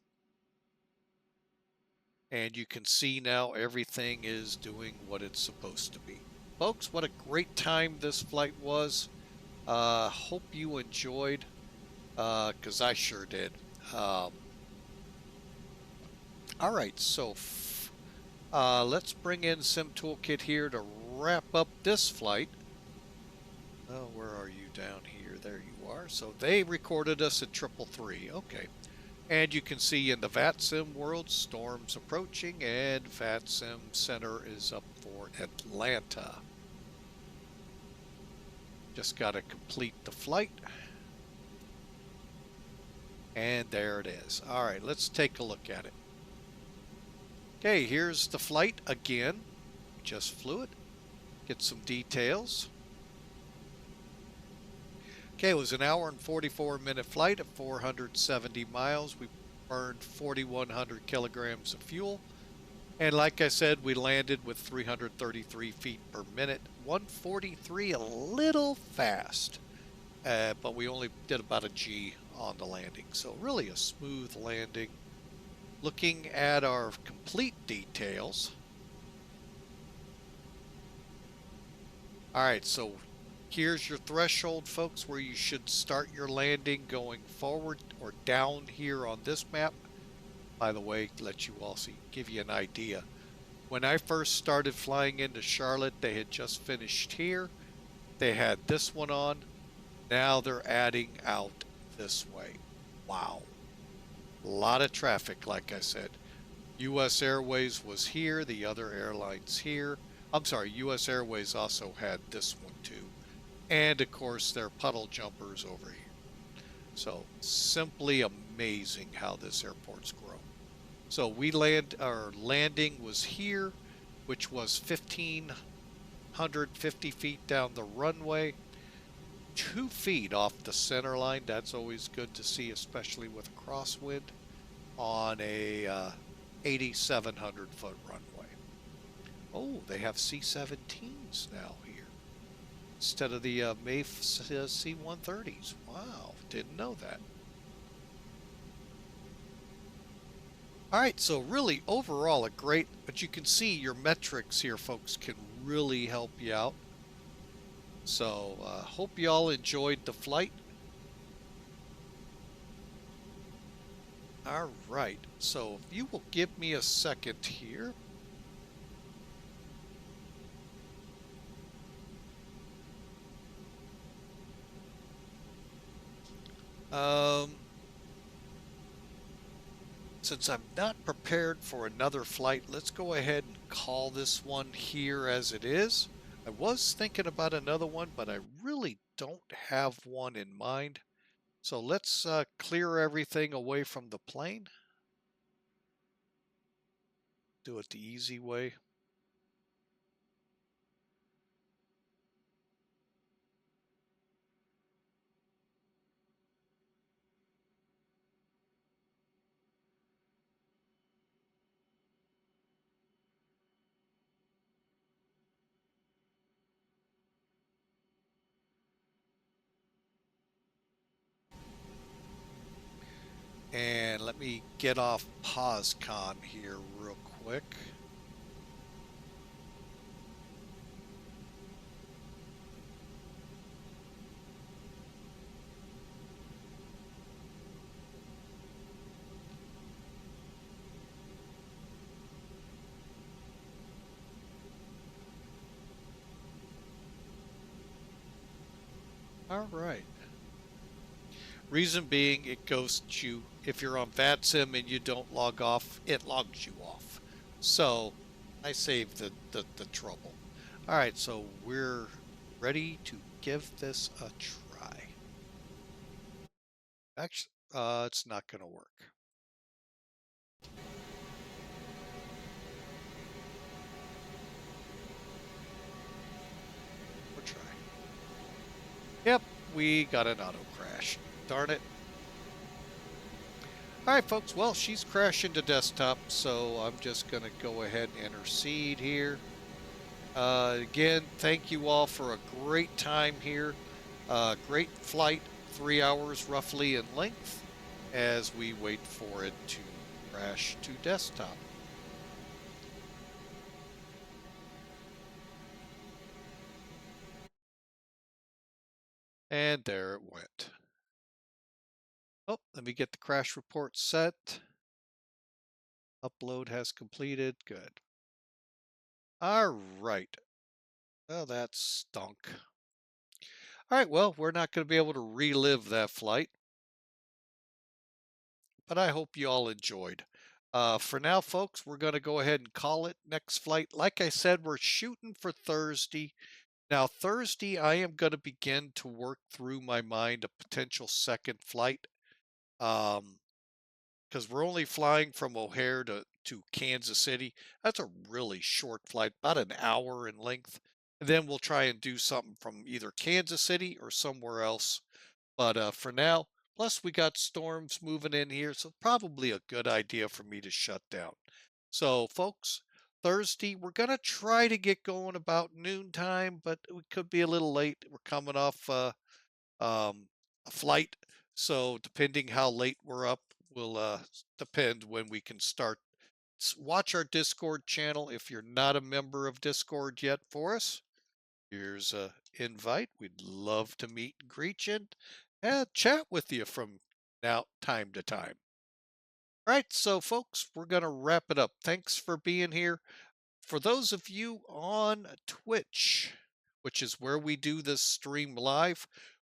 [SPEAKER 1] And you can see now everything is doing what it's supposed to be. Folks, what a great time this flight was. Hope you enjoyed, because I sure did. All right, so let's bring in Sim Toolkit here to wrap up this flight. Oh, where are you down here? There you are. So they recorded us at 333. Okay. And you can see in the VATSIM world, storms approaching, and VATSIM Center is up for Atlanta. Just got to complete the flight. And there it is. All right, let's take a look at it. Okay, here's the flight again. Just flew it. Get some details. Okay, it was an hour and 44-minute flight at 470 miles. We burned 4,100 kilograms of fuel. And like I said, we landed with 333 feet per minute. 143, a little fast. But we only did about a G on the landing. So really a smooth landing. Looking at our complete details. All right, so here's your threshold, folks, where you should start your landing going forward or down here on this map. By the way, to let you all see, give you an idea. When I first started flying into Charlotte, they had just finished here. They had this one on. Now they're adding out this way. Wow. A lot of traffic, like I said. US Airways was here, the other airlines here. I'm sorry, US Airways also had this one too. And of course, their puddle jumpers over here. So simply amazing how this airport's grown. So our landing was here, which was 1,550 feet down the runway, 2 feet off the center line. That's always good to see, especially with a crosswind on a 8,700 foot runway. Oh, they have C-17s now here instead of the MAFE C-130s. Wow, didn't know that. All right, so really overall a great, but you can see your metrics here, folks, can really help you out. So hope you all enjoyed the flight. All right, so if you will give me a second here. Since I'm not prepared for another flight, let's go ahead and call this one here as it is. I was thinking about another one, but I really don't have one in mind. So let's clear everything away from the plane. Do it the easy way. And let me get off POSCON here real quick. All right. Reason being, it ghosts you. If you're on VATSIM and you don't log off, it logs you off. So I saved the trouble. All right, so we're ready to give this a try. Actually, it's not going to work. We'll try. Yep, we got an auto crash. Darn it. All right, folks. Well, she's crashing to desktop, so I'm just going to go ahead and intercede here. Again, thank you all for a great time here. Great flight, 3 hours roughly in length, as we wait for it to crash to desktop. And there it went. Oh, let me get the crash report set. Upload has completed. Good. All right. Well, that stunk. All right, well, we're not going to be able to relive that flight, but I hope you all enjoyed. For now, folks, we're going to go ahead and call it next flight. Like I said, we're shooting for Thursday. Now, Thursday, I am going to begin to work through my mind a potential second flight. Because we're only flying from O'Hare to Kansas City. That's a really short flight, about an hour in length. And then we'll try and do something from either Kansas City or somewhere else. But for now, plus we got storms moving in here, so probably a good idea for me to shut down. So, folks, Thursday, we're going to try to get going about noontime, but we could be a little late. We're coming off a flight. So depending how late we're up will depend when we can start. Watch our Discord channel if you're not a member of Discord yet for us. Here's a invite. We'd love to meet and greet you and chat with you from now time to time. All right, so folks, we're going to wrap it up. Thanks for being here. For those of you on Twitch, which is where we do this stream live,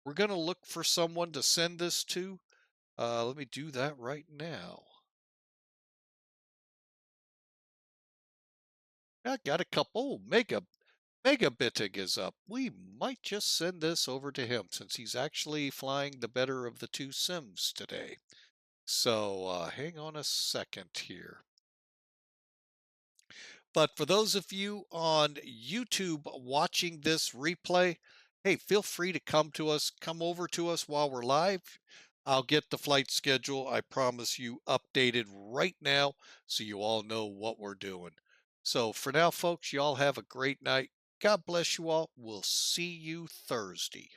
[SPEAKER 1] we're going to look for someone to send this to. Let me do that right now. I got a couple. Megabittig is up. We might just send this over to him since he's actually flying the better of the two sims today. So hang on a second here. But for those of you on YouTube watching this replay, hey, feel free to come over to us while we're live. I'll get the flight schedule, I promise you, updated right now so you all know what we're doing. So for now, folks, y'all have a great night. God bless you all. We'll see you Thursday.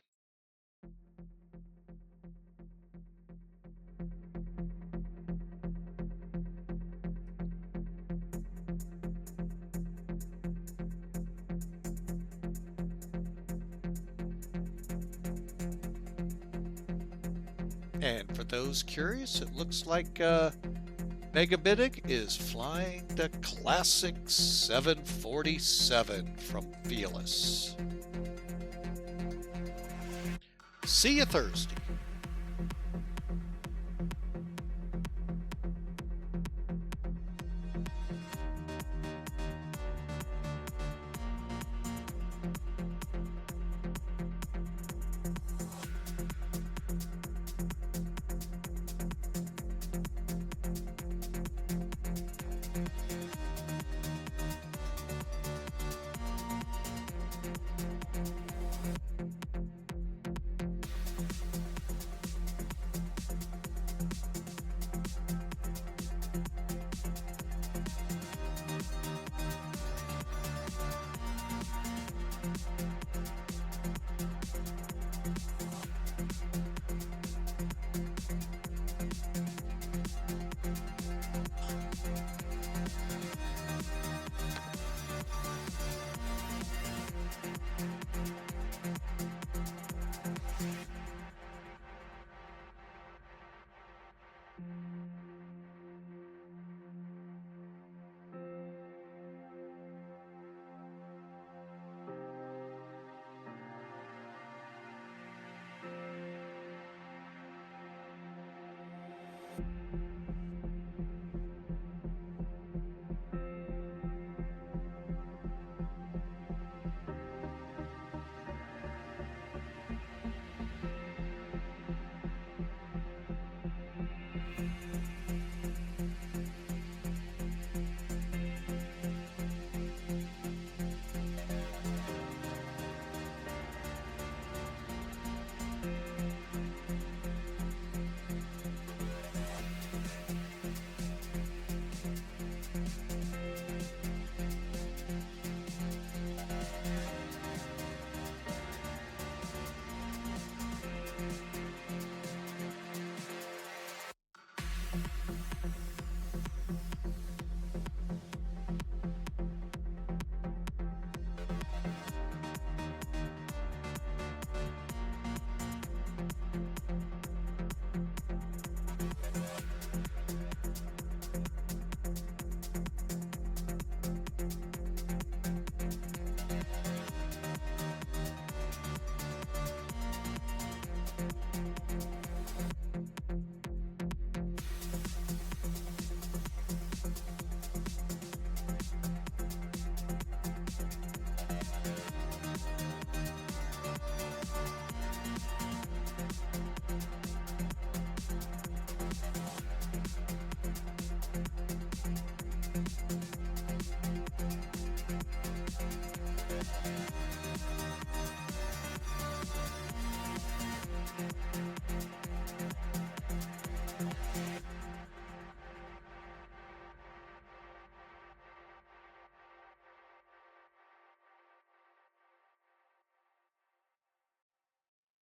[SPEAKER 1] And for those curious, it looks like Megabittig is flying the classic 747 from Fearless. See you Thursday.